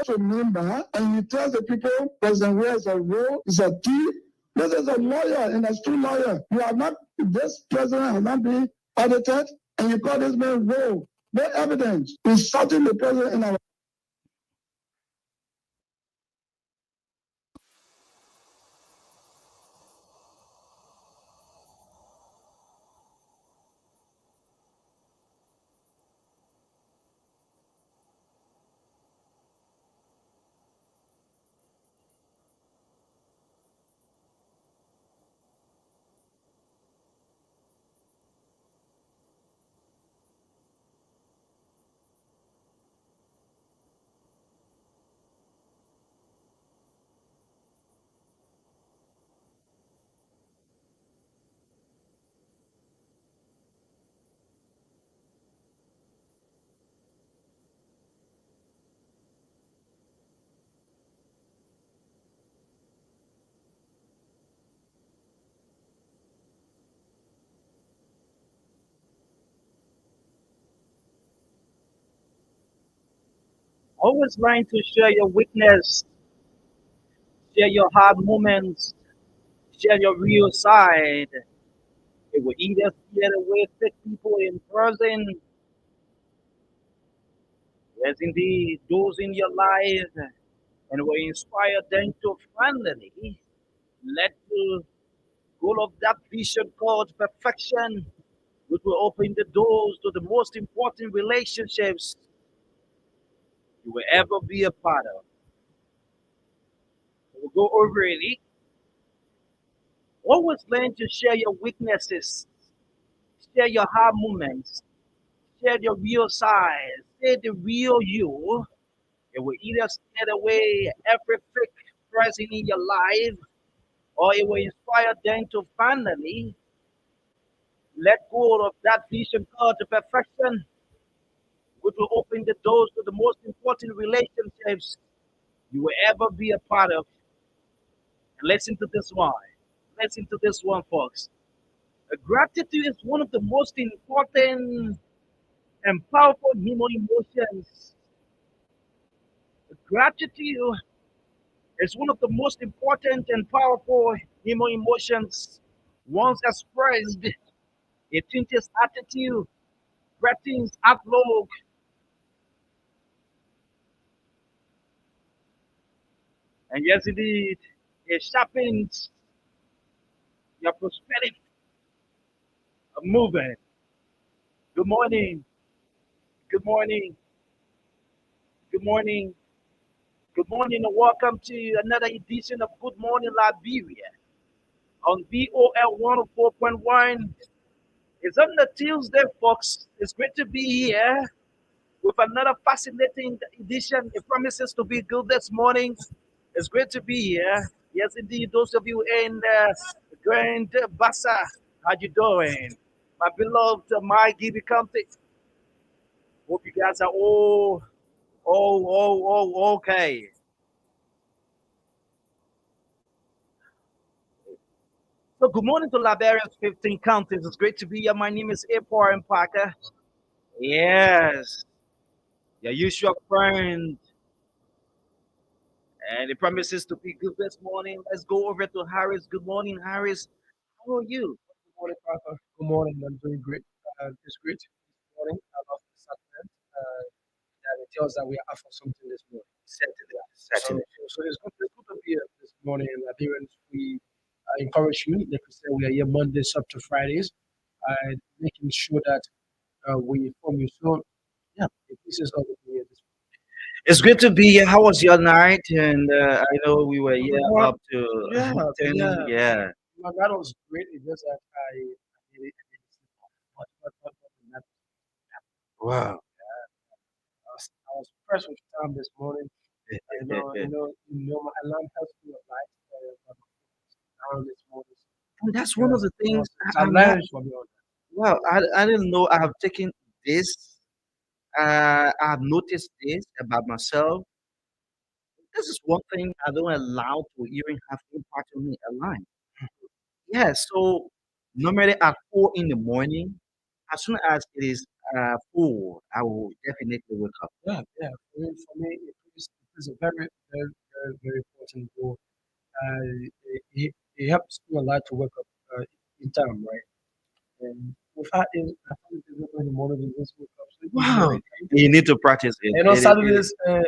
Remember, and you tell the people, President Ware is a role, is a thief. This is a lawyer, an astute lawyer. You are not, this president has not been audited, and you call this man role. No evidence insulting the president in our. Always learn to share your weakness, share your hard moments, share your real side. It will either scare away fake people in person. Yes, indeed, those in your life, and will inspire them to finally let go of that vision called perfection, which will open the doors to the most important relationships you will ever be a part of. We'll go over it. Always learn to share your weaknesses, share your hard moments, share your real side, share the real you. It will either scare away every fake person in your life, or it will inspire them to finally let go of that vision called the perfection, which will open the doors to the most important relationships you will ever be a part of. And listen to this one. Listen to this one, folks. Gratitude is one of the most important and powerful human emotions. Gratitude is one of the most important and powerful human emotions. Once expressed, it changes attitude, brightens outlook, and yes, indeed, it sharpens your perspective of movement. Good morning, good morning, good morning, good morning, and welcome to another edition of Good Morning Liberia on VOL 104.1. It's on the Tuesday, folks. It's great to be here with another fascinating edition. It promises to be good this morning. It's great to be here. Yes, indeed. Those of you in Grand Bassa, how you doing? My beloved my Gibby County. Hope you guys are all okay. So good morning to Liberia's 15 counties. It's great to be here. My name is Apor and Parker. Yes, your usual friend. And it promises to be good this morning. Let's go over to Harris. Good morning, Harris. How are you? Good morning, Papa. Good morning. I'm doing great. It's great this morning. I love the supplement. And it tells that we are up for something this morning. Certainly, So, certainly. so it's good to be here this morning. And Liberians, we encourage you. Like we said, we are here Mondays up to Fridays, making sure that we inform you. So, yeah, this is all we do here this It's good to be here. How was your night? And I know we were here morning. up to Yeah, 10. yeah. Yeah. That was great. It's just that I needed sleep. But Wow. I was pressed with time this morning. My alarm helps me a lot. Down this morning. And that's one Yeah, of the things it's I, a I'm not. challenge for me on that. Well, I didn't know I have taken this. I have noticed this about myself. This is one thing I don't allow to even have impact on me aligned. Yeah, so normally at 4 in the morning, as soon as it is 4, I will definitely wake up. Yeah, yeah. For me, it is plays a very important role. He helps me a lot to wake up in time, right? And without it, I find it difficult in the morning to just wake up. So even though Wow. I can, You need to practice it. and on Saturdays, an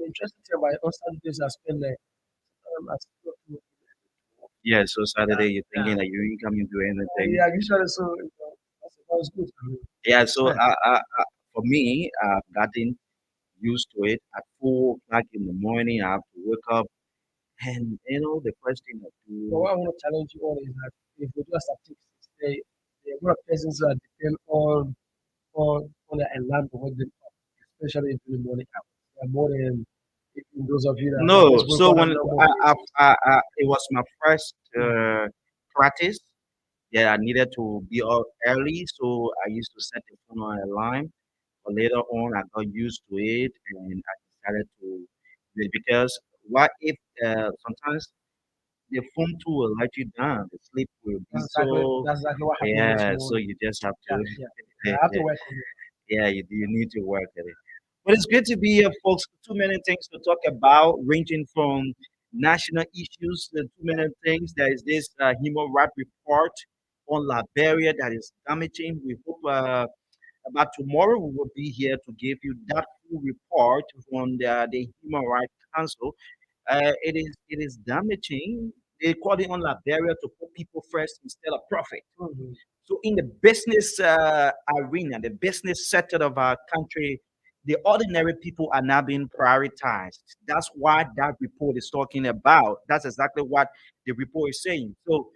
interesting thing about on Saturdays, I spend like I still do yeah, so yeah, Saturday you're yeah. thinking that you ain't coming to do anything. Yeah, usually so that's good. I mean, Yeah, so yeah, for me, I've gotten used to it. At 4 o'clock in the morning, I have to wake up, and the first thing I but do. what I want to challenge you on is that if we do a statistics, the number of persons that depend on the alarm to wake them up, especially in the morning hours. There are more than even those of you that No, just wake so on a when normal basis. it was my first Mm. practice, yeah, I needed to be up early, so I used to set the phone on alarm. But later on, I got used to it, and I decided to do it because what if sometimes the phone too will let you down, the sleep will be so. That's exactly what happened this Yeah, so morning. you just have Yeah, to. yeah. I have to work on it. Yeah, you need to work at it. But it's good to be here, folks. Too many things to talk about, ranging from national issues to too many things. There is this human rights report on Liberia that is damaging. We hope about tomorrow we will be here to give you that full report from the Human Rights Council. It is damaging. They call it on Liberia to put people first instead of profit. Mhm. So in the business arena, the business sector of our country, the ordinary people are now being prioritized. That's what that report is talking about. That's exactly what the report is saying. So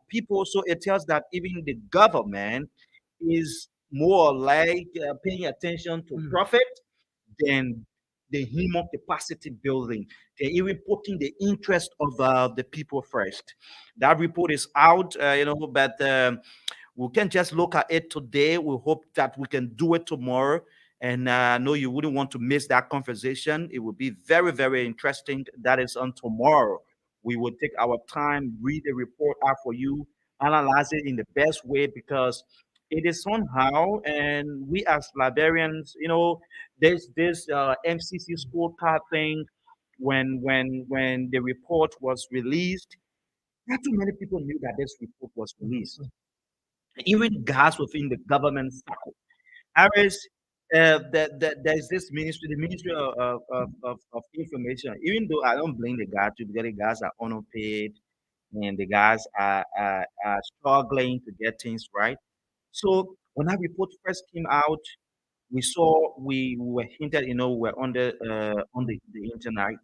people, so it tells that even the government is more like paying attention to Mm. profit than the human capacity building. They're even putting the interest of the people first. That report is out, but we can just look at it today. We hope that we can do it tomorrow. And I know you wouldn't want to miss that conversation. It will be very, very interesting. That is on tomorrow. We will take our time, read the report out for you, analyze it in the best way because it is somehow, and we as librarians, there's this MCC scorecard thing. When the report was released, not too many people knew that this report was released, even guys within the government circle. Aris, there's this ministry, the Ministry of Information. Even though I don't blame the guys, too, because the guys are underpaid and the guys are struggling to get things right. So when that report first came out, we were hinted, we were on the internet,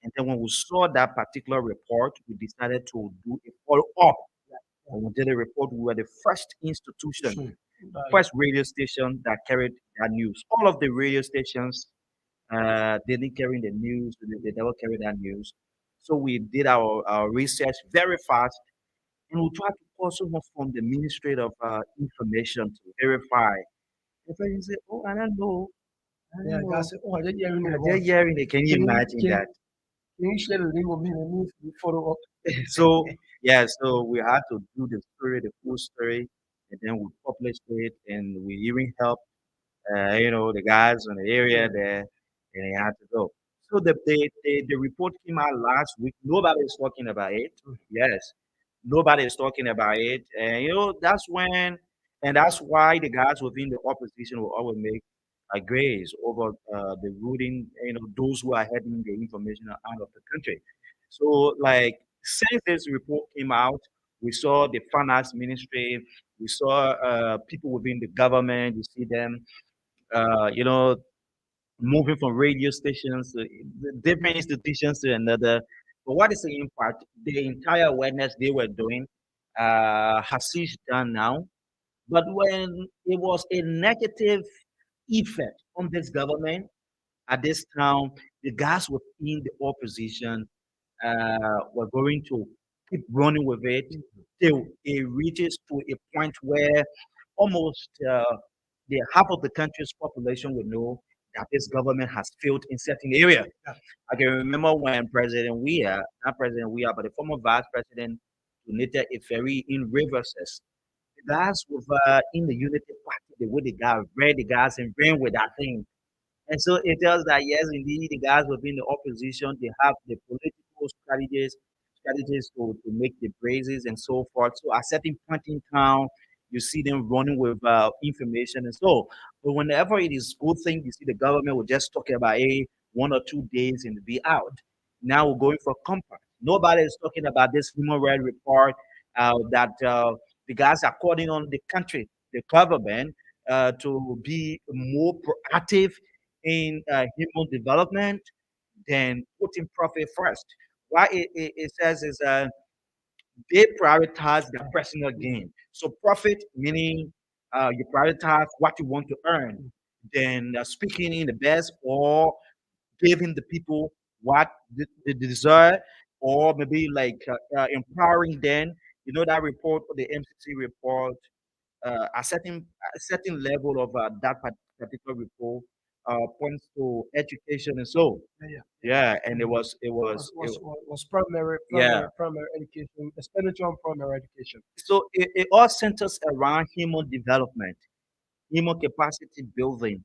and then when we saw that particular report, we decided to do a follow up. When we did a report, we were the first institution, Sure. first radio station that carried that news. All of the radio stations didn't carry the news, they never carried that news. So we did our research very fast and we tried to call someone from the Ministry of Information to verify. The person said, "Oh, I don't know. I Yeah, don't God know." said, oh, I didn't hear anything They're about it. hearing it. Can you Can you, imagine can, that? can you share the link with me and me follow up? So yeah, so we had to do the story, the full story, and then we published it, and we even helped the guys in the area Yeah. there, and they had to go. So the report came out last week. Nobody is talking about it. Yes, nobody is talking about it, and that's why the guys within the opposition will always make a graze over the ruling, those who are heading the information out of the country. So, like, since this report came out, we saw the finance ministry, we saw people within the government, you see them moving from radio stations to different institutions to another. But what is the impact? The entire awareness they were doing has ceased done now. But when it was a negative effect on this government at this time, the guys within the opposition were going to keep running with it till it reaches to a point where almost half of the country's population will know that this government has failed in certain area. I can remember when President Weah, not President Weah, but the former Vice President donated a ferry in Rivers. The guys with in the Unity Party, the way the guy read the guys and ran with that thing. And so it tells that yes, indeed, the guys within the opposition they have the political strategies to make the praises and so forth. So at certain point in time, you see them running with information and so. But whenever it is good thing, you see the government will just talk about 1 or 2 days and be out. Now we're going for compact. Nobody is talking about this human rights report that the guys are calling on the country, the government, to be more proactive in human development than putting profit first. What it says is they prioritize their personal gain. So profit meaning you prioritize what you want to earn, then speaking in the best or giving the people what they deserve, or maybe like empowering them. You know that report, the MCC report, a certain level of that particular report points to education and so Yeah, yeah. yeah, and it was it Was was it, was was primary yeah. primary primary education, expenditure on primary education. So it all centers around human development, human capacity building,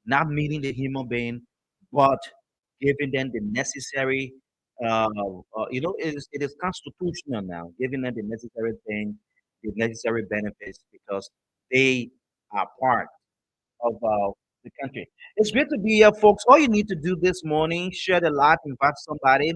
not meeting the human being, but giving them the necessary, it is constitutional now, giving them the necessary thing, the necessary benefits because they are part of the country. It's great to be here, folks. All you need to do this morning, share the live, invite somebody.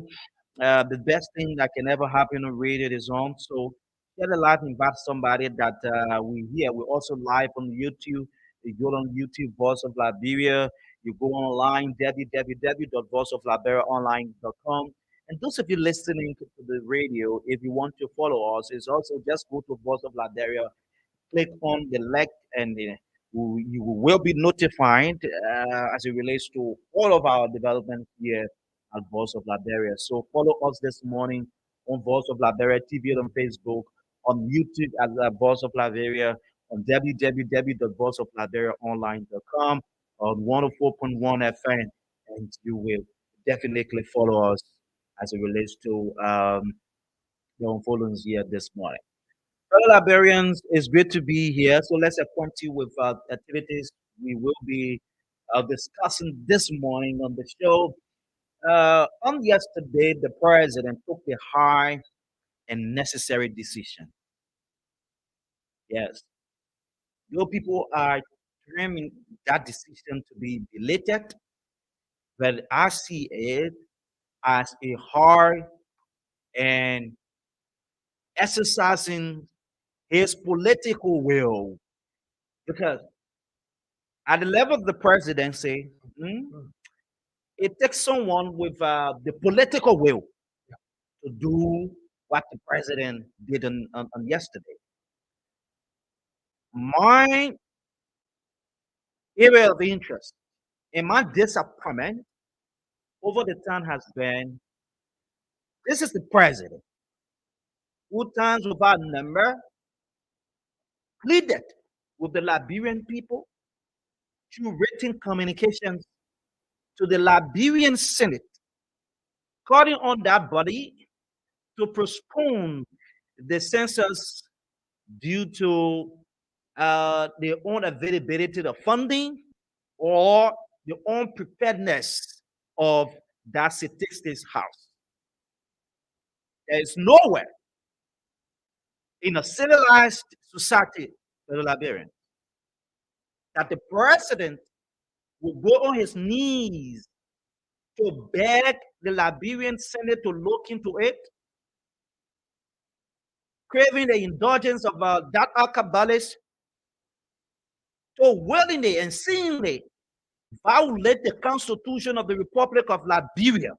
The best thing that can ever happen on radio is on. So share the live, invite somebody that we hear. We're also live on YouTube. You go on YouTube, Voice of Liberia. You go online, www.voiceofliberiaonline.com. And those of you listening to the radio, if you want to follow us, it's also just go to Voice of Liberia, click on the like, and you will be notified as it relates to all of our development here at Voice of Liberia. So follow us this morning on Voice of Liberia TV, on Facebook, on YouTube at Voice of Liberia, on www.voiceofliberiaonline.com, on 104.1 FM, and you will definitely follow us as it relates to the unfoldings here this morning. Fellow Liberians, it's great to be here. So let's acquaint you with activities we will be discussing this morning on the show. On yesterday, the president took the high and necessary decision. Yes, though people are terming that decision to be belated, but I see it as a hard and exercising his political will because at the level of the presidency, Mm. it takes someone with the political will to do what the president did on yesterday. My area of interest and my disappointment over the time has been this is the president who times without number pleaded with the Liberian people through written communications to the Liberian Senate, calling on that body to postpone the census due to their own availability of funding or the unpreparedness of that statistics house. There is nowhere in a civilized society, fellow Liberian, that the president will go on his knees to beg the Liberian Senate to look into it, craving the indulgence of that alcabalist to willingly and seemingly violate the Constitution of the Republic of Liberia,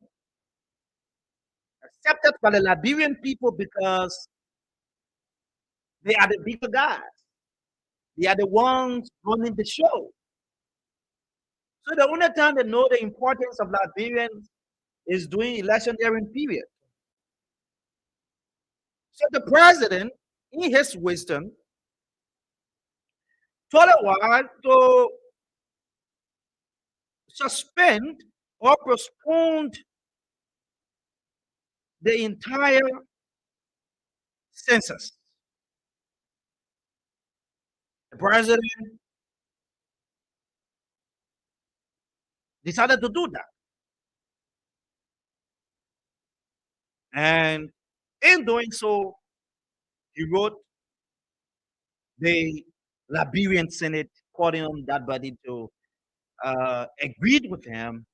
accepted by the Liberian people because they are the bigger guys. They are the ones running the show. So the only time they know the importance of Liberians is during electioneering period. So the president, in his wisdom, told a while to suspend or postpone the entire census. The president decided to do that. And in doing so, he wrote the Liberian Senate calling on that body to agreed with him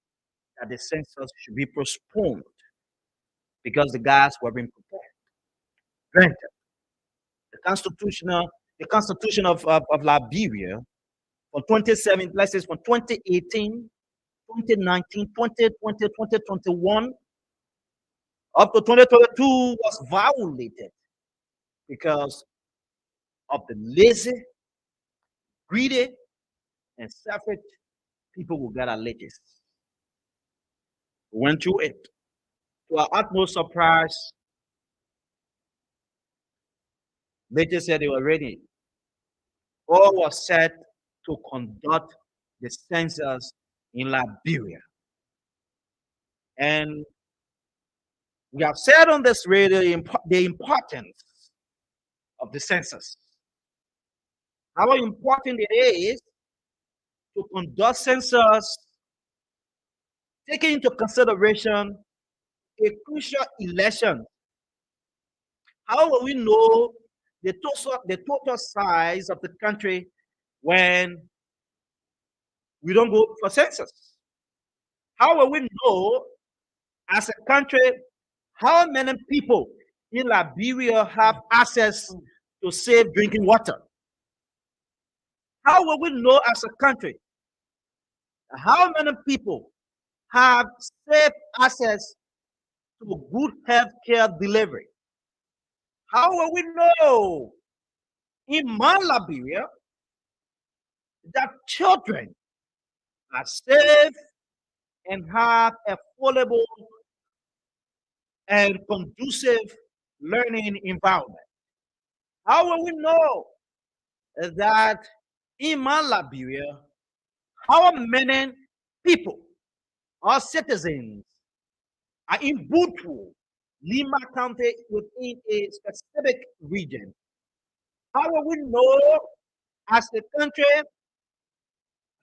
that the census should be postponed because the guys were being prepared. Granted, the Constitution of Liberia from 2017, let's say from 2018, 2019, 2020, 2021, up to 2022 was violated because of the lazy, greedy, and selfish people who got allegiance. We went through it. To our utmost surprise, they just said they were ready. All was set to conduct the census in Liberia. And we have said on this radio the importance of the census. How important it is to conduct census, taking into consideration a crucial election. How will we know the total size of the country when we don't go for census? How will we know as a country how many people in Liberia have access to safe drinking water? How will we know as a country how many people have safe access to good health care delivery? How will we know in my Liberia that children are safe and have affordable and conducive learning environment? How will we know that in my Liberia, how many people or citizens are in Butu, Lima County, within a specific region? How will we know as a country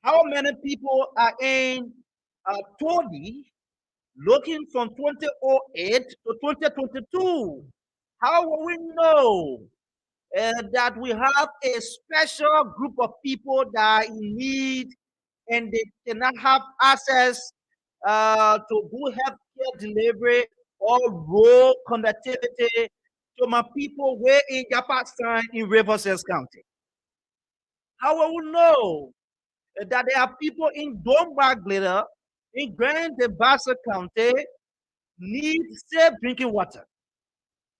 how many people are in Todi, looking from 2008 to 2022? How will we know that we have a special group of people that are in need and they cannot have access to good health care delivery or road connectivity to my people way in Yapatsan in Riverside County? How will we know that there are people in Domba Glitter, in Grand Bassa County, need safe drinking water?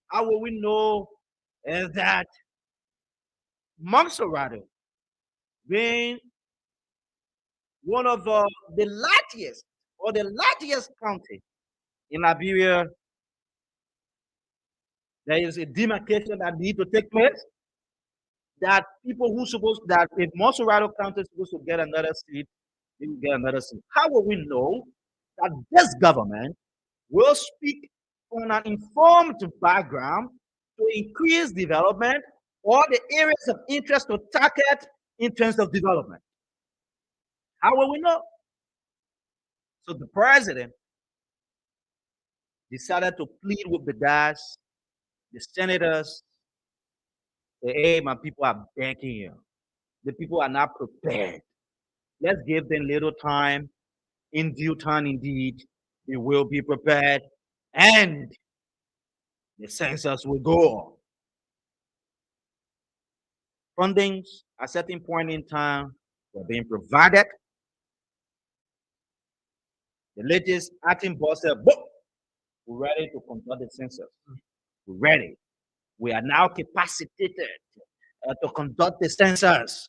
How will we know that Montserrat, being one of the largest county in Liberia, there is a demarcation that need to take place, that people who supposed that if Montserrat County is supposed to get another seat, they will get another seat. How will we know that this government will speak on an informed background to increase development or the areas of interest to target in terms of development? How will we know? So the president decided to plead with the guys, the senators, say, hey, my people are begging you. The people are not prepared. Let's give them little time. In due time, indeed, they will be prepared, and the census will go on. Fundings at a certain point in time were being provided. The latest acting boss said, we're ready to conduct the census. We're ready. We are now capacitated to conduct the census.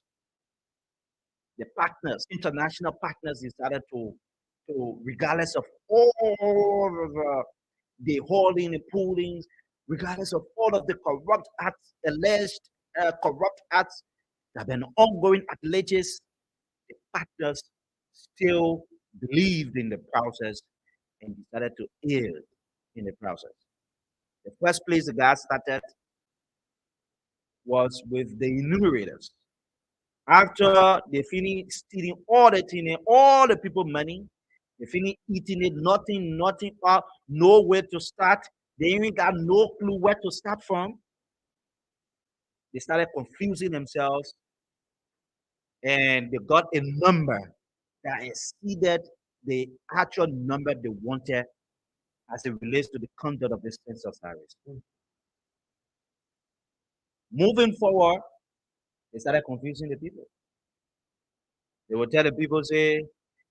The partners, international partners, decided to regardless of all of the holding, the poolings, regardless of all of the corrupt acts, alleged corrupt acts that have been ongoing at Legis, the partners still believed in the process and decided to yield in the process. The first place the guy started was with the enumerators. After they finished stealing all the thing, all the people money, They finish eating it, nothing out, nowhere to start. They even got no clue where to start from. They started confusing themselves and they got a number that exceeded the actual number they wanted as it relates to the conduct of the census service. Moving forward, they started confusing the people. They would tell the people, say,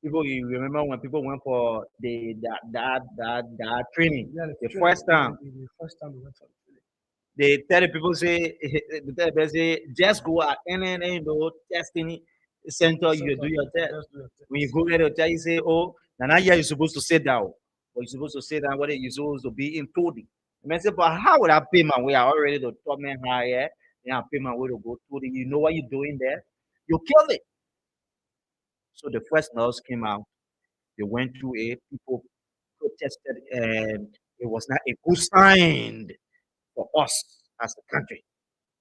people, you remember when people went for that training, Yeah, the training, first time, the first time we went for the training. they tell the people, say, they tell them, say, just go at any testing center, you do your test. Just do your When you test. go there, they'll tell you, say, oh, now here you're supposed to sit down. Or you're supposed to sit down, whether you're supposed to be in coding. I say, but how would I pay my way? I already the top man higher. Then I pay my way to go to the, you know what you're doing there? You kill it. So the first nurse came out. They went through it. People protested, and it was not a good sign for us as a country.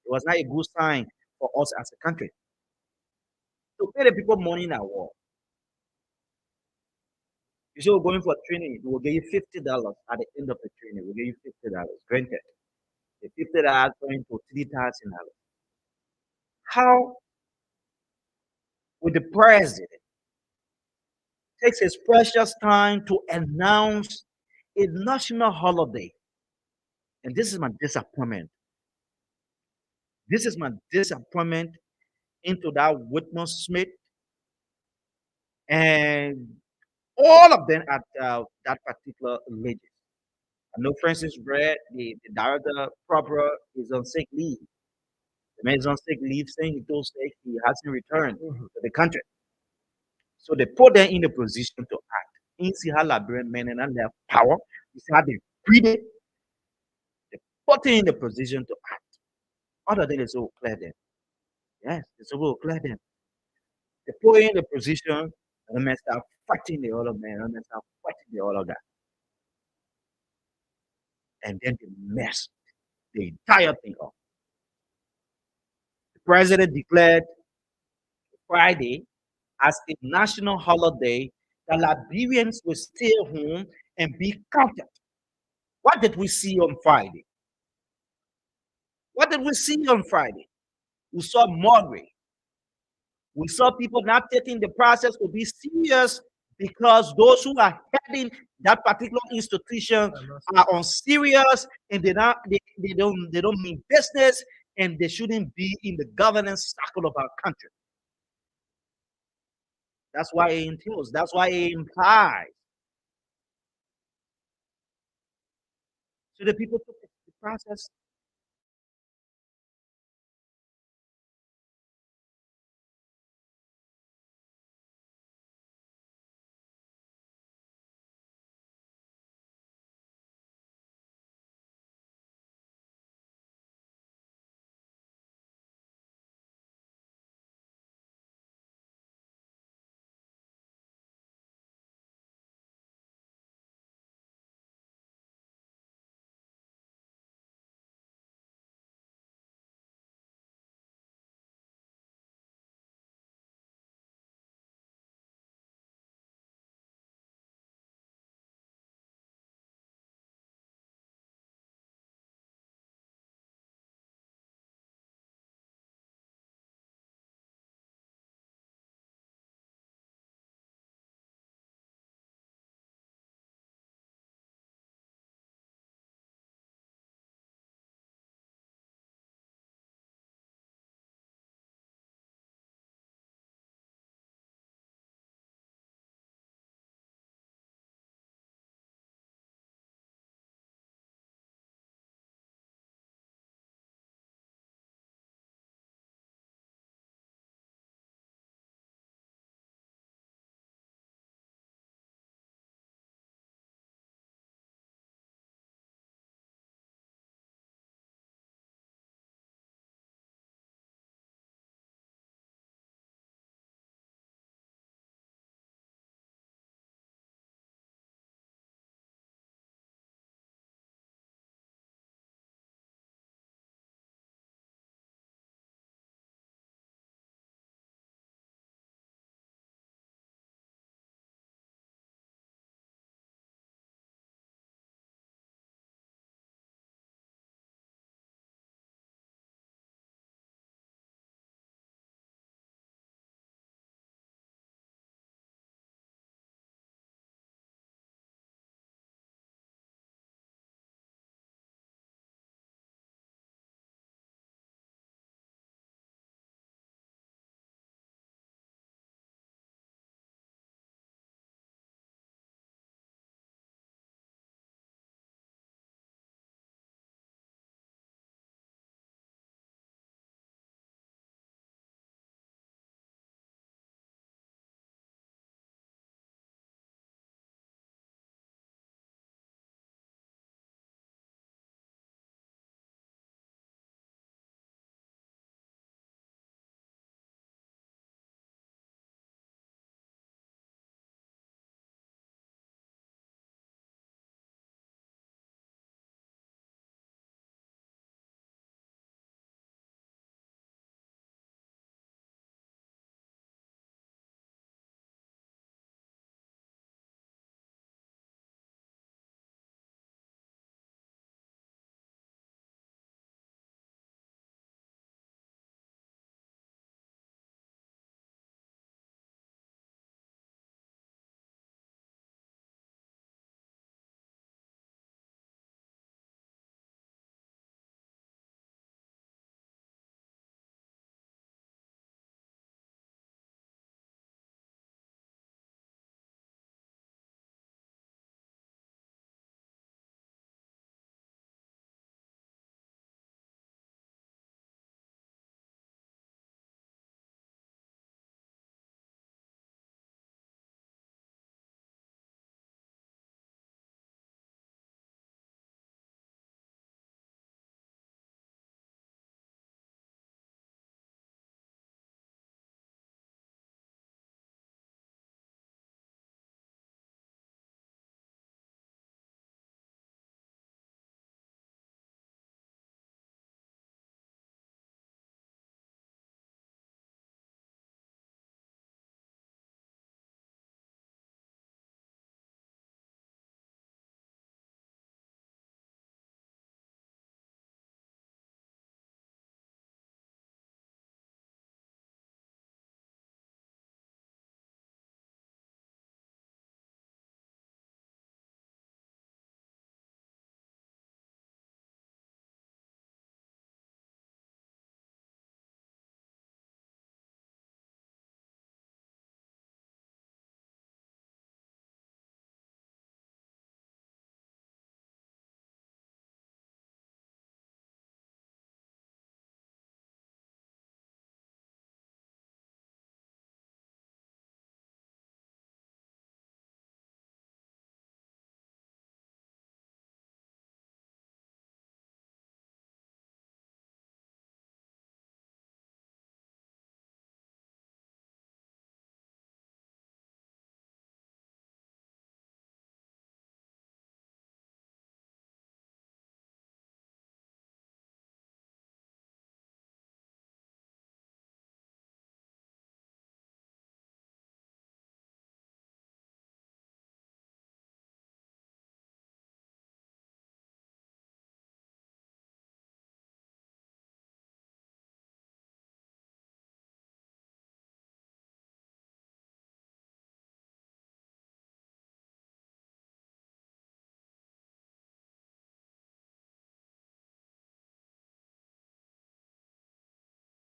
It was not a good sign for us as a country. To pay the people money in our war. You say we're going for training, we'll give you $50 at the end of the training. We'll give you $50. Granted. The $50 going to $3,000. How would the president take his precious time to announce a national holiday? And this is my disappointment. This is my disappointment into that Whitman Smith and all of them at that particular legend. I know Francis Brett, the director proper, is on sick leave. The man is on sick leave, saying he told sick he hasn't returned to the country. So they put them in a position to act. You see how Liberian men and their power, you see how they breed it, they put them in the position to act. Other than they say, oh, clear them. Yes, they say, oh, clear them. They put in the position, and the men start fighting the other man, and the men start fighting the other guy. And then they mess the entire thing up. The president declared Friday as a national holiday that Liberians will stay home and be counted. What did we see on Friday? What did we see on Friday? We saw mockery. We saw people not taking the process to be serious because those who are heading that particular institution are unserious and they don't mean business and they shouldn't be in the governance circle of our country. That's why it entails. That's why it implies. So the people took the process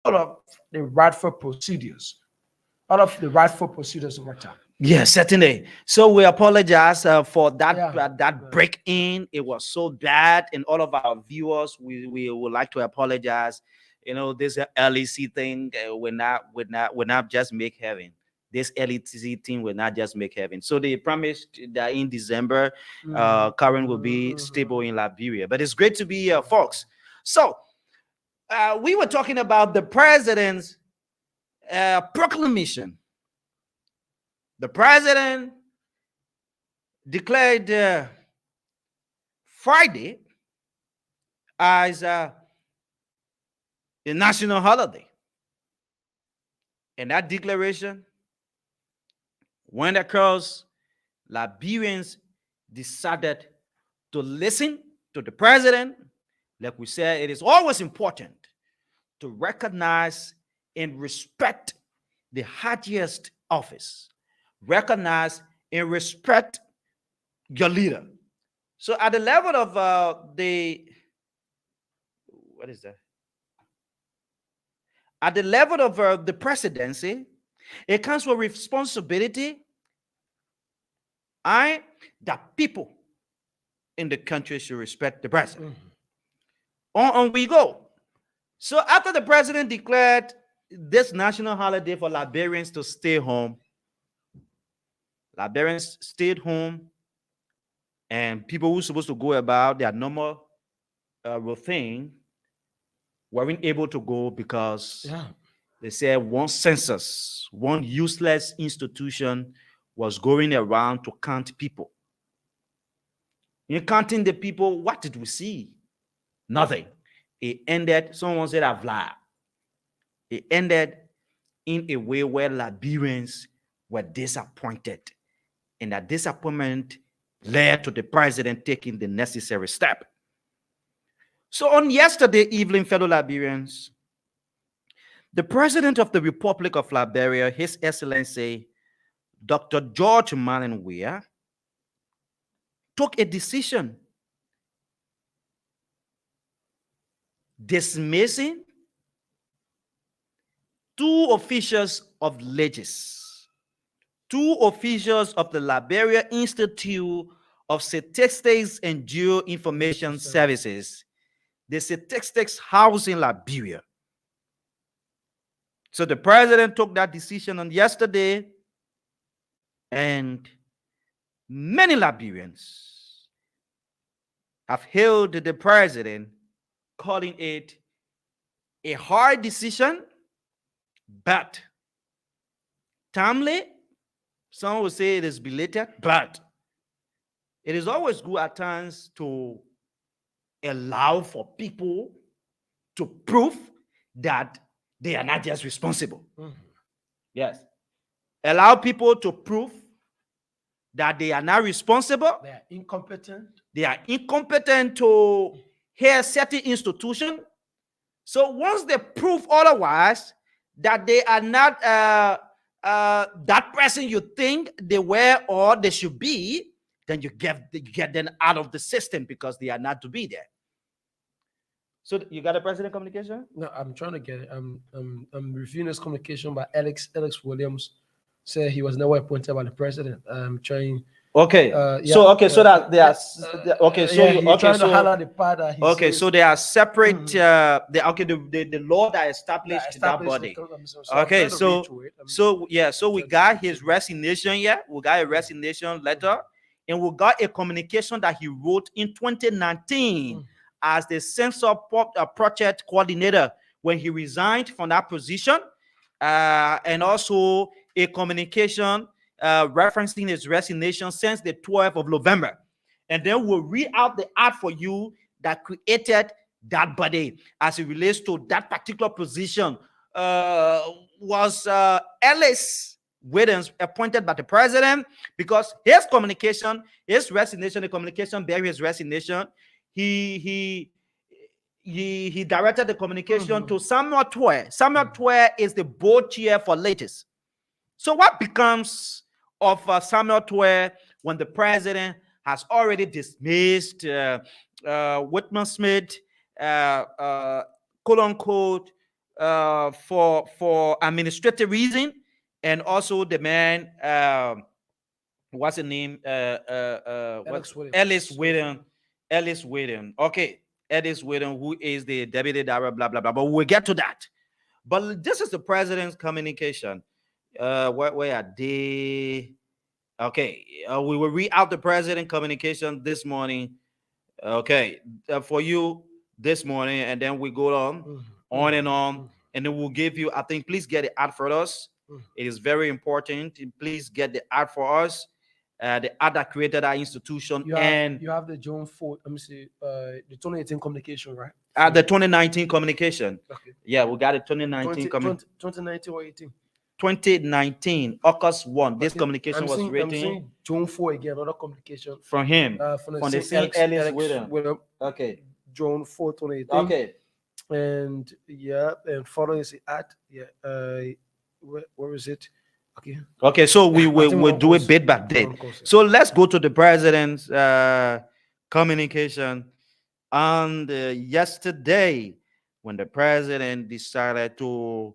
all of the rightful procedures. All of the rightful procedures over time. Yes, certainly. So we apologize for that Yeah. that break in. It was so bad, and all of our viewers, we would like to apologize. You know, this LEC thing will not just make heaven. This LEC thing will not just make heaven. So they promised that in December, current will be stable in Liberia. But it's great to be here, folks. So we were talking about the president's proclamation. The president declared Friday as a national holiday. And that declaration went across. Liberians decided to listen to the president. Like we said, it is always important to recognize and respect the highest office. Recognize and respect your leader. So at the level of what is that? At the level of the presidency, it comes with responsibility and that people in the country should respect the president. On we go. So after the president declared this national holiday for Liberians to stay home, Liberians stayed home, and people who were supposed to go about their normal routine weren't able to go because they said one census, one useless institution was going around to count people. In counting the people, what did we see? Nothing. It ended, someone said, I've lied. It ended in a way where Liberians were disappointed. And that disappointment led to the president taking the necessary step. So on yesterday evening, fellow Liberians, the president of the Republic of Liberia, His Excellency, Dr. George Malen Weah, took a decision dismissing two officials of Legis, two officials of the Liberia Institute of Statistics and Geoinformation Services, the statistics house in Liberia. So the president took that decision on yesterday, and many Liberians have hailed the president, calling it a hard decision, but timely. Some will say it is belated, but it is always good at times to allow for people to prove that they are not just responsible. Yes. Allow people to prove that they are not responsible. They are incompetent. They are incompetent to hear certain institution. So once they prove otherwise, that they are not that person you think they were or they should be, then you get them out of the system because they are not to be there. So you got a president communication? No, I'm trying to get it. I'm reviewing this communication by Alex Williams. Said he was never appointed by the president. I'm trying. Okay. So that they are okay. So he's trying to highlight the part that he says, so they are separate. The law that established that body. Okay. So we got his resignation. Yeah, we got a resignation letter, and we got a communication that he wrote in 2019 as the census project coordinator when he resigned from that position, and also a communication referencing his resignation since the 12th of November. And then we'll read out the act for you that created that body as it relates to that particular position. Was Ellis Williams appointed by the president because his communication, his resignation, the communication bearing his resignation, he directed the communication to Samuel Twe. Samuel Twe is the board chair for Legis. So what becomes of Samuel Twe when the president has already dismissed Whitman Smith, quote unquote, for administrative reason, and also the man, what's the name? What's Alex Williams. Ellis Whedon? Ellis Whedon. Okay, Ellis Whedon, who is the deputy director, blah blah blah. But we'll get to that. But this is the president's communication. Where are they? Okay, we will read out the president communication this morning. Okay, for you this morning, and then we go on and on, and then we'll give you. I think please get the ad for us. It is very important. Please get the ad for us. The ad that created our institution, and you have the June 4th. Let me see. The 2018 communication, right? the 2019 communication. Okay. Yeah, we got it. 2019 2019 or 18. 2019 August 1. This Okay. communication I'm was seeing written June 4 again. Another communication from him, from the same Ellis Whedon. William. Okay. June 4, 2018. Okay. And yeah, and following is the ad. Yeah. Where is it? Okay. Okay, so we'll do it bit by bit. So let's go to the president's communication. And yesterday, when the president decided to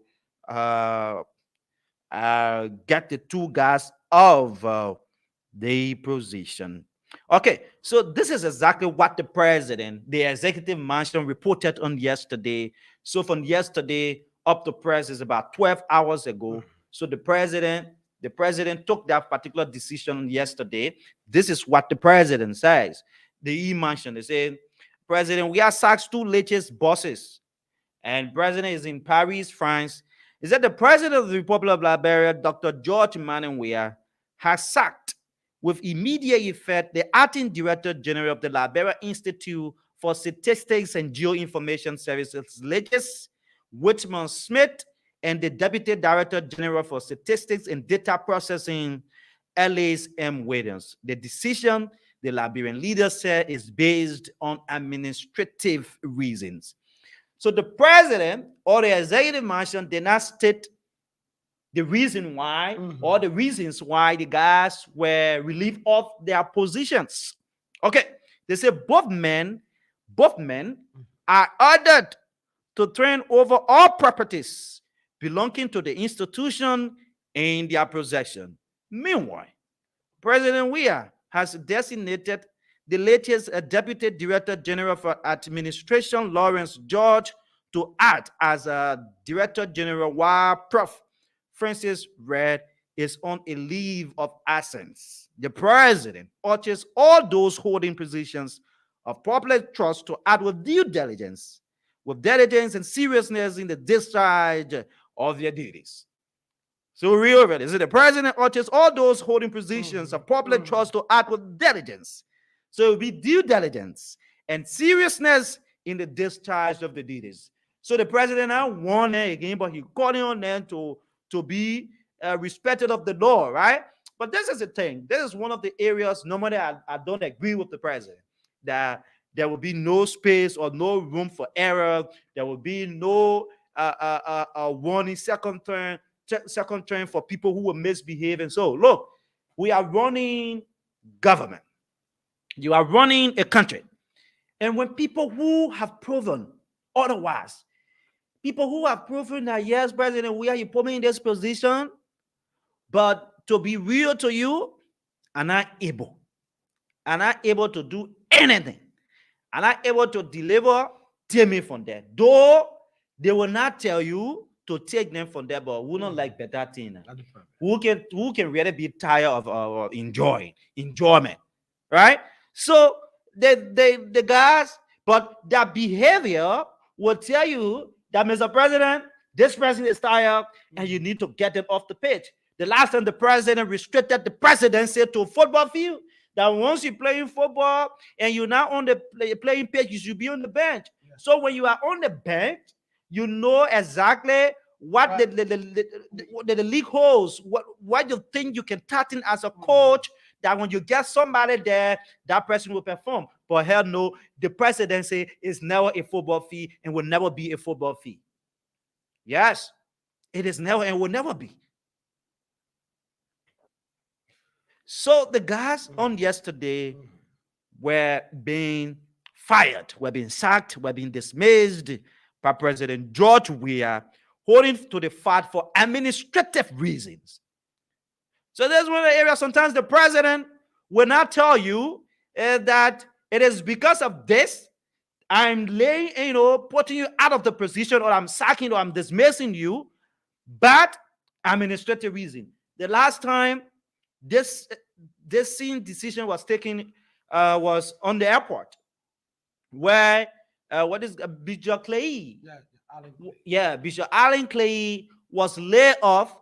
get the two guys of the position. Okay, so this is exactly what the president, the executive mansion, reported on yesterday. So from yesterday up to press is about 12 hours ago. So the president took that particular decision yesterday. This is what the president says. The e-mansion, they say, President, we have sacked two latest bosses, and president is in Paris, France. Is that the president of the Republic of Liberia, Dr. George Manenwea, has sacked with immediate effect the acting director general of the Liberia Institute for Statistics and Geoinformation Services, latest Whitman Smith, and the deputy director general for statistics and data processing, Ellis M. Williams. The decision, the Liberian leader said, is based on administrative reasons. So the president or the executive mansion did not state the reason why or the reasons why the guys were relieved of their positions. Okay, they say both men are ordered to turn over all properties belonging to the institution in their possession. Meanwhile, President Weah has designated the latest Deputy Director General for Administration, Lawrence George, to act as a Director General, while Prof. Francis Red is on a leave of absence. The president urges all those holding positions of public trust to act with due diligence, and seriousness in the discharge of their duties. So real it is. The president urges all those holding positions of public trust to act with diligence. So it will be due diligence and seriousness in the discharge of the duties. So the president now warned them again, but he called on them to be respected of the law, right? But this is the thing. This is one of the areas normally I don't agree with the president, that there will be no space or no room for error. There will be no warning second term for people who will misbehave. And so, look, we are running government. You are running a country. And when people who have proven otherwise, people who have proven that, yes, President, you put me in this position, but to be real to you, I'm not able to do anything. I'm not able to deliver, take me from there. Though they will not tell you to take them from there, but we don't like better thing. Who can really be tired of enjoyment, right? So the guys, but their behavior will tell you that, Mr. President, this president is tired and you need to get them off the pitch. The last time the president restricted the presidency to a football field, that once you're playing football and you're not on the playing pitch, you should be on the bench. Yeah. So when you are on the bench, you know exactly what the league holds, what you think you can tartan as a coach, that when you get somebody there, that person will perform. But hell no, the presidency is never a football field and will never be a football field. Yes, it is never and will never be. So the guys on yesterday were being fired, were being sacked, were being dismissed by President George Weah, holding to the fact for administrative reasons. So there's one area sometimes the president will not tell you that it is because of this I'm putting you out of the position, or I'm sacking, or I'm dismissing you, but administrative reason. The last time this same decision was taken was on the airport, where Bishop Clay? Bishop Allen Clay was laid off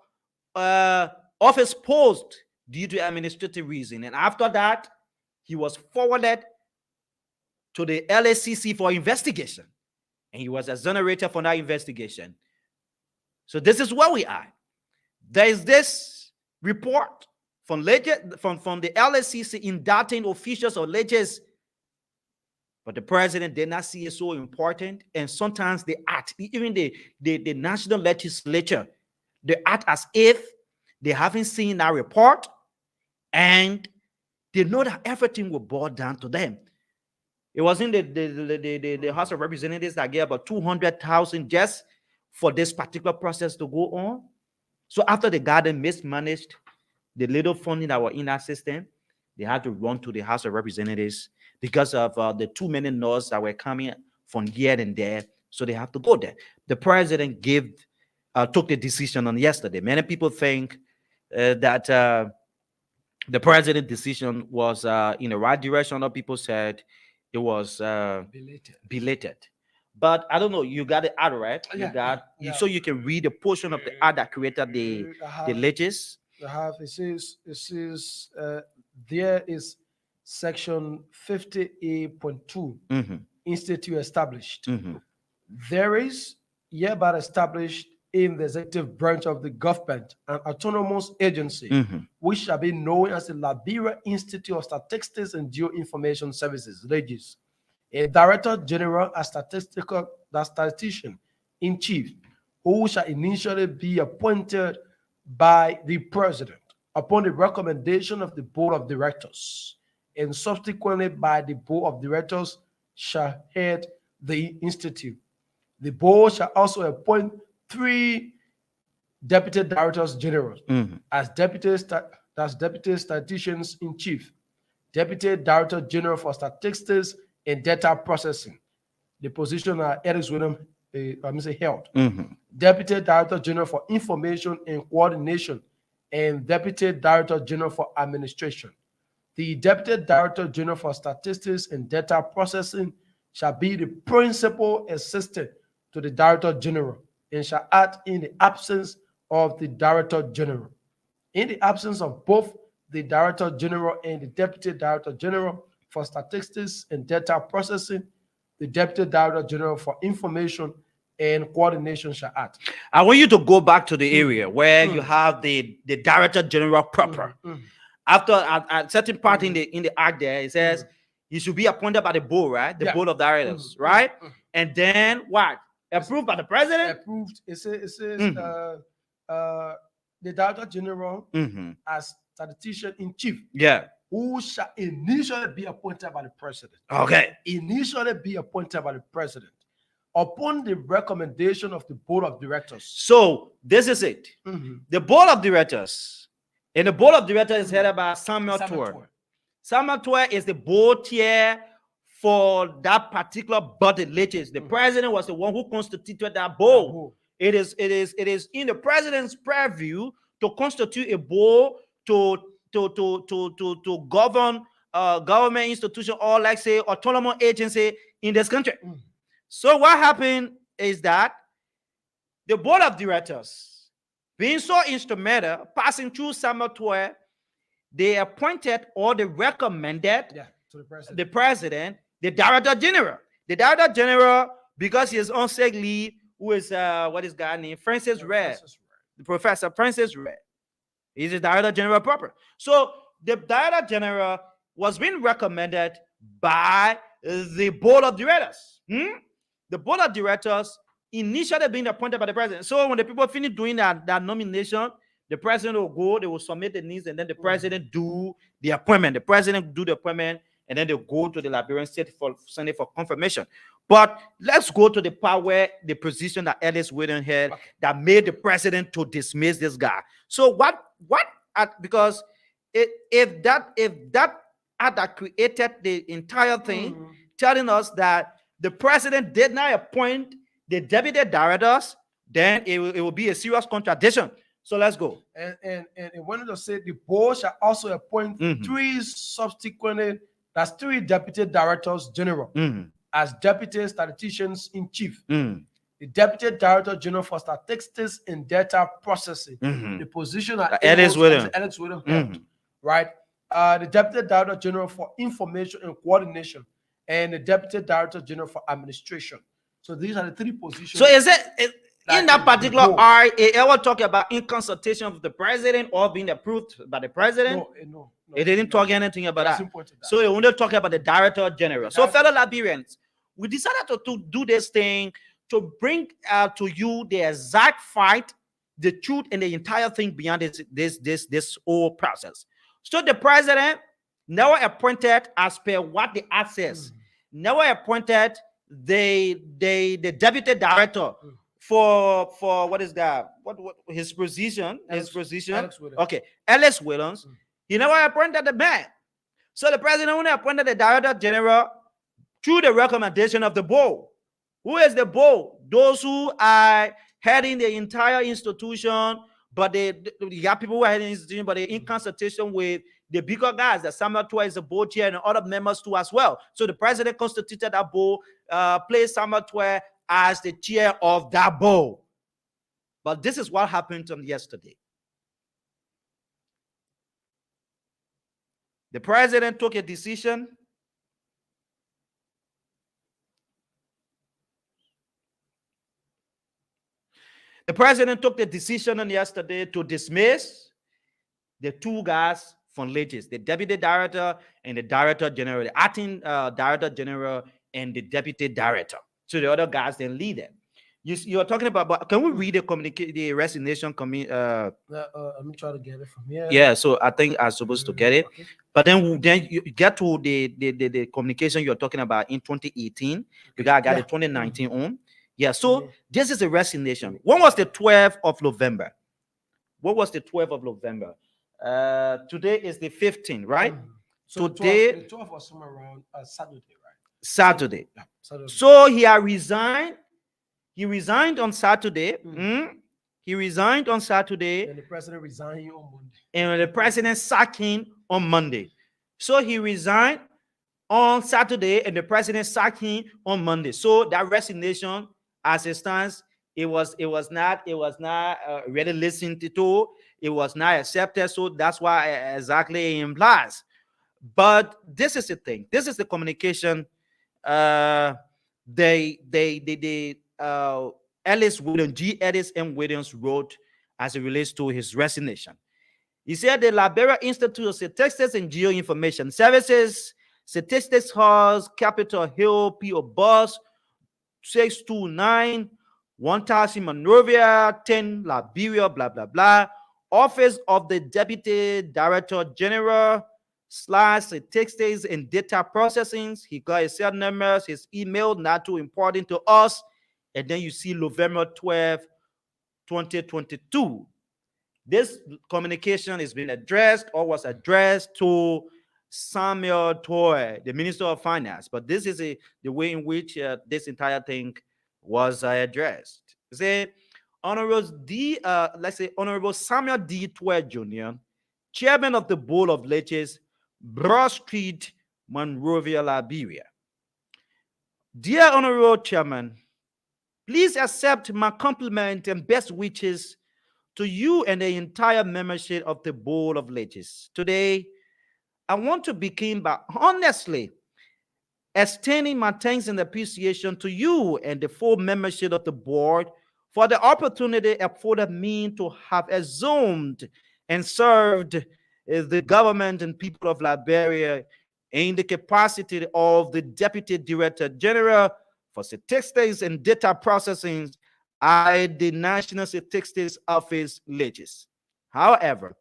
his post due to administrative reason, and after that, he was forwarded to the LACC for investigation, and he was exonerated from that investigation. So this is where we are. There is this report from the LACC indicting officials or leges, but the president did not see it so important, and sometimes they act, even the national legislature, they act as if they haven't seen that report, and they know that everything will boil down to them. It was in the House of Representatives that gave about 200,000 just for this particular process to go on. So after the garden mismanaged the little funding that were in that system, they had to run to the House of Representatives because of the too many no's that were coming from here and there. So they have to go there. The president took the decision on yesterday. Many people think that the president's decision was in the right direction. Other people said it was belated. But I don't know. You got the ad, right? So you can read the portion of the ad that created the leges. It says there is section 50A.2 institute established. There is hereby established in the executive branch of the government an autonomous agency which shall be known as the Liberia Institute of Statistics and Geoinformation Services, LEGIS. A director general, a statistician in chief, who shall initially be appointed by the president upon the recommendation of the board of directors, and subsequently by the board of directors shall head the institute. The board shall also appoint 3 deputy directors general as deputy statisticians in chief, deputy director general for statistics and data processing. The position are Eric William held. Deputy Director General for Information and Coordination and Deputy Director General for Administration. The Deputy Director General for Statistics and Data Processing shall be the principal assistant to the Director General and shall act in the absence of the Director General. In the absence of both the Director General and the Deputy Director General for Statistics and Data Processing, the Deputy Director General for Information and Coordination shall act. I want you to go back to the area where you have the Director General proper. After a certain part in the act there, it says he should be appointed by the board, right? The board of directors, right? And then what? Approved by the president? Approved. It says the Director General as statistician in chief. Yeah. Who shall initially be appointed by the president. Okay. Initially be appointed by the president upon the recommendation of the board of directors. So this is it. The board of directors, and the board of directors is headed by Samuel Tour. Samuel Tour is the board chair for that particular body leges. The president was the one who constituted that board. It is in the president's purview to constitute a board to govern government institution, or like say autonomous agency in this country. So what happened is that the board of directors, being so instrumental, passing through Samuel Tour, they appointed or they recommended to the president, the Director General. The Director General, because he is on sick leave, who is what is guy named Francis Red, the Professor Francis Red. He's the Director General proper. So the Director General was being recommended by the board of directors. The board of directors initially being appointed by the president. So when the people finish doing that nomination, the president will go, they will submit the needs, and then the president do the appointment. The president do the appointment, and then they go to the Liberian State for Senate for confirmation. But let's go to the part where the position that Ellis Williams had that made the president to dismiss this guy. So because if that had that created the entire thing, telling us that the president did not appoint the deputy directors, then it will be a serious contradiction. So let's go. And it wanted to say the board shall also appoint three deputy directors general as deputy statisticians in chief. The deputy director general for statistics and data processing. The position at Ellis Williams. Right? The deputy director general for information and coordination, and the deputy director general for administration. So these are the three positions. So is it in that particular RA ever talk about in consultation of the president or being approved by the president? No. It didn't talk anything about that. So they only talk about the director general. So fellow Liberians, we decided to do this thing to bring to you the exact fight, the truth, and the entire thing beyond this whole process. So the president never appointed, as per what the act says, never appointed the deputy director for what is that? What his position? Ellis Williams. He never appointed the man. So the president only appointed the director general through the recommendation of the board. Who is the board? Those who are heading the entire institution, but you got people who are heading the institution, but they're in consultation with the bigger guys. The Samuel Tua is the board chair and other members too as well. So the president constituted that board, placed Samuel Tua as the chair of that board. But this is what happened on yesterday. The president took a decision. The president took the decision on yesterday to dismiss the two guys from Legis, the deputy director and the director general, the acting director general and the deputy director. So the other guys then lead them. You're talking about, but can we read the resignation? Let me try to get it from here. Yeah, so I think I'm supposed to get it. Okay. But then you get to the communication you're talking about in 2018. You got the 2019 on. Yeah, so this is a resignation. When was the 12th of November? What was the 12th of November? Today is the 15th, right? So today, the 12th was somewhere around Saturday, right? Saturday. Yeah, Saturday. So he had resigned. He resigned on Saturday. He resigned on Saturday. And the president resigned on Monday. And the president sacked him on Monday. So he resigned on Saturday, and the president sacked him on Monday. So that resignation, as it stands, it was not really listened to. It was not accepted. So that's why exactly it implies. But this is the thing. This is the communication. Ellis Williams, G. Ellis M. Williams wrote as it relates to his resignation. He said the Liberia Institute of Statistics and Geoinformation Services, Statistics House, Capitol Hill, P.O. Box 629, 1000 Monrovia, 10 Liberia, blah, blah, blah. Office of the Deputy Director General / Statistics and Data Processing. He got his cell numbers, his email, not too important to us. And then you see November 12, 2022. This communication has been addressed or was addressed to Samuel Toy, the Minister of Finance. But this is the way in which this entire thing was addressed. Say, Honorable Samuel D. Toy Jr., Chairman of the Board of Leches, Broad Street, Monrovia, Liberia. Dear Honorable Chairman, please accept my compliment and best wishes to you and the entire membership of the Board of Leches. Today, I want to begin by honestly extending my thanks and appreciation to you and the full membership of the board for the opportunity afforded me to have assumed and served the government and people of Liberia in the capacity of the Deputy Director General for Statistics and Data Processing at the National Statistics Office, Legis. However,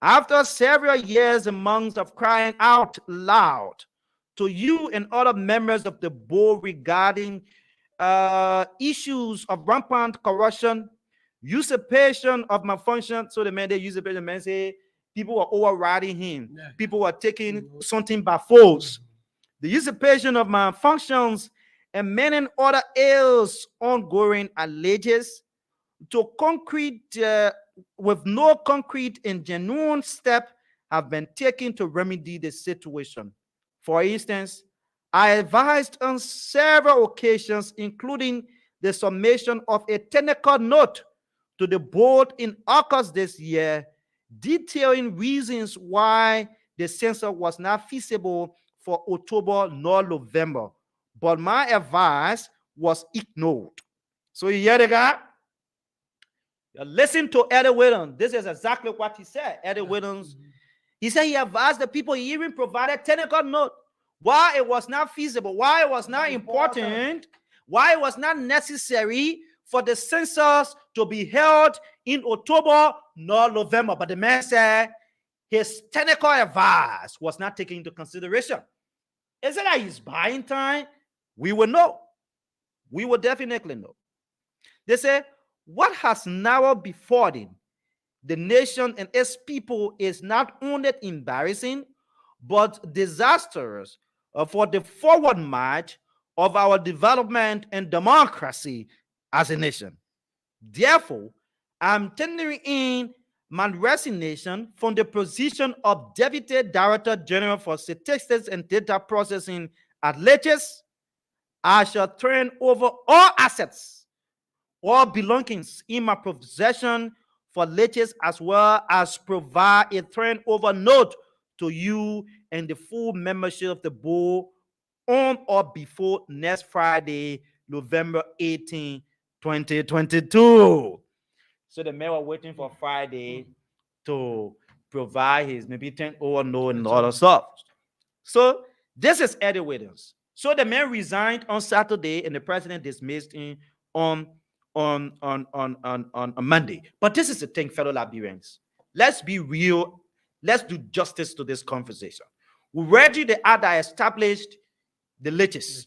after several years and months of crying out loud to you and other members of the board regarding issues of rampant corruption, usurpation of my function. So the man they usurpation, the man say people were overriding him. Yeah. People were taking something by force. The usurpation of my functions and many other ills ongoing alleges to concrete with no concrete and genuine step have been taken to remedy the situation. For instance, I advised on several occasions, including the submission of a technical note to the board in August this year, detailing reasons why the census was not feasible for October nor November. But my advice was ignored. So you hear the guy? Listen to Eddie Williams. This is exactly what he said. Eddie Williams. He said he advised the people, he even provided technical note why it was not feasible, why it was not important, why it was not necessary for the census to be held in October nor November. But the man said his technical advice was not taken into consideration. Is it that he's buying time? We will know. We will definitely know. They say, what has now befallen the nation and its people is not only embarrassing, but disastrous for the forward march of our development and democracy as a nation. Therefore, I'm tendering in my resignation from the position of Deputy Director General for Statistics and Data Processing at Leches. I shall turn over all assets, all belongings in my possession for Leches, as well as provide a turnover note to you and the full membership of the board on or before next Friday, November 18, 2022. So the mayor was waiting for Friday to provide his maybe turnover note and other stuff. So this is Eddie Williams. So the man resigned on Saturday and the president dismissed him on Monday. But this is the thing, fellow Liberians. Let's be real. Let's do justice to this conversation. We read you the act that established the Leches.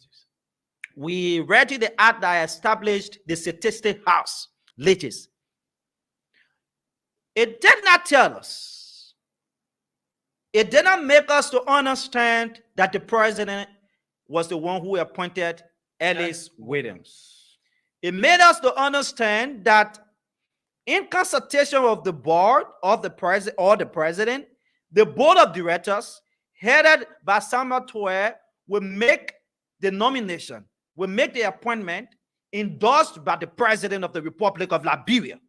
We read you the act that established the Statistic House, Leches. It did not tell us. It did not make us to understand that the president was the one who appointed Ellis Williams. It made us to understand that in consultation of the board of the president or the president, the board of directors headed by Samuel Toer will make the nomination, will make the appointment endorsed by the president of the Republic of Liberia.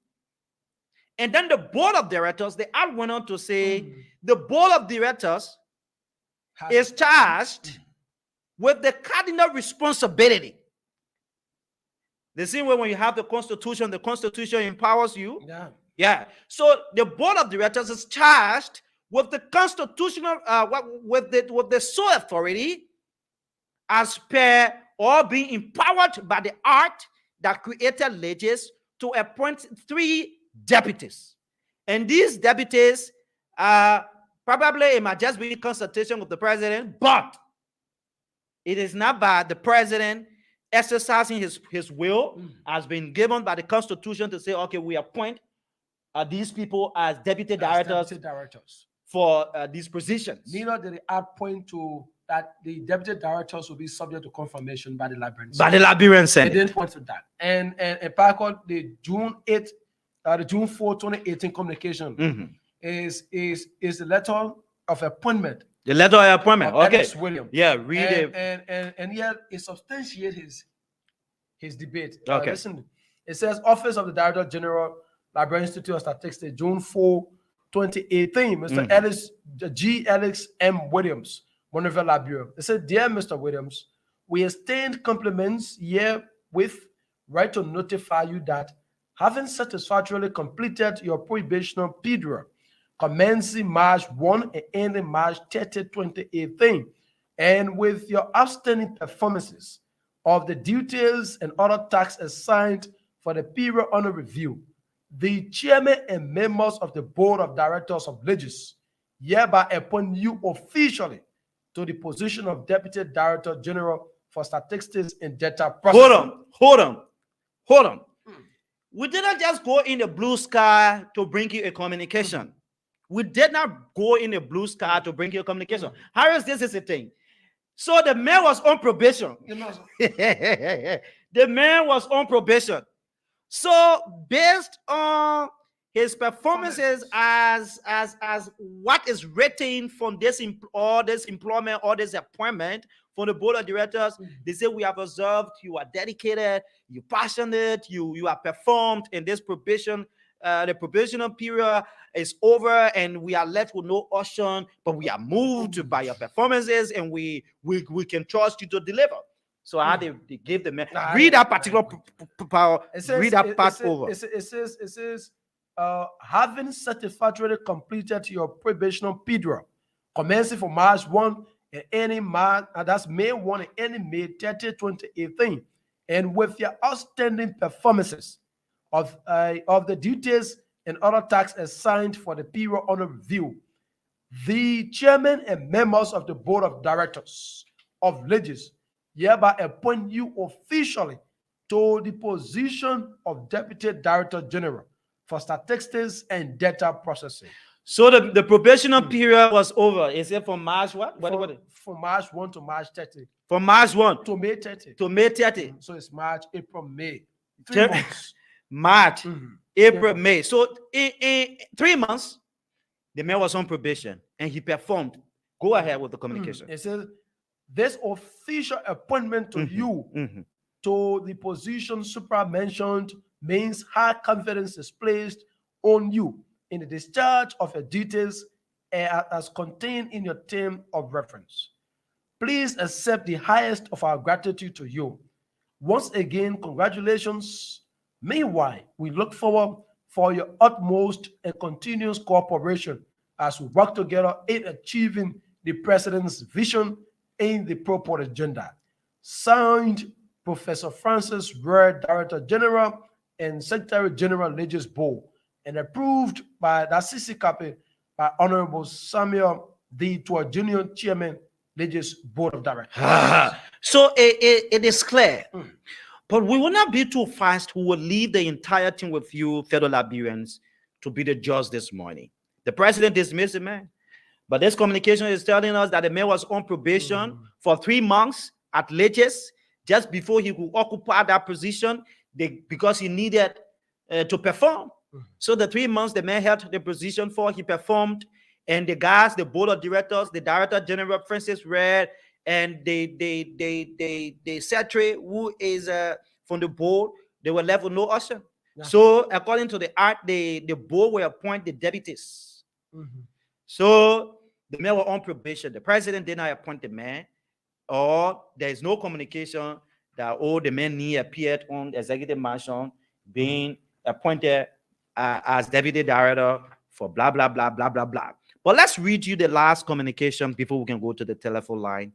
And then the board of directors, they all went on to say the board of directors is charged with the cardinal responsibility. The same way when you have the Constitution empowers you. Yeah. So the board of directors is charged with the constitutional, with the sole authority as per or being empowered by the act that created Leches to appoint 3 deputies. And these deputies probably it might just be in consultation with the president, but it is not by the president exercising his will has been given by the Constitution to say, okay, we appoint these people as deputy directors for these positions. Neither did the act point to that the deputy directors will be subject to confirmation by the Liberian Senate. By the Liberian Senate. They didn't point to that. And Parker, the June 8th, the June 4, 2018 communication is the letter of appointment. The letter of appointment. Okay. William. Yeah, read it. And yet it substantiates his debate. Okay. Listen, it says Office of the Director General, Liberian Institute of Statistics, June 4, 2018. Mr. Ellis, G. Alex M. Williams, Monrovia, Liberia. It said, Dear Mr. Williams, we extend compliments here with right to notify you that having satisfactorily completed your probational period, commencing March 1 and ending March 30, 2018, and with your outstanding performances of the duties and other tasks assigned for the period under review, the chairman and members of the board of directors of Leches hereby appoint you officially to the position of Deputy Director General for Statistics and Data Hold Processing. on. We didn't just go in the blue sky to bring you a communication. We did not go in the blue sky to bring you a communication. Harris, this is the thing. So the man was on probation. The man was on probation. So based on his performances as what is written from this all this employment or this appointment from the board of directors, they say we have observed you are dedicated, you passionate, you are performed in this probation. The probational period is over and we are left with no option, but we are moved by your performances and we can trust you to deliver. So how they give the man read that particular power, read that part over. It says having satisfactorily completed your probational period, commencing from March 1 and ending March, that's May 1 and ending May 30, 2018, and with your outstanding performances of the duties and other tasks assigned for the period under review, the chairman and members of the board of directors of Legis hereby appoint you officially to the position of Deputy Director General for Statistics and Data Processing. So the probational period was over. Is it from March what? From March 1 to March 30. From March 1 to May 30. To May 30. So it's March, April, May. 3 months. March, April, May. So in 3 months, the man was on probation and he performed. Go ahead with the communication. It says, this official appointment to you to the position supra-mentioned means high confidence is placed on you in the discharge of your duties as contained in your term of reference. Please accept the highest of our gratitude to you. Once again, congratulations. Meanwhile, we look forward for your utmost and continuous cooperation as we work together in achieving the President's vision in the purport agenda. Signed, Professor Francis Ware, Director General and Secretary General, Legis Board, and approved by the CC copy by Honorable Samuel D. Tua Jr., Chairman, Legis Board of Directors. So it is clear. But we will not be too fast. We will leave the entire thing with you, fellow Liberians, to be the judge this morning. The president dismissed the man. But this communication is telling us that the man was on probation for 3 months at latest, just before he could occupy that position, because he needed to perform. So the 3 months the man held the position for, he performed, and the guys, the board of directors, the director general, Francis Red, and the secretary who is from the board, they were left with no option. Yeah. So according to the act, the board will appoint the deputies. So the man was on probation. The president did not appoint the man, or there is no communication that the man appeared on executive mansion being appointed as deputy director for blah blah blah blah blah blah. But let's read you the last communication before we can go to the telephone line.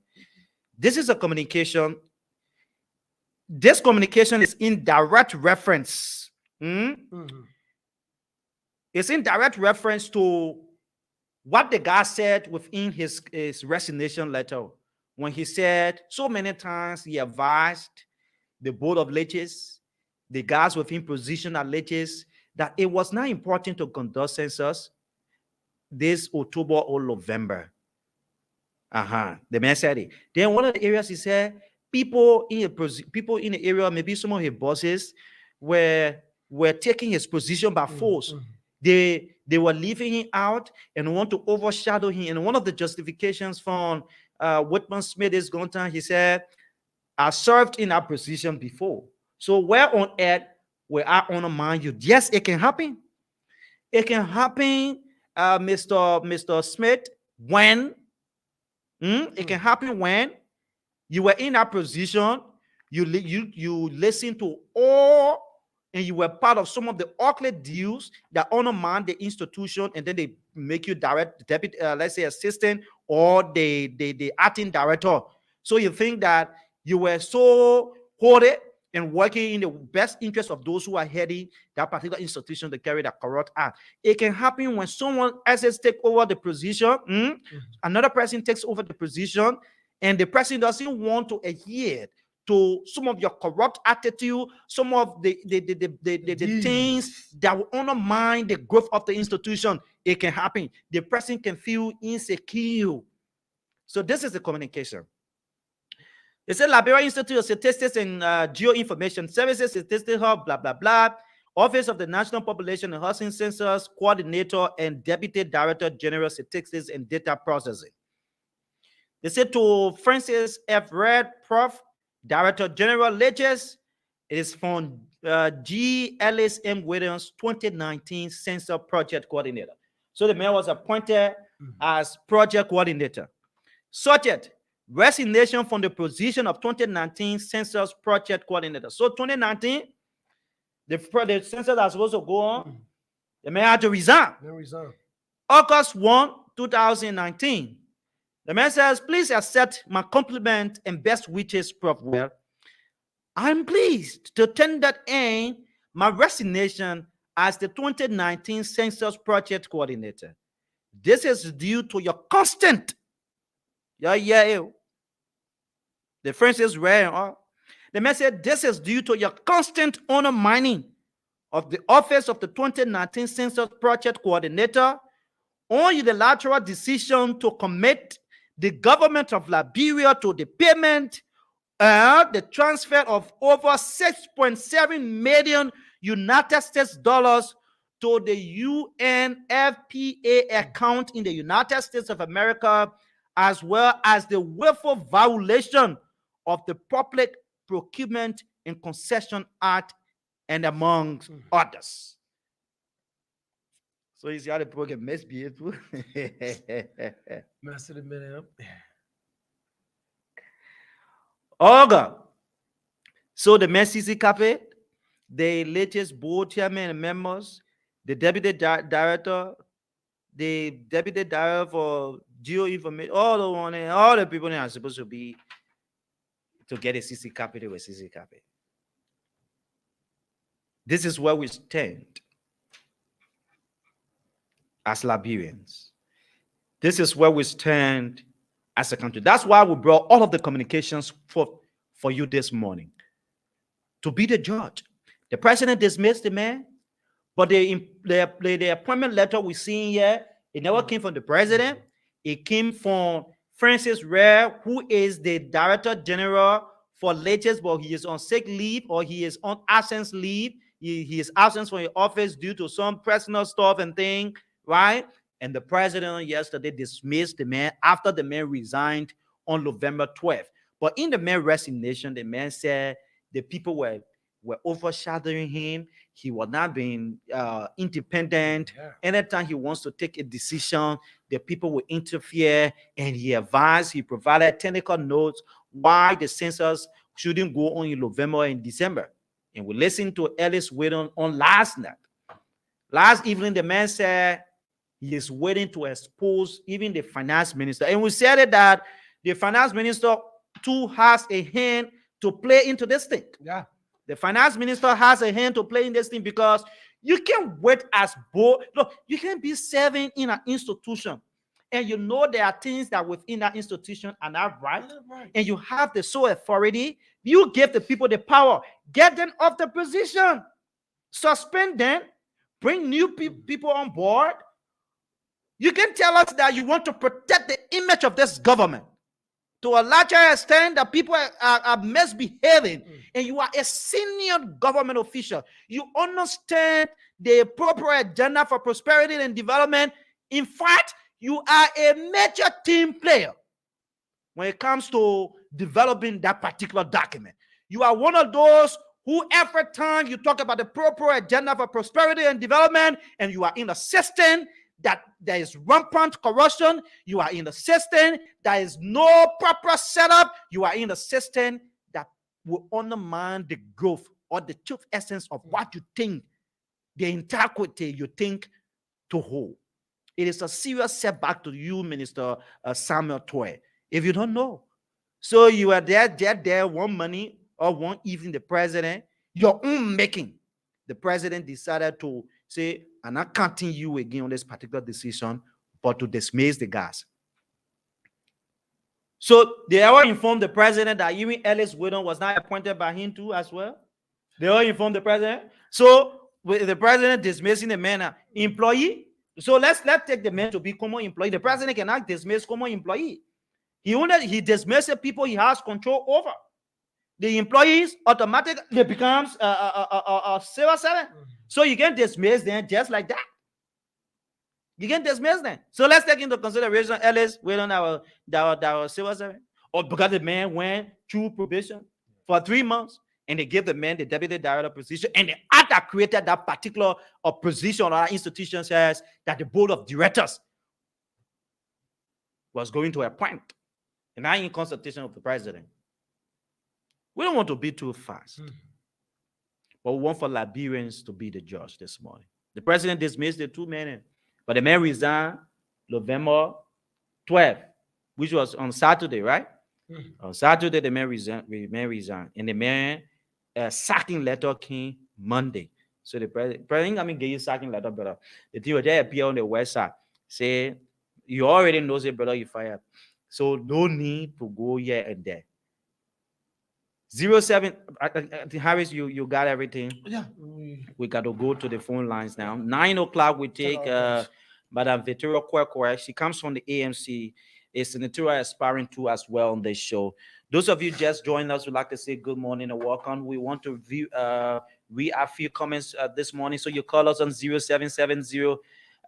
This is a communication. This communication is in direct reference. It's in direct reference to what the guy said within his resignation letter, when he said so many times he advised the board of Legis, the guys within position at Legis, that it was not important to conduct census this October or November. The man said it. Then one of the areas he said, people in the area, maybe some of his bosses were taking his position by force. They were leaving him out and want to overshadow him. And one of the justifications from Whitman Smith is going to, he said, I served in that position before. So where on earth will I undermine you? Yes, it can happen. It can happen, Mr. Smith, when it can happen when you were in that position, you listen to all, and you were part of some of the ugly deals that undermine the institution, and then they make you direct deputy, let's say assistant, or the acting director. So you think that you were so hoarded, and working in the best interest of those who are heading that particular institution to carry that corrupt act. It can happen when someone else take over the position, another person takes over the position, and the person doesn't want to adhere to some of your corrupt attitude, some of the things that will undermine the growth of the institution. It can happen. The person can feel insecure. So this is the communication. They said Liberia Institute of Statistics and Geoinformation Services, Statistics Hub, blah, blah, blah. Office of the National Population and Housing Census Coordinator and Deputy Director General Statistics and Data Processing. They said to Francis F. Red, Prof, Director General Leges, it is from G. Ellis M. Williams, 2019 Census Project Coordinator. So the man was appointed as project coordinator. Subject, resignation from the position of 2019 Census Project Coordinator. So 2019, the census that's supposed to go on, the man had to resign. August 1, 2019. The man says, please accept my compliment and best wishes, Prof. Well. I'm pleased to tender in my resignation as the 2019 Census Project Coordinator. This is due to your constant, the Francis Ray. The man said, this is due to your constant undermining of the office of the 2019 Census Project Coordinator on unilateral decision to commit the government of Liberia to the payment the transfer of over 6.7 million United States dollars to the UNFPA account in the United States of America, as well as the willful violation of the Public Procurement and Concession Act, and among others. So you see how the program must be able. Master the minute. Olga. So the MECC carpet, the latest board chairman and members, the deputy director, the deputy director for geoinformation, all the people that are supposed to be to get a CC carpet with CC carpet. This is where we stand as Liberians. This is where we stand as a country. That's why we brought all of the communications for you this morning to be the judge. The president dismissed the man, but the appointment letter we see here, it never came from the president. It came from Francis Rare, who is the Director General for Leges, but he is on sick leave or he is on absence leave. He is absent from the office due to some personal stuff and thing, right? And the president yesterday dismissed the man after the man resigned on November 12th. But in the man's resignation, the man said the people were overshadowing him. He was not being independent. Yeah. Anytime he wants to take a decision, the people will interfere. And he advised, he provided technical notes why the census shouldn't go on in November and December. And we listened to Ellis Whedon on last night. Last evening, the man said he is waiting to expose even the finance minister. And we said that the finance minister too has a hand to play into this thing. Yeah. The finance minister has a hand to play in this thing because you can't wait as both. Look, you can't be serving in an institution and you know there are things that within that institution are not right, and you have the sole authority. You give the people the power, get them off the position, suspend them, bring new people on board. You can tell us that you want to protect the image of this government to a larger extent, that people are misbehaving, and you are a senior government official. You understand the proper agenda for prosperity and development. In fact, you are a major team player when it comes to developing that particular document. You are one of those who every time you talk about the proper agenda for prosperity and development, and you are in a system that there is rampant corruption, you are in a system that is no proper setup, you are in a system that will undermine the growth or the true essence of what you think, the integrity you think to hold. It is a serious setback to you, Minister Samuel Toy, if you don't know. So you are there, want money, or one even the president, your own making, the president decided to say, I'm not counting you again on this particular decision, but to dismiss the guys. So they all informed the president that even Ellis Whedon was not appointed by him too as well. They all informed the president. So with the president dismissing the man employee, so let's take the man to be common employee. The president cannot dismiss common employee. He dismisses people he has control over. The employees automatically they becomes a civil servant. So you can dismiss them just like that. You can dismiss them. So let's take into consideration Ellis Whedon, our civil servant, or because the man went through probation for 3 months, and they gave the man the deputy director position, and the act that created that particular position or that institution says that the board of directors was going to appoint, and not in consultation of the president. We don't want to be too fast, but we want for Liberians to be the judge this morning. The president dismissed the 2 men, but the man resigned November 12th, which was on Saturday, right? On Saturday, the man resigned, and the man sacking letter came Monday. So the president, get you sacking letter, brother. The thing will just appear on the website. Say, you already know, say, brother, you fired. So no need to go here and there. 07, Harris, you got everything? Yeah. We got to go to the phone lines now. 9 o'clock, we take Madame Victoria Kwekwe. She comes from the AMC. A senatorial aspiring too as well on this show. Those of you just joined us, we'd like to say good morning and welcome. We want to read a few comments this morning. So you call us on 0770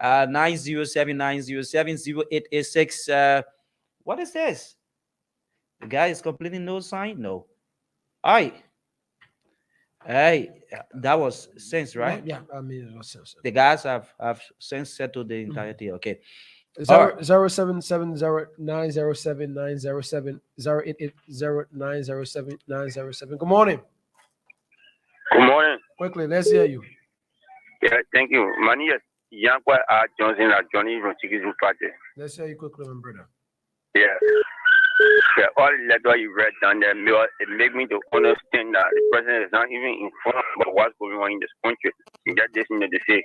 907 907 0886. What is this? The guy is completing no sign? No. All right. Hey, that was sense, right? Yeah, I mean it was sense. The guys have since settled the entirety. Okay. 0770907907907 Good morning. Good morning. Quickly, let's hear you. Yeah, thank you. My name is Yankwa Johnson Johnny from Chikizu Party. Let's hear you quickly, my brother. Yeah. All the letter you read down there, it made me to understand that the president is not even informed about what's going on in this country. He just listening to say.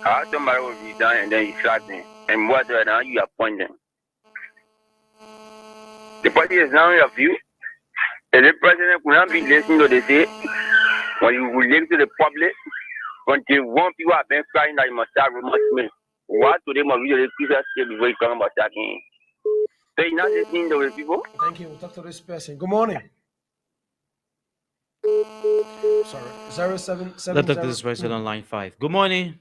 I asked somebody will be done and then he shot me. And what now you appoint them? The party is now in your view. And the president could not be listening to the say when you relate to the public. Until one people have been crying that you must have remorsement. What today must be the previous state before you come about attacking? So you're not listening to the people? Thank you. We'll talk to this person. Good morning. Sorry. 077. Let's talk to this person on line 5. Good morning.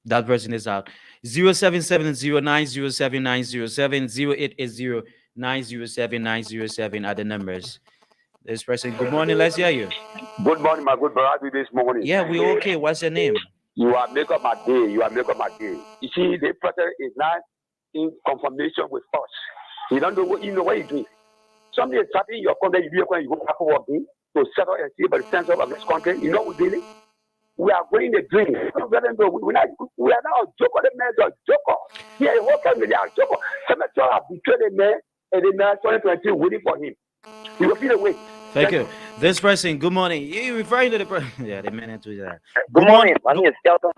That person is out. 0770907907 0880907907 are the numbers. This person, good morning. Let's hear you. Good morning, my good brother. This morning. Yeah, we okay. What's your name? You are make up my day. You are make up my day. You see, the president is not in confirmation with us. You don't know what you know what you do. Somebody is starting your country, you go back working to settle and see about the sense of this country. You know what we're doing? We are going the dream. We are now a joker, the man is a joker. Yeah, the whole family are joker. Cemetery have betrayed the man, and the man 2020 waiting for him. You will feel the way. Thank you. This person, good morning. You referring to the person? Yeah, the man into that. Good morning. My name is Kelton.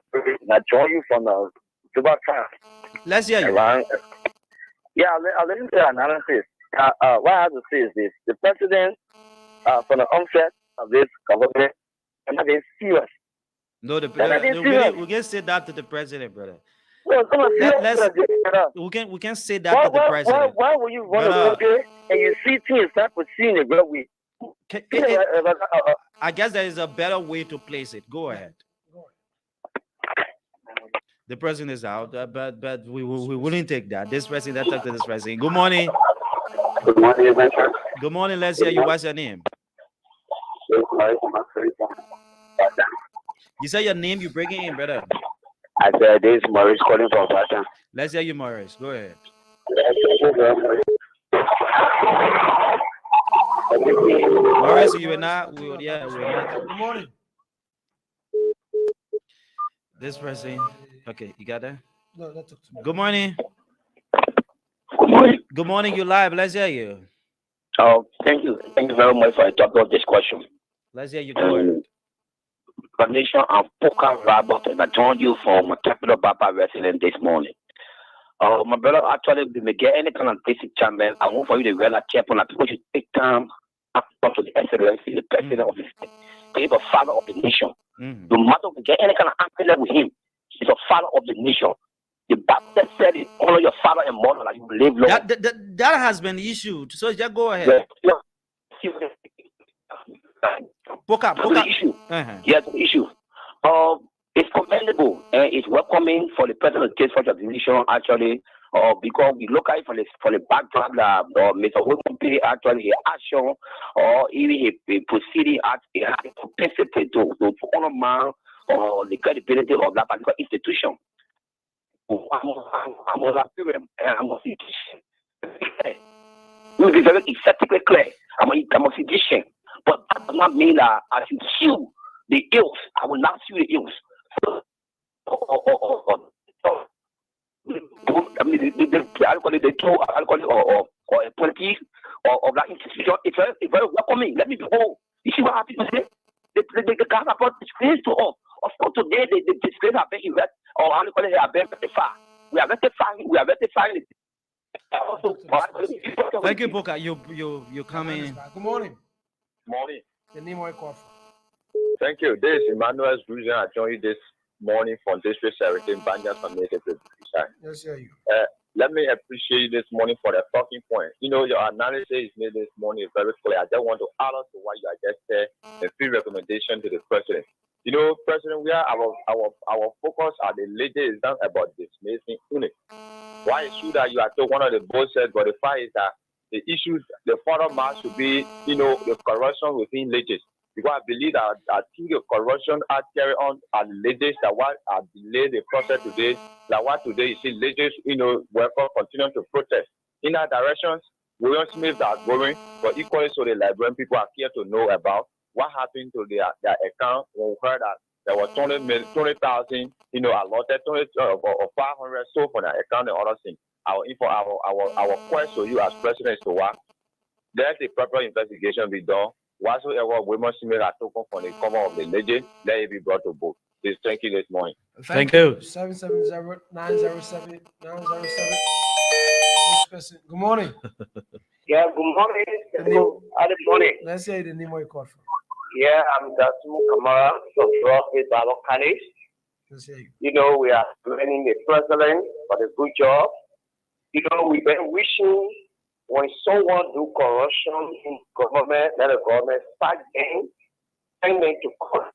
I join you from the Juba camp. Let's hear you. Yeah, I'll listen to the analysis. What I have to say is this: the president, from the onset of this government, is not being serious. No, we can say that to the president, brother. No, we can say that to the president. Why will you run a country and you see things start proceeding a great way? I guess there is a better way to place it. Go ahead. The president is out, but we wouldn't take that. This president, let's talk to this president. Good morning. Good morning, my friend. Good morning. Let's hear you. What's your name? You say your name. You breaking in, brother. I said this is Maurice calling from Bata. Let's hear you, Maurice. Go ahead. Maurice, you were not. We're not. Good morning. This person. Okay, you got that? No, that's okay. Good morning. Good morning. Good morning. You live. Let's hear you. Thank you. Thank you very much for the topic of discussion. Let's hear you. Go ahead. Foundation and Poker Robert, and I joined you from Capital Papa Resident this morning. My brother, actually, if you get any kind of basic channel, I want for you to realize careful that people should take time to talk to the excellency, the president of the state. He's a father of the nation. No matter if you get any kind of accident with him, he's a father of the nation. The Bible said it, honor your father and mother like you live long. That has been issued. So just go ahead. Poker. The issue. Yes, the issue. It's commendable and it's welcoming for the president of the state for the nation actually. Because we look at it for the background that Mr. Wilson actually he action or even he proceeding at he had to participate to honor man or the credibility of that particular institution. I'm a film and I'm a physician. We'll be very effectively clear. I'm a physician. But that does not mean that I should sue the ills. I will not sue the ills. I mean, the two alcohol or a politics or that institution. It's very welcoming. Let me be whole. You see what happened today? The guys have brought disgrace to us. Of course, today the disgrace have been erect or alcohol have been rectified. We are rectifying it. Thank you, Poker. You come in. Good morning. Morning. The name I call for. Thank you. This is Emmanuel's Bruiser. I joined you this morning from District 17, Banjas Community. Yes, sir. You. Let me appreciate you this morning for the talking point. You know, your analysis is made this morning is very clear. I just want to add on to what you just said, a few recommendations to the president. You know, President, we are our focus at the latest is not about dismissing unit. Why is true that you are told one of the both said, but the fact is that the issues, the further march should be, you know, the corruption within legislation. Because I believe that through the corruption are carry on at legislation that what are delayed the process today, that what today you see legislation, you know, welcome continue to protest. In that directions, William Smith are going, but equally so the Liberian people are here to know about what happened to their account when we heard that there was 20,000, you know, allotted 20 or 500 so for their account and other things. Our quest to you as president is to what? Let the proper investigation be done. Whatsoever women Smith are taken from the cover of the legend, let it be brought to book. Please, thank you this morning. Thank you. 770-907-907. Good morning. Yeah, good morning. Good morning. Let's say the name I call for. Yeah, I'm Dasumu Kamara from Rockville, Ballon College. You know, we are commending the president for the good job. You know, we've been wishing when someone do corruption in government, let the government start getting send them to court.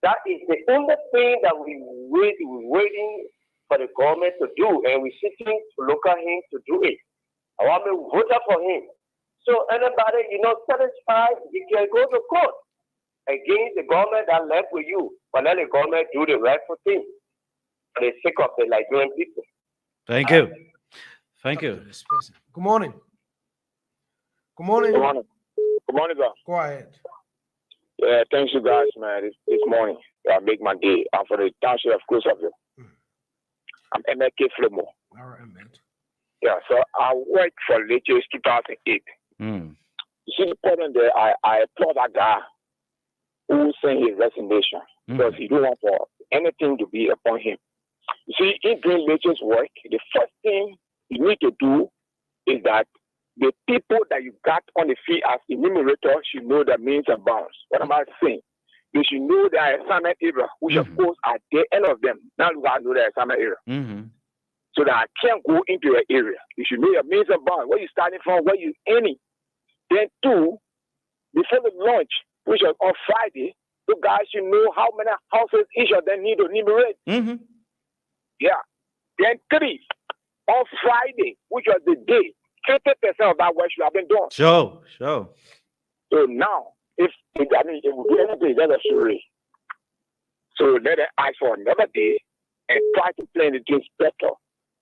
That is the only thing that we're waiting for the government to do, and we're seeking to look at him to do it. I want to vote for him. So anybody, you know, satisfied, you can go to court against the government that left with you, but let the government do the rightful thing for the sake of the Liberian people. Thank you. Thank you. Good morning. Good morning. Good morning. Good morning, bro. Go ahead. Yeah, thanks you guys, man. This morning, I make my day. I'm for the township of Closeville. I'm MLK Flemo. All right, man. Yeah, so I worked for latest 2008. You see the problem there, I applaud that guy who sent his resignation because he don't want for anything to be upon him. You see, in doing latest work, the first thing you need to do is that the people that you got on the field as enumerator should know the means and bounds. What am I saying? They should know their assignment area, which of course at the end of them, now you got to know their assignment area. So that I can't go into your area. You should know your means and bounds, where you starting from, where you ending. Then two, before the launch, which was on Friday, you guys should know how many houses each of them need to enumerate. Yeah. Then three, on Friday, which was the day, 50% of that work should have been done. Sure. So now, if it will do anything, let us hurry. So let us ask for another day and try to plan the things better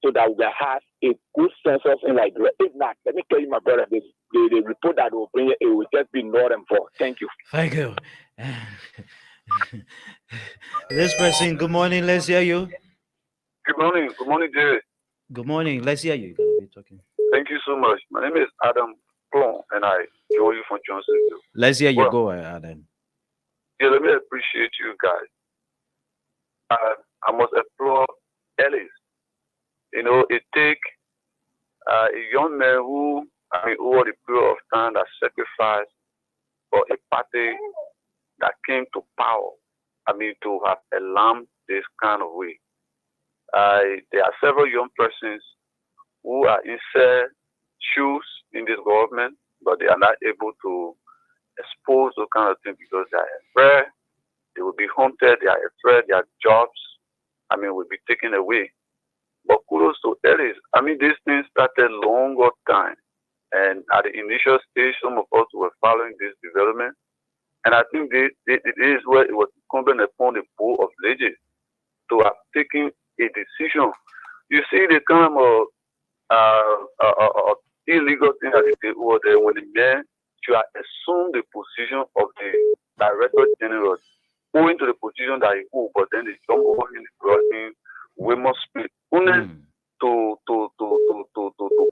so that we will have a good census in Liberia. If not, let me tell you, my brother, the report that will bring it will just be northern for. Thank you. Thank you. This person, good morning. Let's hear you. Good morning. Good morning, Jerry. Good morning. Let's hear you. You're gonna be talking. Thank you so much. My name is Adam Plum, and I join you from Johnsonville. Let's hear you Well, go, Aden. yeah, let me appreciate you guys. I must applaud Ellis. You know, it take a young man who, over the period of time that sacrificed for a party that came to power, to have alarmed this kind of way. There are several young persons who are inside shoes in this government, but they are not able to expose those kind of things because they are afraid they will be haunted, they are afraid their jobs, will be taken away. But kudos to Ellis. This thing started longer time. And at the initial stage, some of us were following this development. And I think this is where it was incumbent upon the board of legislation to have taken a decision. You see the kind of illegal thing that they did over there when the man should have assumed the position of the director general, owing to the position that he owed, but then they jump over him, brought in Wilmot Smith, to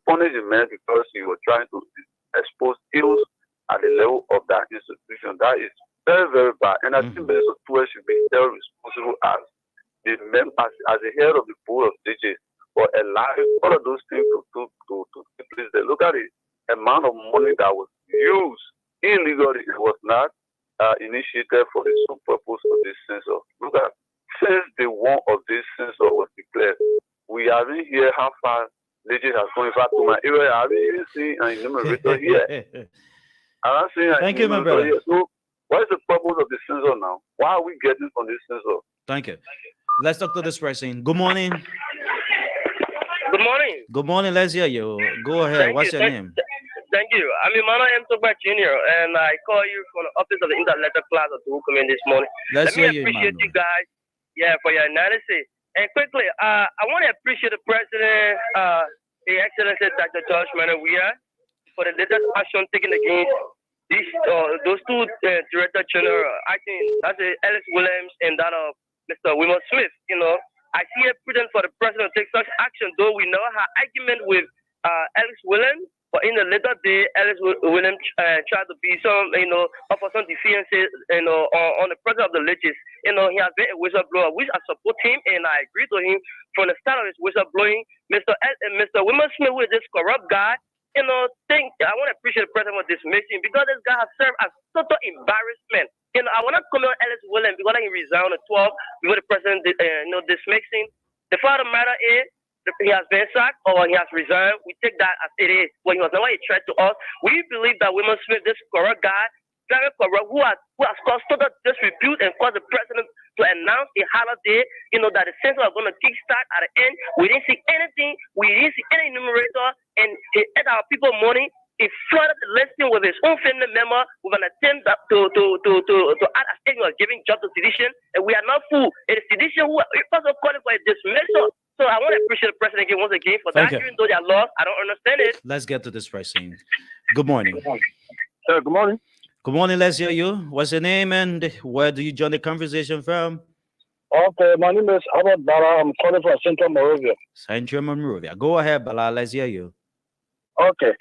punish the man because he was trying to expose ills at the level of that institution. That is very, very bad. And I think Minister Tuer should be held responsible as the as the head of the board of DJs for allowing all of those things to take place. They look at the amount of money that was used illegally. It was not initiated for the sole purpose of this census. Look at, since the one of this census was declared, we haven't heard how far legend has gone. In fact, to my area, I haven't even seen an enumerator here. I haven't seen an Thank you, my enumerator brother. here. So, what is the purpose of the census now? Why are we getting from this census? Thank you. Let's talk to this person. Good morning. Good morning. Good morning. Let's hear you. Go ahead. Thank What's you. your name? Thank you. My name is Togba Jr., and I call you from the office of the intellectual class of the Hukumin this morning. Let's Let me hear you, appreciate Emmanuel. you guys, for your analysis. And quickly, I want to appreciate the President, His Excellency Dr. George Weah, for the latest action taken against those two Director General, acting, that's Alex Williams and that of Mr. Wilmot Smith. I see it prudent for the President to take such action, though we know her argument with Alex Williams. But in the later day, Alex Williams tried to be some, offer some defiances, on the president of the legis. He has been a whistleblower, which I support him and I agree to him from the start of his whistleblowing. Mr. Wilmot Smith, who is this corrupt guy, I want to appreciate the president for dismissing because this guy has served as total embarrassment. I want to comment on Alex Williams because he resigned on the 12th before the president, dismissing. The fact of the matter is, he has been sacked or he has resigned. We take that as it is. When he was never a threat to us, we believe that Wilmot Smith, this corrupt guy, very corrupt, who has caused total disrepute and caused the president to announce a holiday, that the census are going to kickstart at the end. We didn't see anything. We didn't see any enumerator, and he ate our people money. He flooded the listing with his own family member with an attempt to add a statement of giving job to sedition, and we are not fooled. It is sedition who is also calling for a dismissal. So I want to appreciate the president again, once again, for Thank that. you. Even though they are lost, I don't understand it. Let's get to this person. Good morning. Good morning. Good morning. Let's hear you. What's your name and where do you join the conversation from? Okay, my name is Albert Bala. I'm calling from Central Monrovia. Central Monrovia. Go ahead, Bala. Let's hear you. Okay.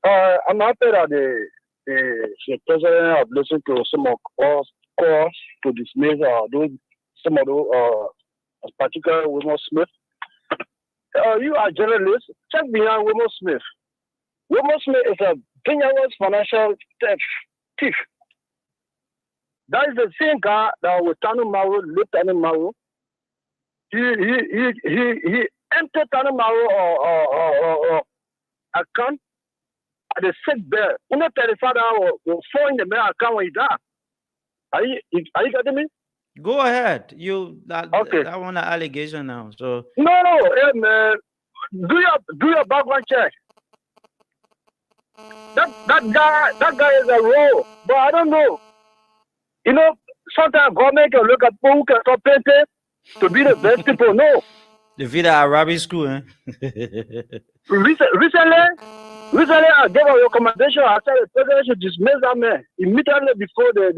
I'm happy that the president have listened to some of us calls to dismiss some of those, particularly Wilmot Smith. You are a journalist. Check behind Wilmot Smith. Wilmot Smith is a dangerous financial thief. That is the same guy that was Tanu Maru, late Tanu Maru. He entered Tanu Maru account at the sick bed. Only 35 hours will fall in the mail account when he died. Are you getting me? Go ahead. Okay. That one an allegation now. So No, hey man. Do your background check. That guy is a role, but I don't know. Sometimes government can look at people who can stop painting to be the best people. No. the video Arabic school, eh? Recently, I gave a recommendation. I said the president should dismiss that man immediately before the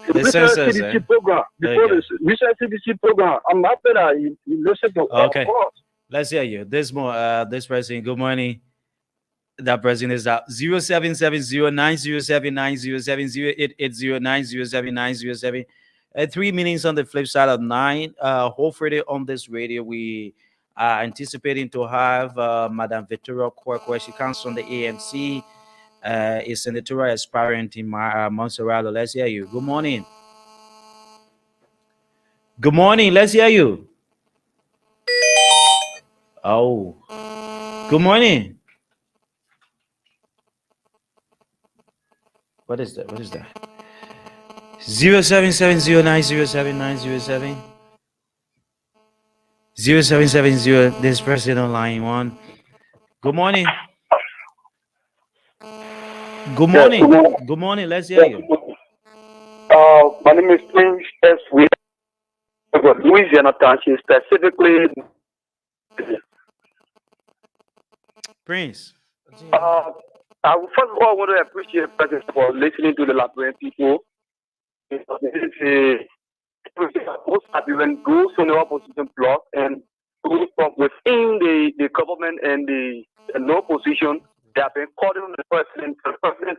recent census, CDC program. Before the recent CDC program, I'm happy that he listened to Okay. all of us. Let's hear you. This person, good morning. That person is out 0770-907-907-0880-907-907. 3 minutes on the flip side of 9. Hopefully on this radio we are anticipating to have Madame Victoria Kwekwe. She comes from the ANC. Is senatorial aspirant in Montserrat. Let's hear you. Good morning. Good morning. Let's hear you. Oh, good morning. What is that? 0770-907-907. 0770. This person on line 1. Good morning. Good morning. Good morning. Let's hear you. My name is Prince S. Louisiana Township, specifically. Prince. I would first of all want to appreciate the president for listening to the Liberian people. It's most happy when those in the opposition bloc and those from within the government and the opposition, they have been calling on the president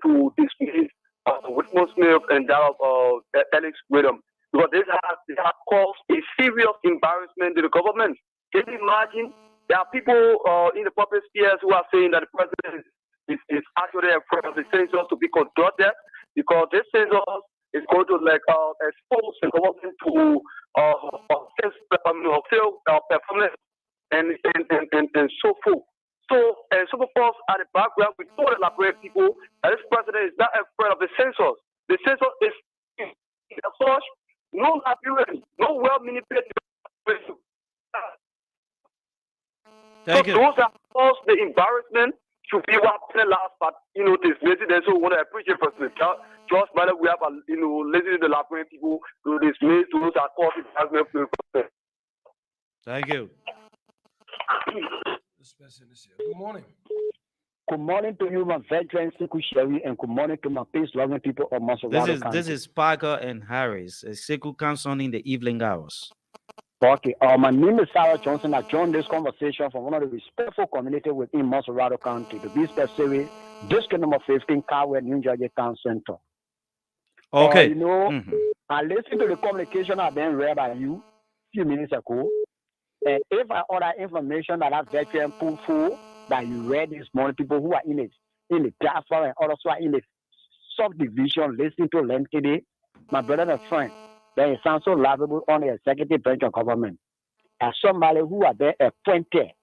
to dismiss Whitman Smith and that of Alex Widom. Because they have caused a serious embarrassment to the government. Can you imagine? There are people in the public spheres who are saying that the president is actually afraid of the census to be conducted because this census is going to expose the government to performance and so forth. So, and some of us at the background, we told the Liberian people that this president is not afraid of the census. The census is such, no Liberian, no well-manipulated. Thank you. Those that caused the embarrassment should be what happened last, but this resident, so we want to appreciate President George Miller. We have listening to the Liberian people to dismiss those that caused embarrassment. Thank you. This person is here. Good morning. Good morning to you, my veteran Siku Sherry, and good morning to my peace-loving people of Montserrat County. This is Parker and Harris. Siku comes on in the evening hours. Okay. My name is Sarah Johnson. I joined this conversation from one of the respectful community within Montserrat County, to be specific, district number 15, Carwell, New Jersey Town Center. Okay. I listened to the communication that been read by you a few minutes ago. And if I order information that I've veteran put forward that you read this morning, people who are in the diaspora and others who are in the subdivision listening to them today, my brother and friend, they sound so lovable on the executive branch of government. As somebody who are there appointed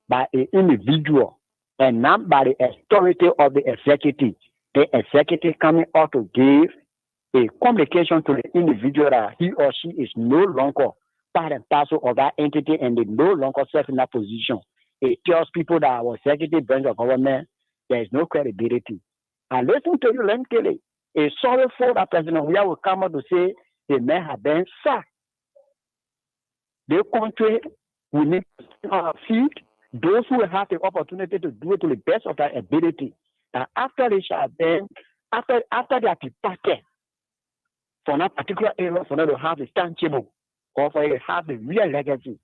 by an individual and not by the authority of the executive coming out to give a communication to the individual that he or she is no longer part and parcel of that entity and they no longer serve in that position. It tells people that our executive branch of government, there is no credibility. And listen to you, Len Kelly. It's sorry for that President we will come out to say the men have been sacked. The country, we need to stand on our feet. Those who have the opportunity to do it to the best of their ability. And after they shall then, after they are departed from that particular area, for them to have the tangible, or for them to have the real legacy.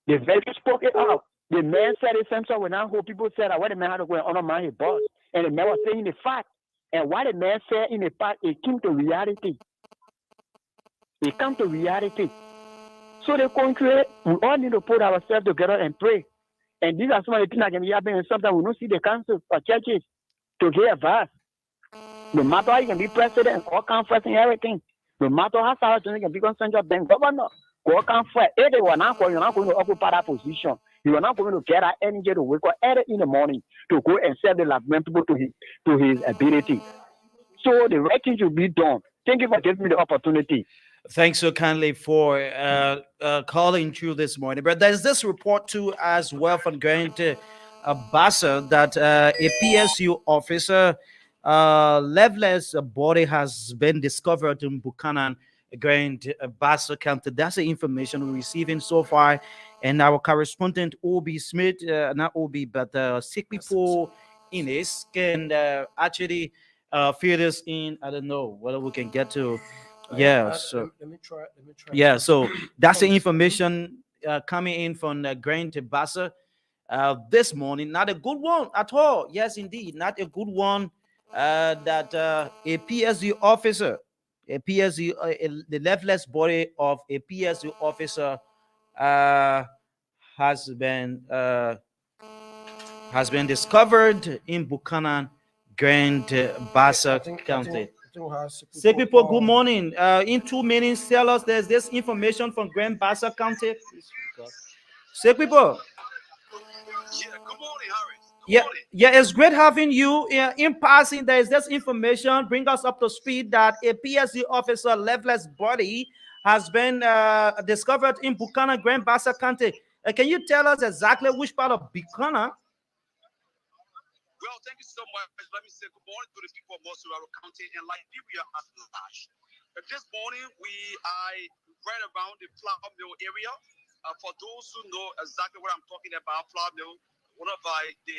The very spoke it out. The man said it same time when I heard people said that when the man had to go and honor his boss, and the man was saying the fact. And what the man said in the past, it came to reality. It came to reality. So the country, we all need to put ourselves together and pray. And these are some of the things that can be happening. And sometimes we don't see the councils or churches to give advice. No matter how you can be president or conference and everything, no matter how Sarah Johnson can become central bank governor, or conference, if they were not going, you're not going to occupy that position. You are not going to get that energy to wake up early in the morning to go and serve the Liberian people to his ability. So the right thing should be done. Thank you for giving me the opportunity. Thanks so kindly for calling through this morning. But there's this report too as well from going to Bassa that a PSU officer Level's body has been discovered in Buchanan, going to Bassa County. That's the information we're receiving so far. And our correspondent, O.B. Smith, not O.B., but sick people in this can actually fill this in. I don't know whether we can get to. Yeah, so let me try. yeah, so that's the information coming in from Grand Bassa this morning. Not a good one at all. Yes, indeed, not a good one. That a PSU officer, a PSU, the leftless body of a PSU officer uh, has been uh, has been discovered in Buchanan, Grand Bassa County. Say people, good morning. In 2 minutes, tell us there's this information from Grand Bassa County. Say people. Yeah, good morning, Harry. Yeah, yeah, it's great having you. In passing, there is this information. Bring us up to speed that a PSC officer leftless body has been discovered in Buchanan, Grand Bassa County. Can you tell us exactly which part of Buchanan? Well, thank you so much. Let me say good morning to the people of Mosuru County and Liberia at large. This morning, I read around the flour mill area. For those who know exactly what I'm talking about, flour mill, one of the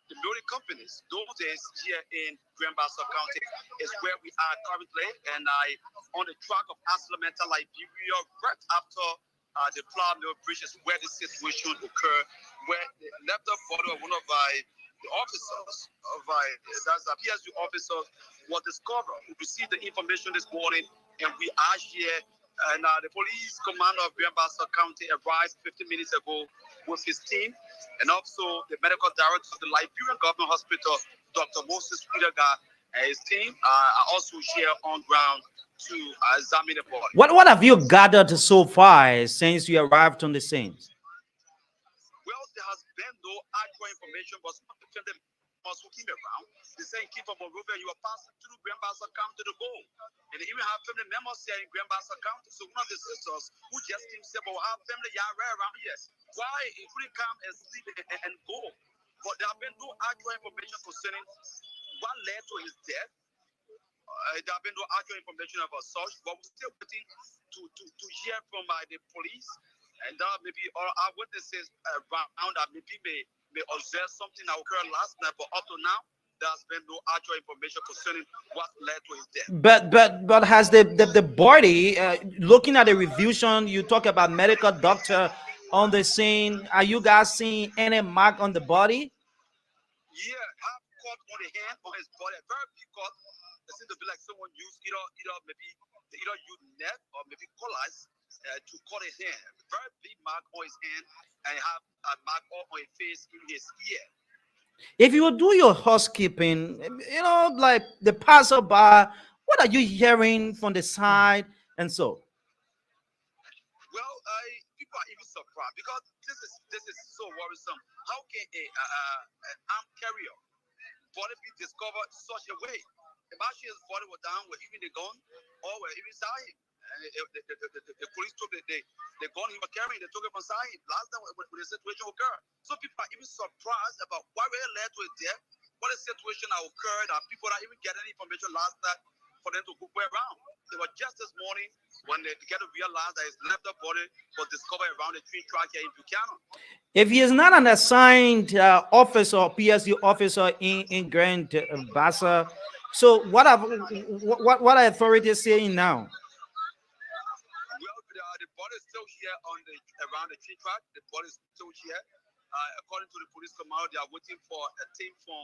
milling companies, those days here in Grand Bassa County is where we are currently, and I on the track of Aslamenta, Liberia, right after the flour mill bridge is where this situation occurred, where the left body of one of the officers of that's a PSU officer was discovered. We received the information this morning, and we are here. And the police commander of Grand Bassa County arrived 15 minutes ago with his team, and also the medical director of the Liberian Government Hospital, Dr. Moses Widaga, and his team are also here on ground to examine the body. What have you gathered so far since you arrived on the scene? Well, there has been no actual information, but some of the family who came around, they say keep from Monrovia, you are passing through Grand Bassa County to go. And they even have family members here in Grand Bassa County. So one of the sisters who just came said, well, our family right around here. Why he couldn't come and sleep and go? But there have been no actual information concerning what led to his death. There have been no actual information about such, but we're still waiting to hear from the police. And maybe our witnesses around that maybe may observe something that occurred last night, but up to now, there's been no actual information concerning what led to his death. But has the body looking at the revision? You talk about medical doctor on the scene. Are you guys seeing any mark on the body? Yeah, half cut on the hand on his body, a very big cut. It seems to be like someone used either use net or maybe collars to cut his hand. A very big mark on his hand, and have a mark on his face in his ear. If you do your housekeeping, like the passerby, what are you hearing from the side and so? Well, people are even surprised because this is so worrisome. How can an armed carrier body be discovered such a way? Imagine his body was down with even the gun or with even inside him. The police took the gun he was carrying, they took it from inside him. Last time when the situation occurred. So people are even surprised about what really led to his death, what the situation that occurred, and people are even getting information last night for them to go around. It was just this morning when they get to realize that his left body was discovered around the train track here in Buchanan. If he is not an assigned officer, PSU officer in Grand Bassa, so what are authorities saying now? Well, the body is still here around the train track. The body is still here. According to the police commander, they are waiting for a team from